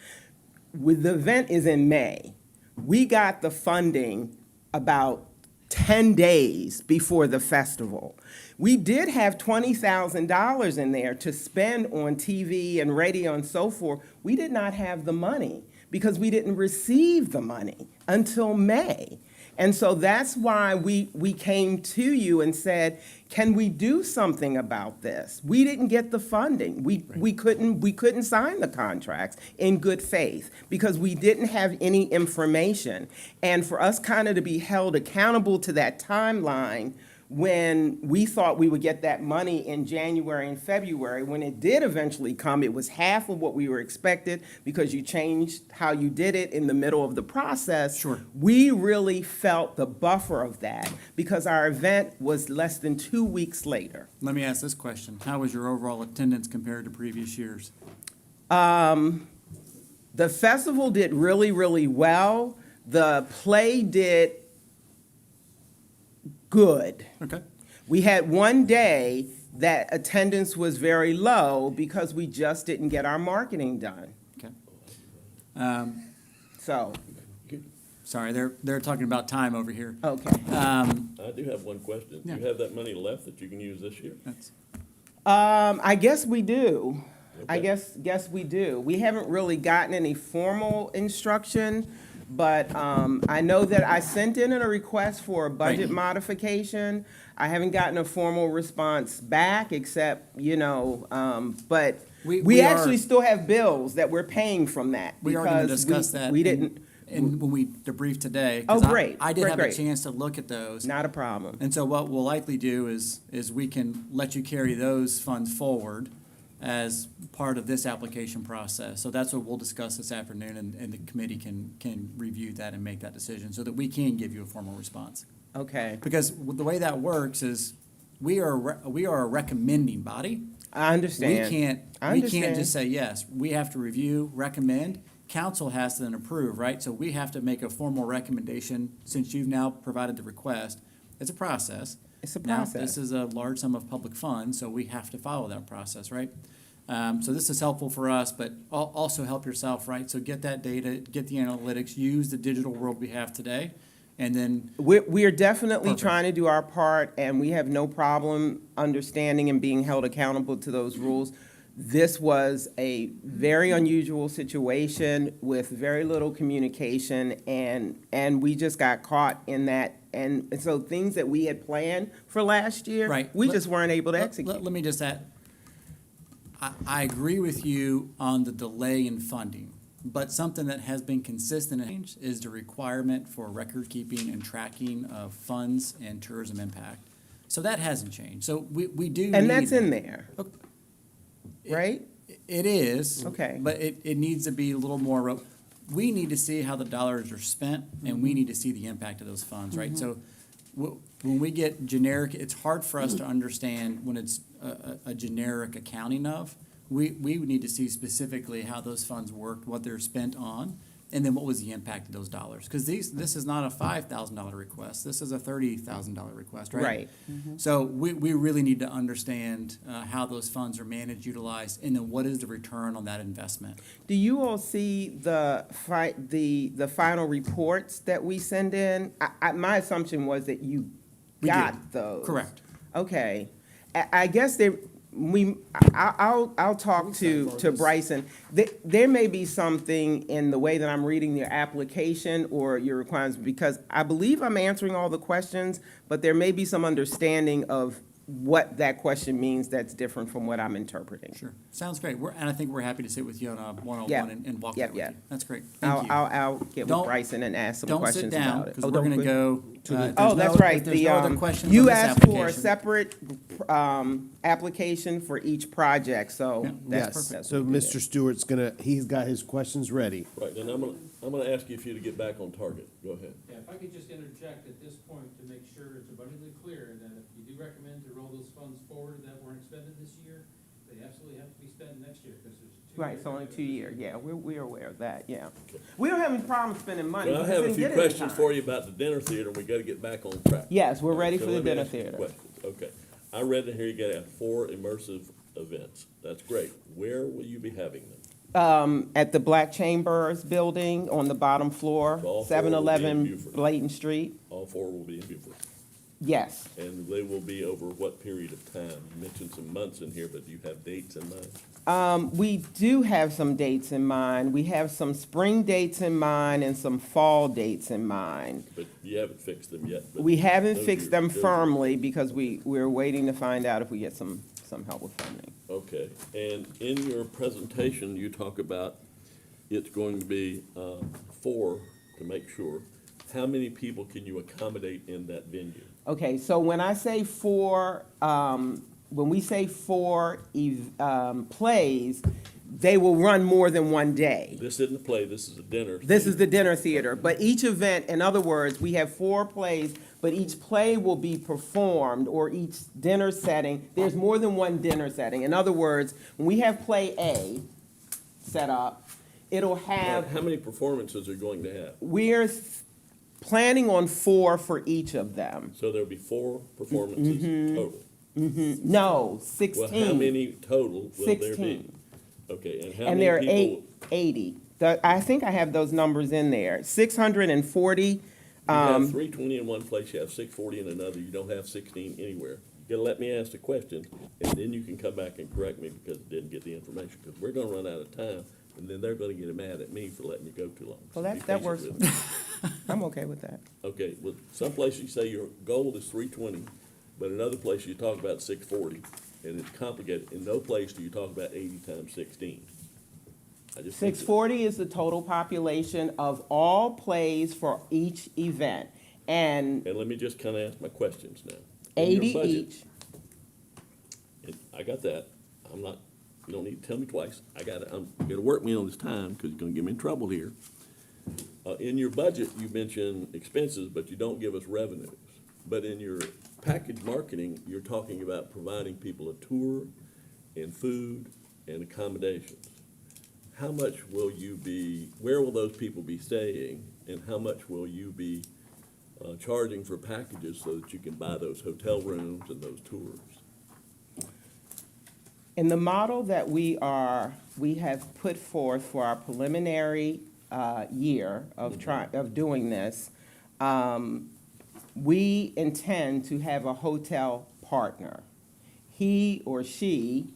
The event is in May. We got the funding about 10 days before the festival. We did have $20,000 in there to spend on TV and radio and so forth. We did not have the money because we didn't receive the money until May. And so that's why we came to you and said, can we do something about this? We didn't get the funding. We couldn't sign the contracts in good faith because we didn't have any information. And for us kind of to be held accountable to that timeline, when we thought we would get that money in January and February. When it did eventually come, it was half of what we were expected because you changed how you did it in the middle of the process. Sure. We really felt the buffer of that because our event was less than 2 weeks later. Let me ask this question. How was your overall attendance compared to previous years? The festival did really, really well. The play did good. Okay. We had one day that attendance was very low because we just didn't get our marketing done. Okay. So, Sorry, they're talking about time over here. okay. I do have one question. Do Yeah. you have that money left that you can use this year? I guess we do. I Okay. guess we do. We haven't really gotten any formal instruction, but I know that I sent in a request for a budget modification. I haven't gotten a formal response back, except, but We we are- actually still have bills that we're paying from that. We are going to because discuss that. We didn't, And when we debrief today. 'Cause Oh, great, I did great, have a great. chance to look at those. not a problem. And so what we'll likely do is we can let you carry those funds forward as part of this application process. So that's what we'll discuss this afternoon, and the committee can review that and make that decision so that we can give you a formal response. Okay, Because the way that works is we are a recommending body. I understand. We can't understand. just say yes. We have to review, recommend. Council has to then approve, right? So we have to make a formal recommendation since you've now provided the request. It's a process. It's a Now, process. this is a large sum of public funds, so we have to follow that process, right? So this is helpful for us, but also help yourself, right? So get that data, get the analytics, use the digital world we have today, and then We are definitely Perfect. trying to do our part, and we have no problem understanding and being held accountable to those rules. This was a very unusual situation with very little communication, and we just got caught in that. And so things that we had planned for last year, Right. we Let- just weren't able to Let- execute. Let me just add, I agree with you on the delay in funding, but something that has been consistent is the requirement for record keeping and tracking of funds and tourism impact. So that hasn't changed. So we do need. And that's in that. there, Okay. right? It is. Okay. But it needs to be a little more, we need to see how the dollars are spent, and we need to see the impact of those funds, right? So when we get generic, it's hard for us to understand when it's a generic accounting of. We would need to see specifically how those funds worked, what they're spent on, and then what was the impact of those dollars? Because this is not a $5,000 request, this is a $30,000 request, right? Right. So we really need to understand how those funds are managed, utilized, and then what is the return on that investment? Do you all see the final reports that we send in? My assumption was that you We did. got those. Correct. Okay. I guess I'll talk to Bryson. There may be something in the way that I'm reading your application or your requirements, because I believe I'm answering all the questions, but there may be some understanding of what that question means that's different from what I'm interpreting. Sure. Sounds great. And I think we're happy to sit with you on a one-on-one Yeah. and walk Yeah, that with yeah. you. That's great. Thank you. I'll get with Don't- Bryson and ask some Don't sit questions down, about it. because we're going to go. Oh, that's right. If there's no other questions on You this asked for a application. separate application for each project, so Yeah. that's Yes, perfect. so Mr. Stewart's he's got his questions ready. Right, and I'm gonna ask you to get back on target. Go ahead. Yeah, if I could just interject at this point to make sure it's abundantly clear that if you do recommend to roll those funds forward that weren't expended this year, they absolutely have to be spent next year, because there's 2 Right, years. it's only 2 year, yeah, we're aware of that, yeah. We don't have any problem spending money. Well, I we just have a didn't few get it in questions time. for you about the dinner theater, and we gotta get back on track. Yes, we're ready So for the let me dinner ask you theater. questions. Okay, I read in here you gotta have 4 immersive events. That's great. Where will you be having them? At the Black Chambers Building on the bottom floor, So all 4 will be in 711 Beaufort. Blayton Street, All 4 will be in Beaufort. yes. And they will be over what period of time? You mentioned some months in here, but do you have dates in mind? We do have some dates in mind. We have some spring dates in mind and some fall dates in mind. But you haven't fixed them yet. but We haven't those fixed are- them those are- firmly because we're waiting to find out if we get some help with funding. Okay, and in your presentation, you talk about it's going to be 4, to make sure. How many people can you accommodate in that venue? Okay, so when I say when we say plays, they will run more than one day. This isn't a play, this is a dinner. This is the dinner theater, but each event, in other words, we have 4 plays, but each play will be performed, or each dinner setting, there's more than one dinner setting. In other words, when we have play A set up, it'll have, How many performances are going to have? we're planning on 4 for each of them. So there'll be 4 performances total. No, 16. Well, how many total will there be? 16. Okay, and how And many there are people? 80. I think I have those numbers in there. 640. You have 320 in one place, you have 640 in another, you don't have 16 anywhere. You gotta let me ask the question, and then you can come back and correct me because I didn't get the information, because we're gonna run out of time, and then they're gonna get mad at me for letting you go too long. So Well, be that patient works. with me. I'm okay with that. Okay, well, some places you say your goal is 320, but another place you talk about 640, and it's complicated. In no place do you talk about 80 times 16. I just think that- 640 is the total population of all plays for each event. And And let me just kind of ask my questions now. In your 80 budget- each. And I got that. I'm not, you don't need to tell me twice. I got it. You're gonna work me on this time because you're gonna get me in trouble here. In your budget, you mention expenses, but you don't give us revenues. But in your package marketing, you're talking about providing people a tour and food and accommodations. How much will you be, where will those people be staying? And how much will you be charging for packages so that you can buy those hotel rooms and those tours? In the model that we have put forth for our preliminary year of doing this, we intend to have a hotel partner. He or she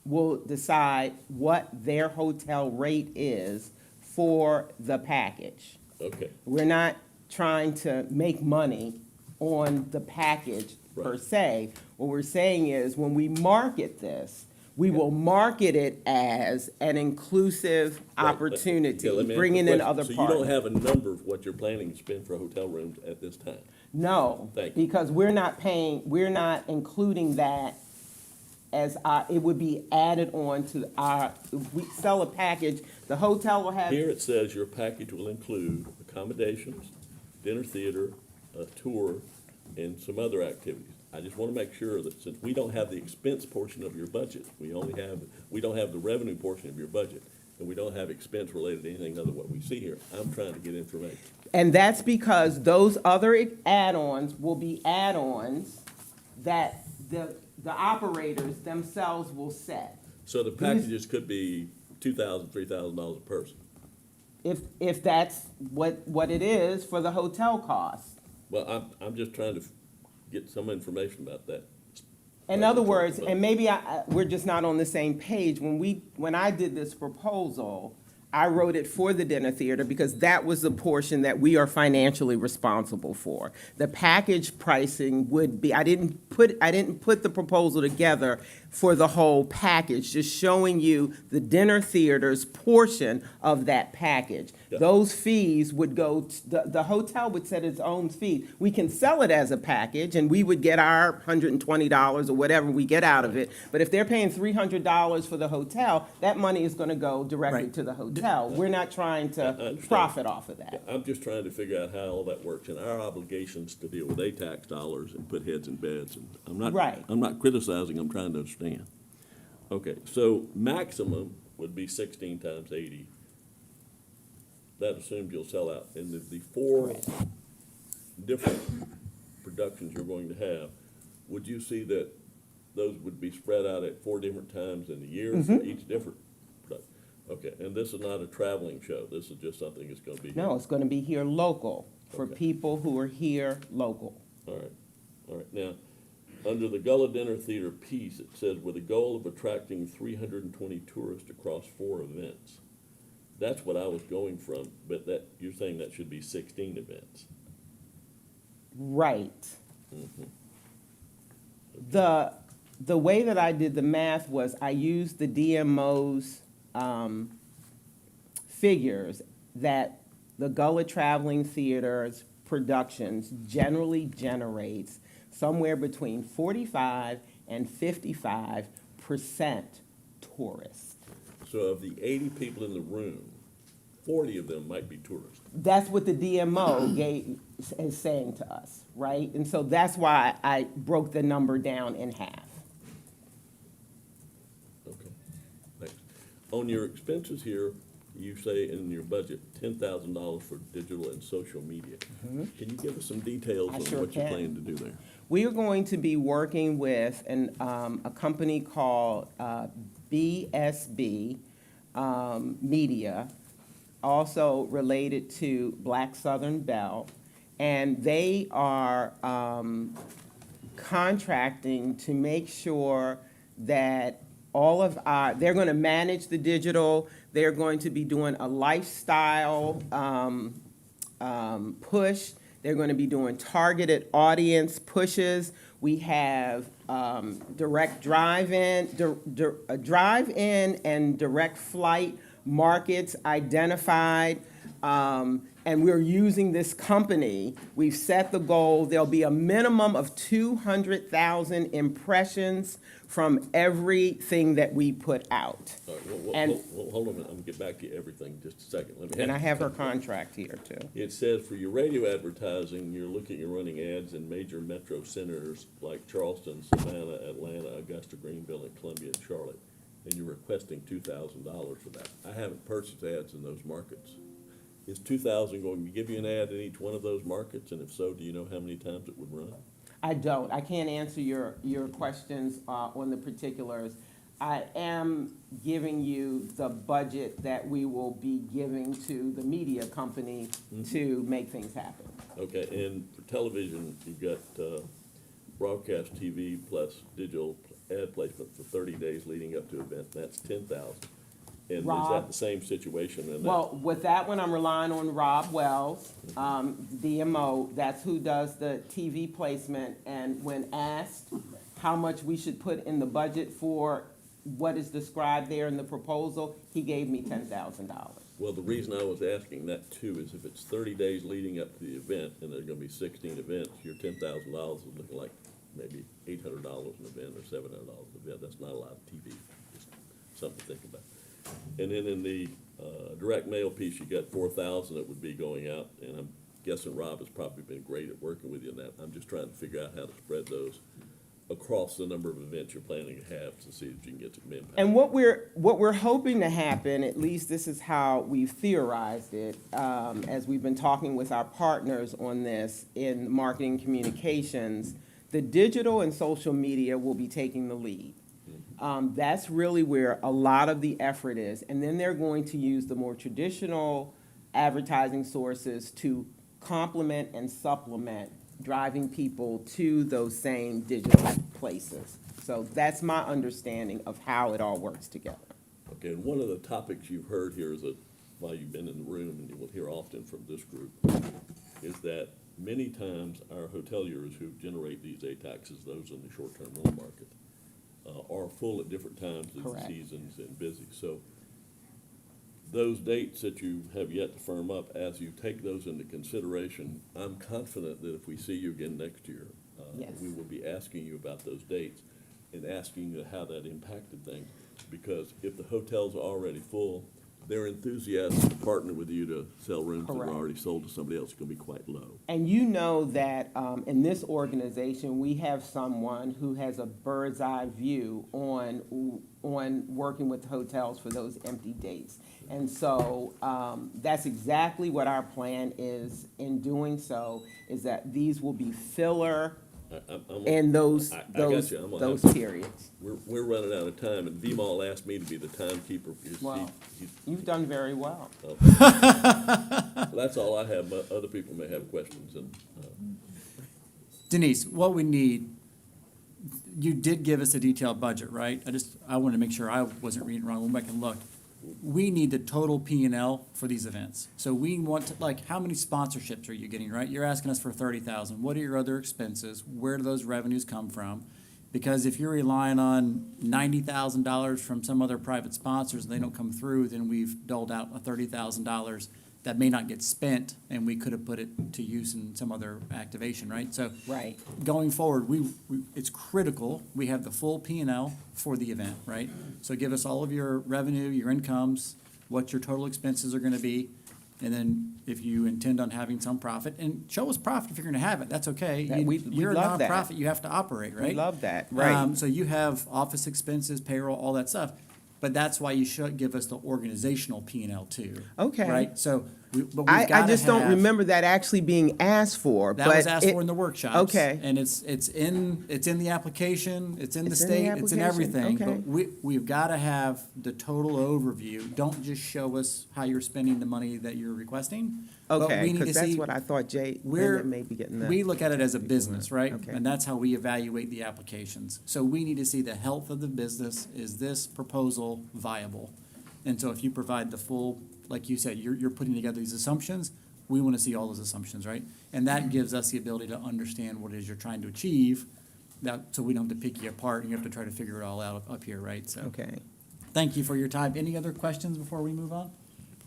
will decide what their hotel rate is for the package. Okay. We're not trying to make money on the package per Right. se. What we're saying is, when we market this, we will market it as an inclusive Right. opportunity, Okay, let me ask bringing you a in question. other So partners. you don't have a number of what you're planning to spend for hotel rooms at this time? No, Thank you. because we're not including that as it would be added on to we sell a package, the hotel will have. Here it says your package will include accommodations, dinner theater, a tour, and some other activities. I just want to make sure that since we don't have the expense portion of your budget, we don't have the revenue portion of your budget, and we don't have expense related to anything other than what we see here, I'm trying to get information. And that's because those other add-ons will be add-ons that the operators themselves will set. So the packages could be $2,000, $3,000 a person. If that's what it is for the hotel cost. Well, I'm just trying to get some information about that. In other words, and maybe we're just not on the same page, when I did this proposal, I wrote it for the dinner theater because that was the portion that we are financially responsible for. The package pricing would be, I didn't put the proposal together for the whole package, just showing you the dinner theater's portion of that package. Yeah. Those fees would go, the hotel would set its own fee. We can sell it as a package and we would get our $120 or whatever we get out of it. But if they're paying $300 for the hotel, that money is gonna go directly Right. to the hotel. We're not trying I to understand. profit off of that. I'm just trying to figure out how all that works and our obligations to deal with tax dollars and put heads in beds. And Right. I'm not criticizing, I'm trying to understand. Okay, so maximum would be 16 times 80. That assumes you'll sell out. And the 4 different productions you're going to have, would you see that those would be spread out at 4 different times in the year for each different production? Okay, and this is not a traveling show. This is just something that's going to be. No, it's gonna be here local, for Okay. people who are here local. All right. Now, under the Gullah Dinner Theater piece, it says with a goal of attracting 320 tourists across 4 events. That's what I was going from, but you're saying that should be 16 events. Right. The way that I did the math was I used the DMO's figures that the Gullah Traveling Theater's Productions generally generates somewhere between 45 and 55% tourists. So of the 80 people in the room, 40 of them might be tourists. That's what the DMO is saying to us, right? And so that's why I broke the number down in half. Okay, thanks. On your expenses here, you say in your budget, $10,000 for digital and social media. Can you give us some details I on sure what you're can. planning to do there? We are going to be working with a company called BSB Media, also related to Black Southern Bell, and they are contracting to make sure that all of they're going to manage the digital, they're going to be doing a lifestyle push, they're going to be doing targeted audience pushes. We have direct drive-in and direct flight markets identified, and we're using this company. We've set the goal, there'll be a minimum of 200,000 impressions from everything that we put out. All right, And- hold on a minute, I'm gonna get back to everything just a second. Let me And I ask have you her something. contract here too. It says for your radio advertising, you're looking at running ads in major metro centers like Charleston, Savannah, Atlanta, Augusta, Greenville, and Columbia and Charlotte, and you're requesting $2,000 for that. I haven't purchased ads in those markets. Is $2,000 going to give you an ad in each one of those markets, and if so, do you know how many times it would run? I don't. I can't answer your questions on the particulars. I am giving you the budget that we will be giving to the media company to make things happen. Okay, and for television, you've got broadcast TV plus digital ad placement for 30 days leading up to event, that's 10,000. And is Rob? that the same situation in that? Well, with that one, I'm relying on Rob Wells, DMO. That's who does the TV placement. And when asked how much we should put in the budget for what is described there in the proposal, he gave me $10,000. Well, the reason I was asking that too is if it's 30 days leading up to the event and there's gonna be 16 events, your $10,000 is looking like maybe $800 an event or $700 an event. That's not a lot of TV, just something to think about. And then in the direct mail piece, you got 4,000 that would be going out, and I'm guessing Rob has probably been great at working with you on that. I'm just trying to figure out how to spread those across the number of events you're planning to have to see if you can get some impact. And what we're hoping to happen, at least this is how we've theorized it, as we've been talking with our partners on this in marketing communications, the digital and social media will be taking the lead. That's really where a lot of the effort is. And then they're going to use the more traditional advertising sources to complement and supplement driving people to those same digital places. So that's my understanding of how it all works together. Okay, and one of the topics you've heard here is that, while you've been in the room, and you will hear often from this group, is that many times our hoteliers who generate these day taxes, those in the short-term rental market, are full at different times of the Correct. seasons and busy. So those dates that you have yet to firm up, as you take those into consideration, I'm confident that if we see you again next year, Yes. we will be asking you about those dates and asking you how that impacted things. Because if the hotels are already full, their enthusiasm to partner with you to sell rooms that Correct. are already sold to somebody else is gonna be quite low. And you know that in this organization, we have someone who has a bird's eye view on working with hotels for those empty dates. And so that's exactly what our plan is in doing so, is that these will be filler in those I got you. I'm gonna those have- periods. We're running out of time, and Vimal asked me to be the timekeeper. Well, you've done very well. That's all I have, but other people may have questions, and, Denise, what we need, you did give us a detailed budget, right? I wanted to make sure I wasn't reading wrong. Went back and looked. We need the total P&L for these events. So we want to, like, how many sponsorships are you getting, right? You're asking us for 30,000. What are your other expenses? Where do those revenues come from? Because if you're relying on $90,000 from some other private sponsors and they don't come through, then we've doled out $30,000 that may not get spent, and we could have put it to use in some other activation, right? So Right. going forward, it's critical, we have the full P&L for the event, right? So give us all of your revenue, your incomes, what your total expenses are gonna be, and then if you intend on having some profit, and show us profit if you're gonna have it, that's okay. That- we You're a love that. nonprofit, you have to operate, right? We love that, right. So you have office expenses, payroll, all that stuff, but that's why you should give us the organizational P&L too. Okay. Right, so, but we've I gotta just don't have- remember that actually being asked for, but. That was asked it- for in the workshops. Okay. And it's in the application, it's in the It's in the state, it's in application, everything. okay. But we've gotta have the total overview. Don't just show us how you're spending the money that you're requesting. but Okay, we need to because that's see- what I thought we're, may be getting that. we look at it as a business, right? Okay. And that's how we evaluate the applications. So we need to see the health of the business. Is this proposal viable? And so if you provide the full, like you said, you're putting together these assumptions, we want to see all those assumptions, right? And that gives us the ability to understand what it is you're trying to achieve, so we don't have to pick you apart and you have to try to figure it all out up here, right? So, Okay. thank you for your time. Any other questions before we move on?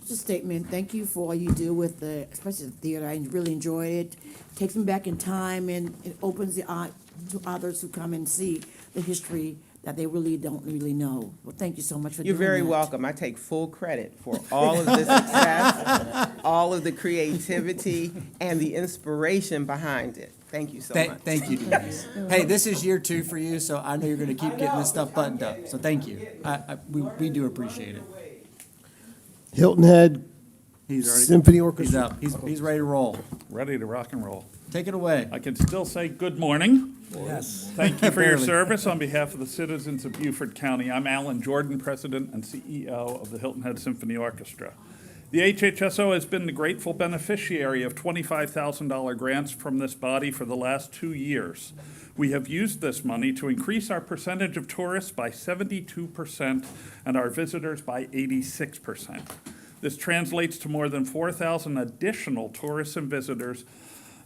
Just a statement, thank you for all you do with the, especially the theater, I really enjoy it. Takes me back in time and it opens the eye to others who come and see the history that they really don't really know. Well, thank you so much for doing You're that. very welcome. I take full credit for all of the success, all of the creativity, and the inspiration behind it. Thank you so much. Thank you, Denise. Hey, this is year 2 for you, so I know you're gonna keep getting this stuff buttoned up, so thank you. We do appreciate it. Hilton Head He's already. Symphony He's Orchestra. up. He's ready to roll. Ready to rock and roll. Take it away. I can still say good morning. Yes. Thank you for your Barely. service on behalf of the citizens of Beaufort County. I'm Alan Jordan, President and CEO of the Hilton Head Symphony Orchestra. The HHSO has been the grateful beneficiary of $25,000 grants from this body for the last 2 years. We have used this money to increase our percentage of tourists by 72% and our visitors by 86%. This translates to more than 4,000 additional tourists and visitors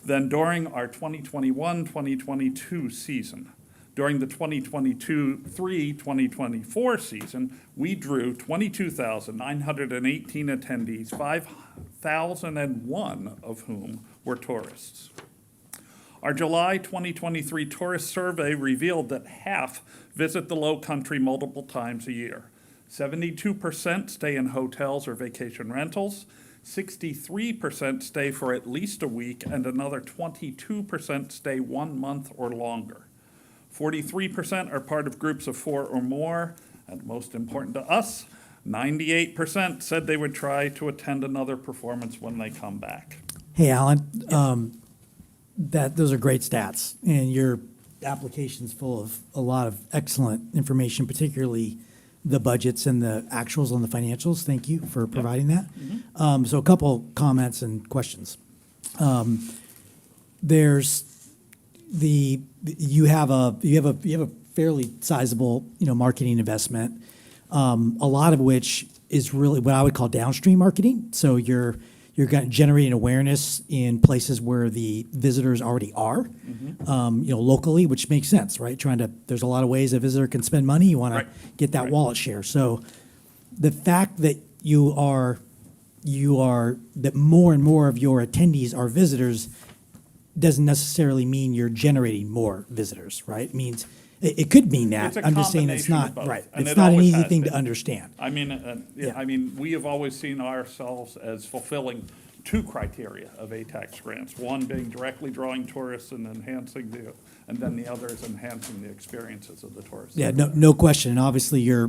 than during our 2021-2022 season. During the 2022-2024 season, we drew 22,918 attendees, 5,001 of whom were tourists. Our July 2023 tourist survey revealed that half visit the Low Country multiple times a year. 72% stay in hotels or vacation rentals, 63% stay for at least a week, and another 22% stay 1 month or longer. 43% are part of groups of 4 or more, and most important to us, 98% said they would try to attend another performance when they come back. Hey, Alan, those are great stats, and your application's full of a lot of excellent information, particularly the budgets and the actuals on the financials. Thank you for providing that. So a couple comments and questions. There's you have a fairly sizable, marketing investment, a lot of which is really what I would call downstream marketing. So you're generating awareness in places where the visitors already are, locally, which makes sense, right? There's a lot of ways a visitor can spend money. You want to get that wallet share. So the fact that that more and more of your attendees are visitors doesn't necessarily mean you're generating more visitors, right? It means, it could mean that. It's a I'm just saying it's combination of not, both, right. and It's it not an always easy has thing to been. understand. I mean, Yeah. we have always seen ourselves as fulfilling 2 criteria of ATAX grants. One being directly drawing tourists and and then the other is enhancing the experiences of the tourists. Yeah, no question. And obviously, you're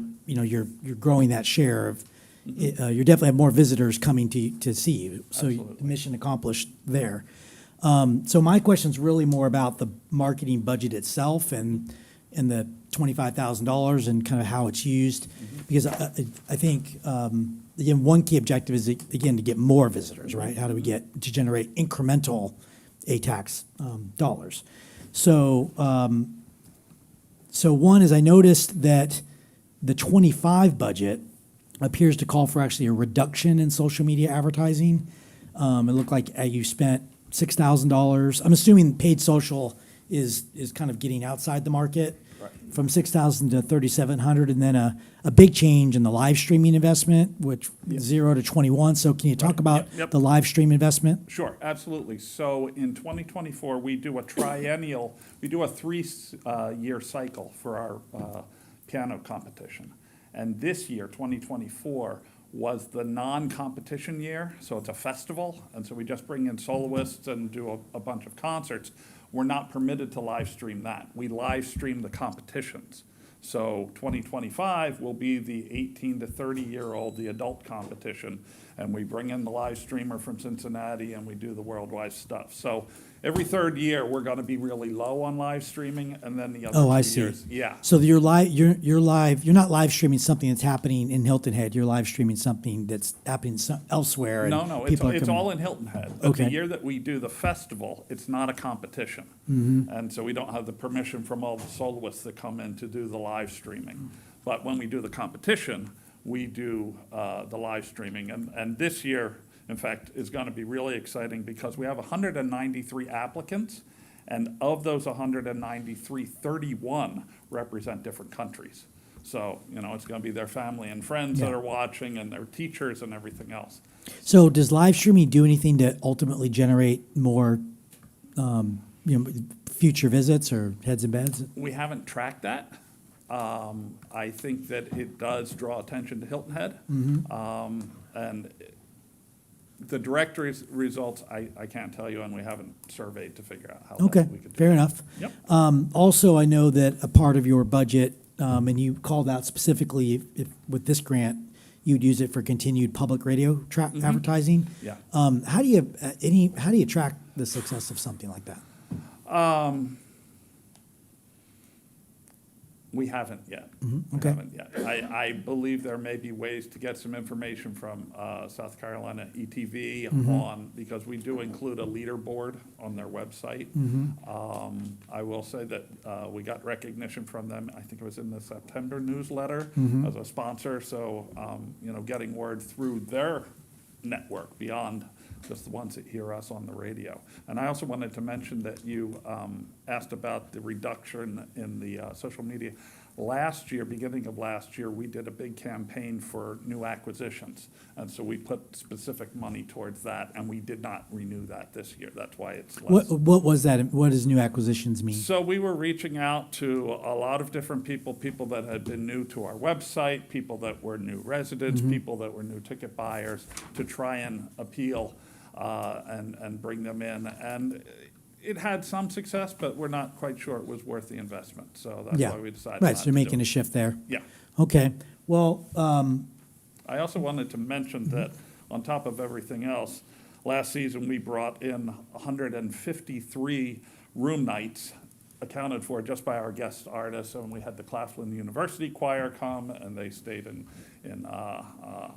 growing that share of, you definitely have more visitors coming to see you. So Absolutely. mission accomplished there. So my question's really more about the marketing budget itself and the $25,000 and kind of how it's used. Because I think, again, one key objective is, again, to get more visitors, right? How do we to generate incremental ATAX dollars? So one is I noticed that the 25 budget appears to call for actually a reduction in social media advertising. It looked like you spent $6,000. I'm assuming paid social is kind of getting outside the market. from 6,000 to 3,700, and then a big change in the live streaming investment, which 0 to 21. So can you talk about Yep. the live stream investment? Sure, absolutely. So in 2024, we do a triennial, we do a three-year cycle for our piano competition. And this year, 2024, was the non-competition year, so it's a festival, and so we just bring in soloists and do a bunch of concerts. We're not permitted to live stream that. We live stream the competitions. So 2025 will be the 18 to 30-year-old, the adult competition, and we bring in the live streamer from Cincinnati and we do the worldwide stuff. So every third year, we're gonna be really low on live streaming, and then the other Oh, I 2 see. years, yeah. So you're not live streaming something that's happening in Hilton Head. You're live streaming something that's happening elsewhere. and No, people are it's coming. all in Hilton Head. But the Okay. year that we do the festival, it's not a competition. Mhm. And so we don't have the permission from all the soloists that come in to do the live streaming. But when we do the competition, we do the live streaming. And this year, in fact, is going to be really exciting because we have 193 applicants. And of those 193, 31 represent different countries. So, it's going to be their family and friends that Yeah. are watching and their teachers and everything else. So does live streaming do anything to ultimately generate more, future visits or heads and beds? We haven't tracked that. I think that it does draw attention to Hilton Head. And the directory's results, I can't tell you, and we haven't surveyed to figure out how Okay, best we could do fair it. enough. Yep. Also, I know that a part of your budget, and you called out specifically if with this grant, you'd use it for continued public radio advertising. Yeah. How do you track the success of something like that? We haven't yet. Mhm, We okay. haven't yet. I believe there may be ways to get some information from South Carolina ETV on, because we do include a leaderboard on their website. I will say that we got recognition from them, I think it was in the September newsletter as a sponsor, so, getting word through their network beyond just the ones that hear us on the radio. And I also wanted to mention that you asked about the reduction in the social media. Last year, beginning of last year, we did a big campaign for new acquisitions. And so we put specific money towards that, and we did not renew that this year. That's why it's less. What was that? What does new acquisitions mean? So we were reaching out to a lot of different people that had been new to our website, people that were new residents, people that were new ticket buyers, to try and appeal and bring them in. And it had some success, but we're not quite sure it was worth the investment. So that's Yeah. why we decided Right, not so to you're do making it. a shift there. Yeah. Okay, well, I also wanted to mention that on top of everything else, last season we brought in 153 room nights accounted for just by our guest artists. And we had the Claflin University Choir come, and they stayed in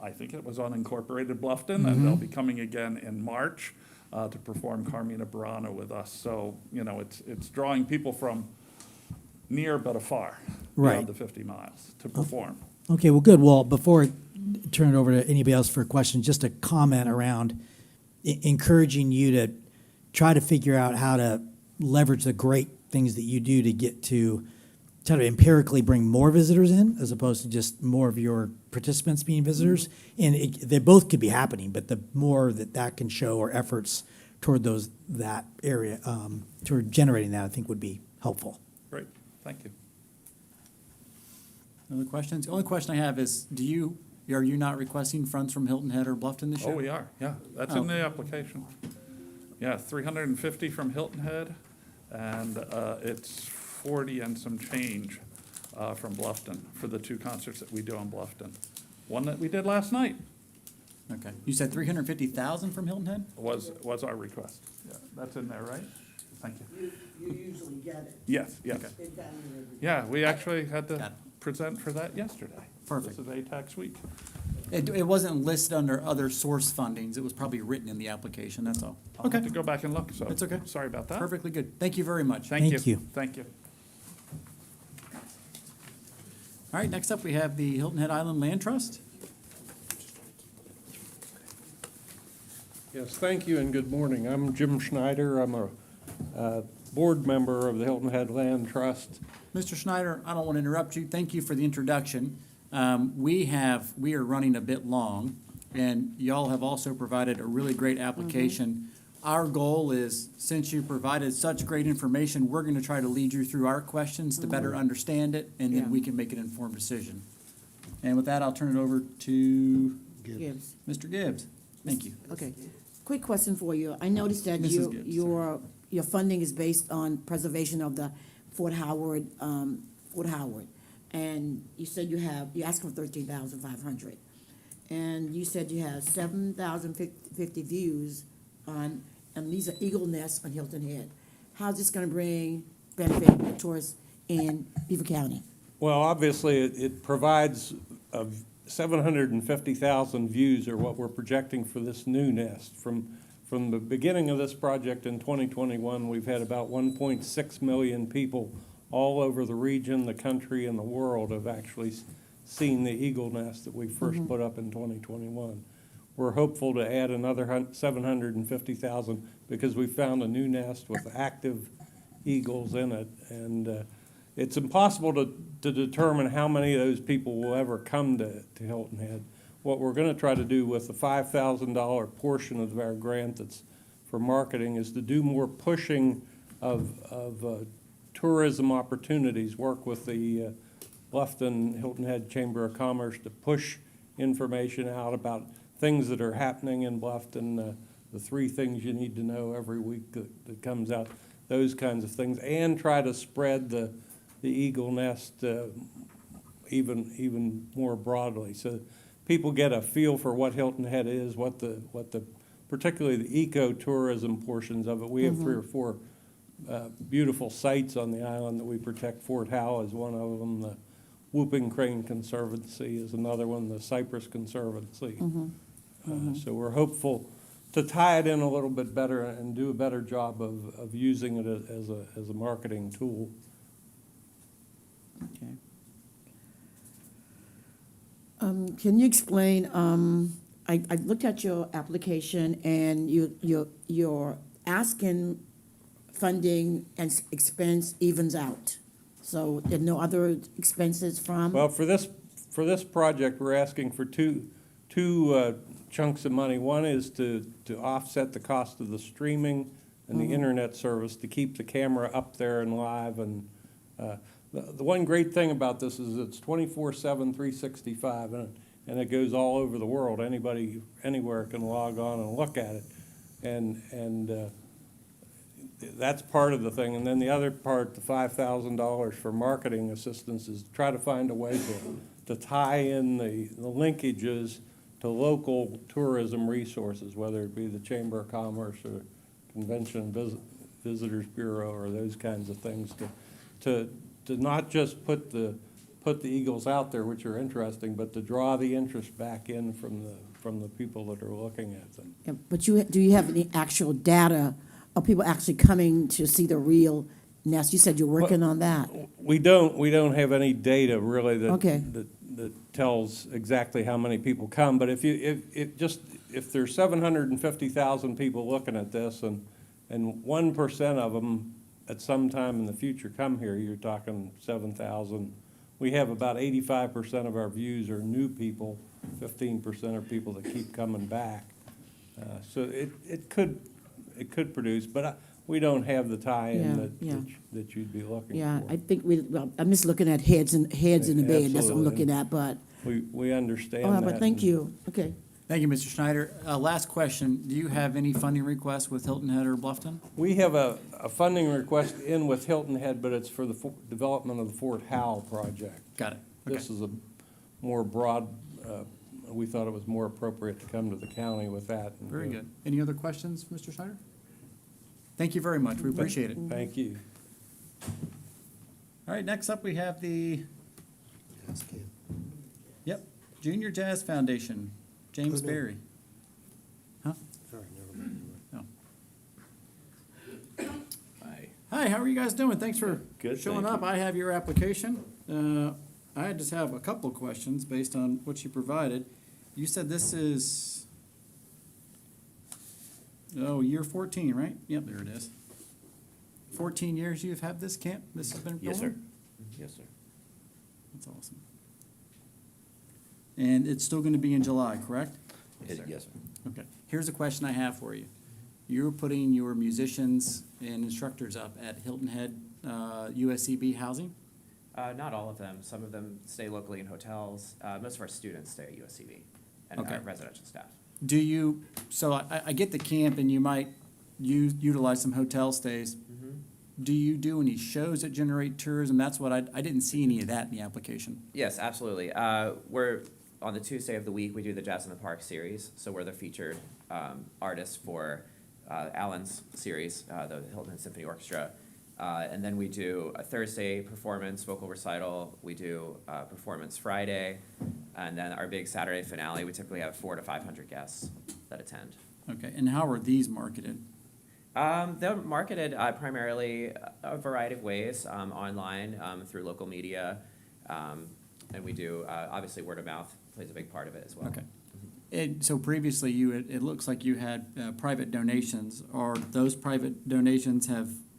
I think it was unincorporated Bluffton, and they'll be coming again in March to perform Carmina Burana with us. So, it's drawing people from near but afar, Right. beyond the 50 miles to perform. okay, well, good. Well, before I turn it over to anybody else for a question, just a comment around encouraging you to try to figure out how to leverage the great things that you do to get to try to empirically bring more visitors in as opposed to just more of your participants being visitors. And they both could be happening, but the more that can show our efforts toward that area, toward generating that, I think would be helpful. Great, thank you. Other questions? The only question I have is, are you not requesting funds from Hilton Head or Bluffton this year? Oh, we are, yeah, that's in the application. Yeah, 350 from Hilton Head, and it's 40 and some change from Bluffton for the two concerts that we do in Bluffton. One that we did last night Okay. You said 350,000 from Hilton Head? was our request. Yeah, that's in there, right? Thank you. You usually get it. Yes, yes. They've gotten it every Yeah, we actually had Got to it. present for that yesterday. Perfect. This is ATAX week. It wasn't listed under other source fundings. It was probably written in the application, that's all. I'll have to go back and look, so. It's okay. Sorry about that. Perfectly good. Thank you very much. Thank Thank you. Thank you. All right, next up, we have the Hilton Head Island Land Trust. Yes, thank you and good morning. I'm Jim Schneider. I'm a board member of the Hilton Head Land Trust. Mr. Schneider, I don't want to interrupt you. Thank you for the introduction. We are running a bit long, and y'all have also provided a really great application. Our goal is, since you provided such great information, we're going to try to lead you through our questions to better understand it, and then we can make an informed decision. And with that, I'll turn it over to Gibbs. Mr. Gibbs. Thank you. Okay. Quick question for you. I noticed that Mrs. Gibbs, your funding is based on preservation of the Fort Howard. And you said you're asking for 13,500. And you said you have 7,050 views on, and these are eagle nests on Hilton Head. How's this gonna bring benefit to tourists in Beaufort County? Well, obviously, it provides 750,000 views are what we're projecting for this new nest. From the beginning of this project in 2021, we've had about 1.6 million people all over the region, the country, and the world have actually seen the eagle nest that we first put up in 2021. We're hopeful to add another 750,000 because we found a new nest with active eagles in it. And it's impossible to determine how many of those people will ever come to Hilton Head. What we're going to try to do with the $5,000 portion of our grant that's for marketing is to do more pushing of tourism opportunities, work with the Bluffton Hilton Head Chamber of Commerce to push information out about things that are happening in Bluffton, the 3 things you need to know every week that comes out, those kinds of things, and try to spread the eagle nest even more broadly. So people get a feel for what Hilton Head is, what the particularly the eco-tourism portions of it. We have 3 or 4 beautiful sites on the island that we protect. Fort Howe is one of them. The Whooping Crane Conservancy is another one. The Cypress Conservancy. So we're hopeful to tie it in a little bit better and do a better job of using it as a marketing tool. Okay. Can you explain, I looked at your application and you're asking funding and expense evens out. So there are no other expenses from? Well, for this project, we're asking for two chunks of money. One is to offset the cost of the streaming and the internet service to keep the camera up there and live. And the one great thing about this is it's 24/7, 365, and it goes all over the world. Anybody, anywhere can log on and look at it. And that's part of the thing. And then the other part, the $5,000 for marketing assistance, is to try to find a way to tie in the linkages to local tourism resources, whether it be the Chamber of Commerce or Convention and Visitors Bureau or those kinds of things, to not just put the eagles out there, which are interesting, but to draw the interest back in from the people that are looking at them. Yeah, but do you have any actual data of people actually coming to see the real nest? You said you're working on that. We don't have any data really Okay. that tells exactly how many people come. But if there's 750,000 people looking at this and 1% of them at some time in the future come here, you're talking 7,000. We have about 85% of our views are new people, 15% are people that keep coming back. So it could produce, but we don't have the tie-in that you'd be looking for. Yeah, I think I'm just looking at heads in the bed, that's what I'm looking at, but. We understand Oh, that. but thank you, okay. Thank you, Mr. Schneider. Last question, do you have any funding requests with Hilton Head or Bluffton? We have a funding request in with Hilton Head, but it's for the development of the Fort Howe project. Got it. Okay. This is a more broad, we thought it was more appropriate to come to the county with that. Very good. Any other questions, Mr. Schneider? Thank you very much. We appreciate it. Thank you. All right, next up we have the Junior Jazz Foundation, James Berry. Huh? Sorry, never mind. No. Hi, how are you guys doing? Thanks for Good, showing thank up. I have your application. I just have a couple of questions based on what you provided. You said this is, year 14, right? Yep, there it is. 14 years you've had this camp? This has been going? Yes, sir. Yes, sir. That's awesome. And it's still going to be in July, correct? Yes, sir. Okay. Here's a question I have for you. You're putting your musicians and instructors up at Hilton Head USCB housing? Not all of them. Some of them stay locally in hotels. Most of our students stay at USCB and Okay. our residential staff. Do you, so I get the camp and you might utilize some hotel stays. Do you do any shows that generate tourism? That's what I didn't see any of that in the application. Yes, absolutely. We're on the Tuesday of the week, we do the Jazz in the Park series. So we're the featured artists for Alan's series, the Hilton Head Symphony Orchestra. And then we do a Thursday performance, vocal recital. We do a performance Friday. And then our big Saturday finale, we typically have 400 to 500 guests that attend. Okay, and how are these marketed? They're marketed primarily a variety of ways, online, through local media. And we do, obviously, word of mouth plays a big part of it as well. Okay. And so previously, it looks like you had private donations. Are those private donations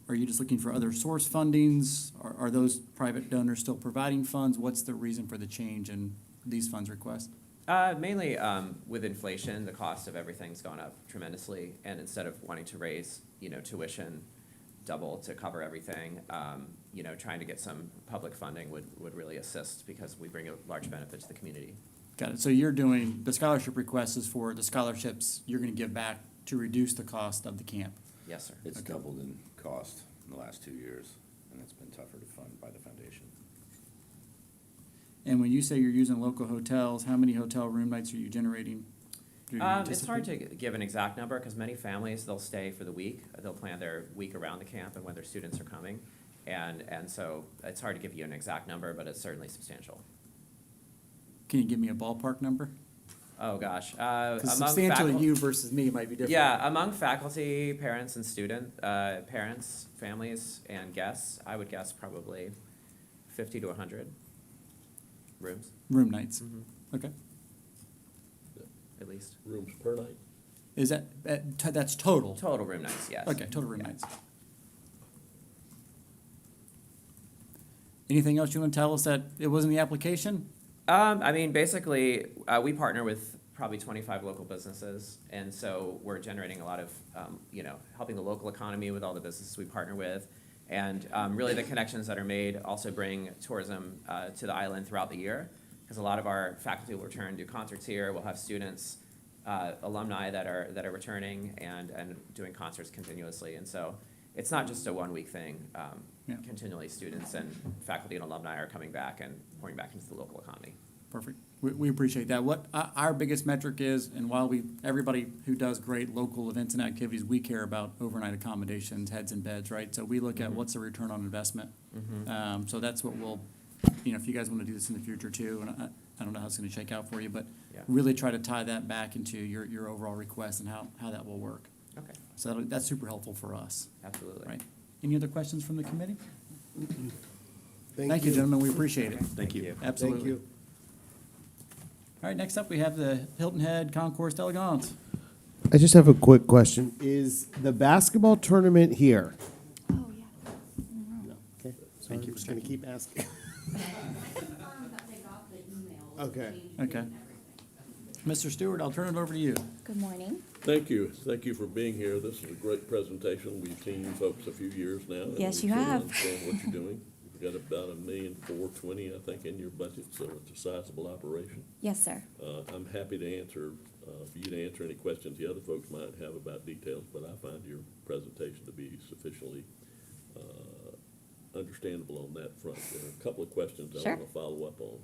are you just looking for other source fundings? Are those private donors still providing funds? What's the reason for the change in these funds requests? Mainly with inflation, the cost of everything's gone up tremendously. And instead of wanting to raise, tuition double to cover everything, trying to get some public funding would really assist because we bring a large benefit to the community. Got it. So you're doing, the scholarship request is for the scholarships you're going to give back to reduce the cost of the camp? Yes, sir. It's doubled in cost in the last 2 years, and it's been tougher to fund by the foundation. And when you say you're using local hotels, how many hotel room nights are you generating? Do you It's hard to anticipate? give an exact number because many families, they'll stay for the week. They'll plan their week around the camp and when their students are coming. And so it's hard to give you an exact number, but it's certainly substantial. Can you give me a ballpark number? Oh, gosh. Because substantially you versus me might be different. Yeah, among faculty, parents, and parents, families, and guests, I would guess probably 50 to 100 rooms. Room nights? Mm-hmm. Okay. At least. Rooms per night? Is that, that's total? Total room nights, yes. Okay, total room nights. Anything else you want to tell us that it was in the application? Basically, we partner with probably 25 local businesses, and so we're generating a lot of, helping the local economy with all the businesses we partner with. And really the connections that are made also bring tourism to the island throughout the year, because a lot of our faculty will return, do concerts here. We'll have students, alumni that are returning and doing concerts continuously. And so it's not just a one-week thing. Continually, students and faculty and alumni are coming back and pouring back into the local economy. Perfect. We appreciate that. What our biggest metric is, and while everybody who does great local events and activities, we care about overnight accommodations, heads and beds, right? So we look at what's the return on investment. So that's what we'll, if you guys want to do this in the future too, and I don't know how it's going to shake out for you, but really try to tie that back into your overall request and how that will work. Okay. So that's super helpful for us. Absolutely. Right. Any other questions from the committee? Thank Thank you, you. gentlemen. We appreciate it. Thank you. Absolutely. Thank you. All right, next up, we have the Hilton Head Concourse d'Elegance. I just have a quick question. Is the basketball tournament here? Oh, yeah. Okay, so I'm just gonna keep asking. Okay. Okay. Mr. Stewart, I'll turn it over to you. Good morning. Thank you. Thank you for being here. This is a great presentation. We've seen you folks a few years now. and Yes, we you sure have. understand what you're doing. You've got about $1,420,000, I think, in your budget, so it's a sizable operation. Yes, sir. I'm happy to answer, for you to answer any questions the other folks might have about details, but I find your presentation to be sufficiently understandable on that front. There are a couple of questions I Sure. want to follow up on.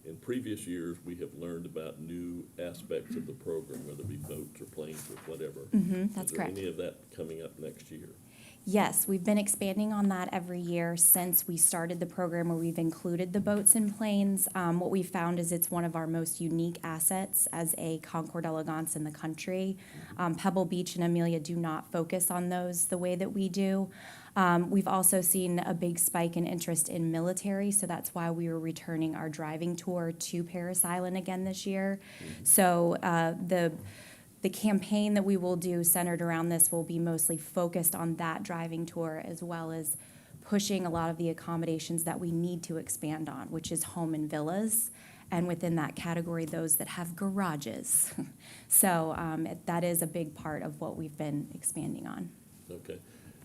In previous years, we have learned about new aspects of the program, whether it be boats or planes or whatever. That's Is there correct. any of that coming up next year? Yes, we've been expanding on that every year since we started the program where we've included the boats and planes. What we found is it's one of our most unique assets as a Concours d'Elegance in the country. Pebble Beach and Amelia do not focus on those the way that we do. We've also seen a big spike in interest in military, so that's why we were returning our driving tour to Paris Island again this year. So The campaign that we will do centered around this will be mostly focused on that driving tour, as well as pushing a lot of the accommodations that we need to expand on, which is home and villas, and within that category, those that have garages. So that is a big part of what we've been expanding on. Okay.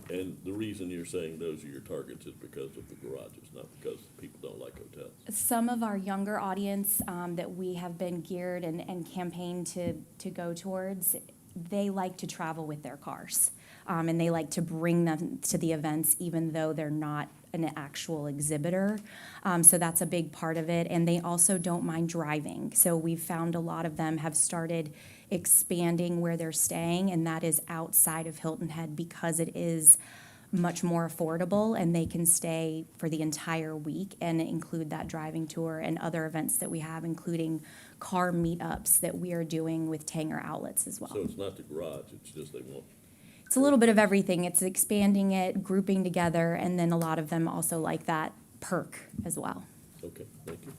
And the reason you're saying those are your targets is because of the garages, not because people don't like hotels? Some of our younger audience that we have been geared and campaigned to go towards, they like to travel with their cars. And they like to bring them to the events even though they're not an actual exhibitor. So that's a big part of it. And they also don't mind driving. So we've found a lot of them have started expanding where they're staying, and that is outside of Hilton Head because it is much more affordable, and they can stay for the entire week and include that driving tour and other events that we have, including car meetups that we are doing with Tanger Outlets as well. So it's not the garage, it's just they want. It's a little bit of everything. It's expanding it, grouping together, and then a lot of them also like that perk as well. Okay, thank you.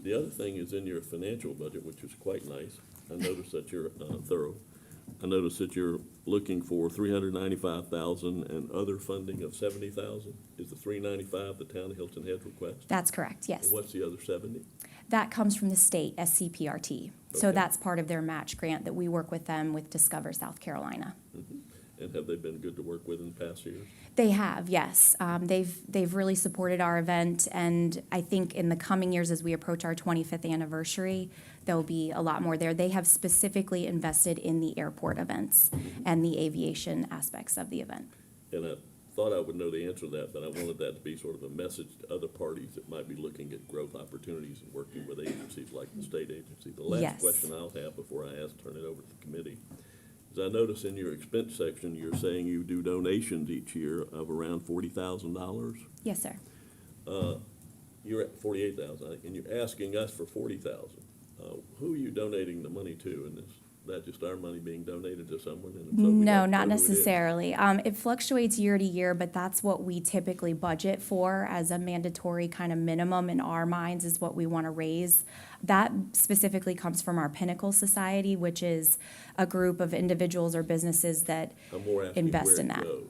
The other thing is in your financial budget, which is quite nice. I noticed that you're thorough. I noticed that you're looking for $395,000 and other funding of $70,000. Is the $395 the town of Hilton Head request? That's correct, yes. And what's the other 70? That comes from the state, SCPRT. So Okay. that's part of their match grant that we work with them with Discover South Carolina. And have they been good to work with in past years? They have, yes. They've really supported our event, and I think in the coming years, as we approach our 25th anniversary, there'll be a lot more there. They have specifically invested in the airport events and the aviation aspects of the event. And I thought I would know the answer to that, but I wanted that to be sort of a message to other parties that might be looking at growth opportunities and working with agencies like the state agency. The last Yes. question I'll have before I turn it over to the committee is I notice in your expense section, you're saying you do donations each year of around $40,000. Yes, sir. You're at 48,000, I think, and you're asking us for 40,000. Who are you donating the money to, and is that just our money being donated to someone? And if so, we No, have to not know who it is? necessarily. It fluctuates year to year, but that's what we typically budget for as a mandatory kind of minimum in our minds is what we want to raise. That specifically comes from our Pinnacle Society, which is a group of individuals or businesses that I'm more asking invest where in it that. goes.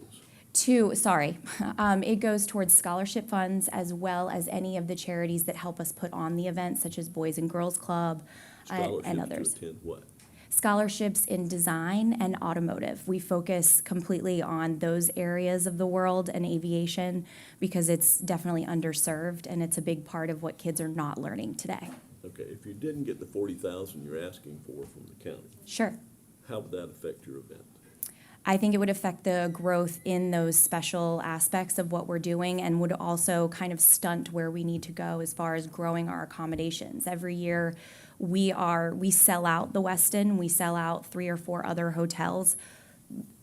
It goes towards scholarship funds as well as any of the charities that help us put on the event, such as Boys and Girls Club and others. Scholarships to attend what? Scholarships in design and automotive. We focus completely on those areas of the world and aviation because it's definitely underserved and it's a big part of what kids are not learning today. Okay, if you didn't get the 40,000 you're asking for from the county, Sure. how would that affect your event? I think it would affect the growth in those special aspects of what we're doing and would also kind of stunt where we need to go as far as growing our accommodations. Every year, we sell out the Westin, we sell out 3 or 4 other hotels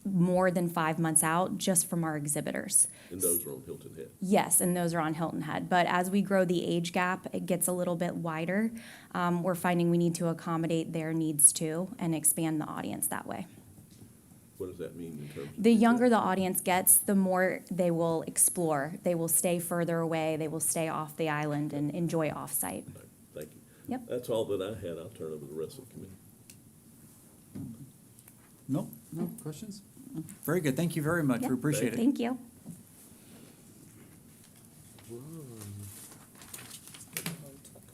more than 5 months out just from our exhibitors. And those are on Hilton Head. Yes, and those are on Hilton Head. But as we grow the age gap, it gets a little bit wider. We're finding we need to accommodate their needs too and expand the audience that way. What does that mean in terms of? The younger the audience gets, the more they will explore. They will stay further away, they will stay off the island and enjoy off-site. Thank you. Yep. That's all that I had. I'll turn over the rest of the committee. No questions? Very good, thank you very much, we appreciate it. Thank you.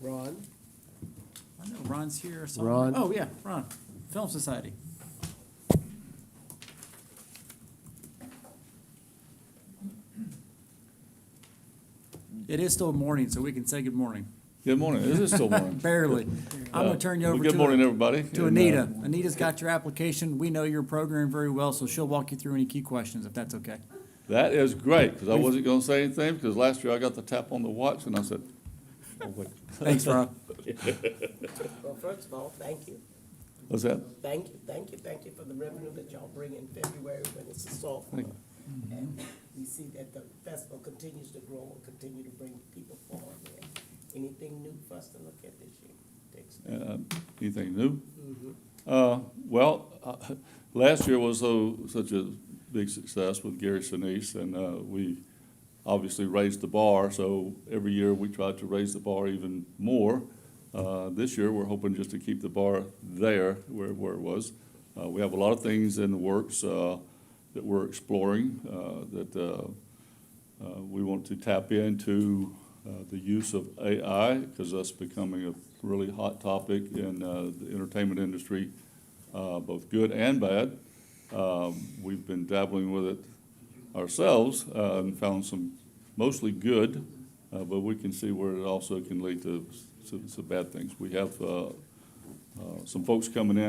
Ron? I know Ron's here somewhere. Ron? Oh, yeah, Ron, Film Society. It is still morning, so we can say good morning. Good morning. It is still morning. Barely. I'm gonna turn you over to. Good morning, everybody. To And, Anita. Anita's got your application. We know your program very well, so she'll walk you through any key questions, if that's okay. That is great, because I wasn't going to say anything, because last year I got the tap on the watch, and I said, oh, wait. Thanks, Ron. Well, first of all, thank you. What's that? Thank you for the revenue that y'all bring in February when it's a soft Thank month. And we see that the festival continues to grow and continue to bring people forward there. Anything new for us to look at this year? to expect? Anything new? Mhm. Last year was such a big success with Gary Sinise, and we obviously raised the bar, so every year we tried to raise the bar even more. This year, we're hoping just to keep the bar there where it was. We have a lot of things in the works that we're exploring, that we want to tap into the use of AI, because that's becoming a really hot topic in the entertainment industry, both good and bad. We've been dabbling with it ourselves and found some mostly good, but we can see where it also can lead to some bad things. We have some folks coming in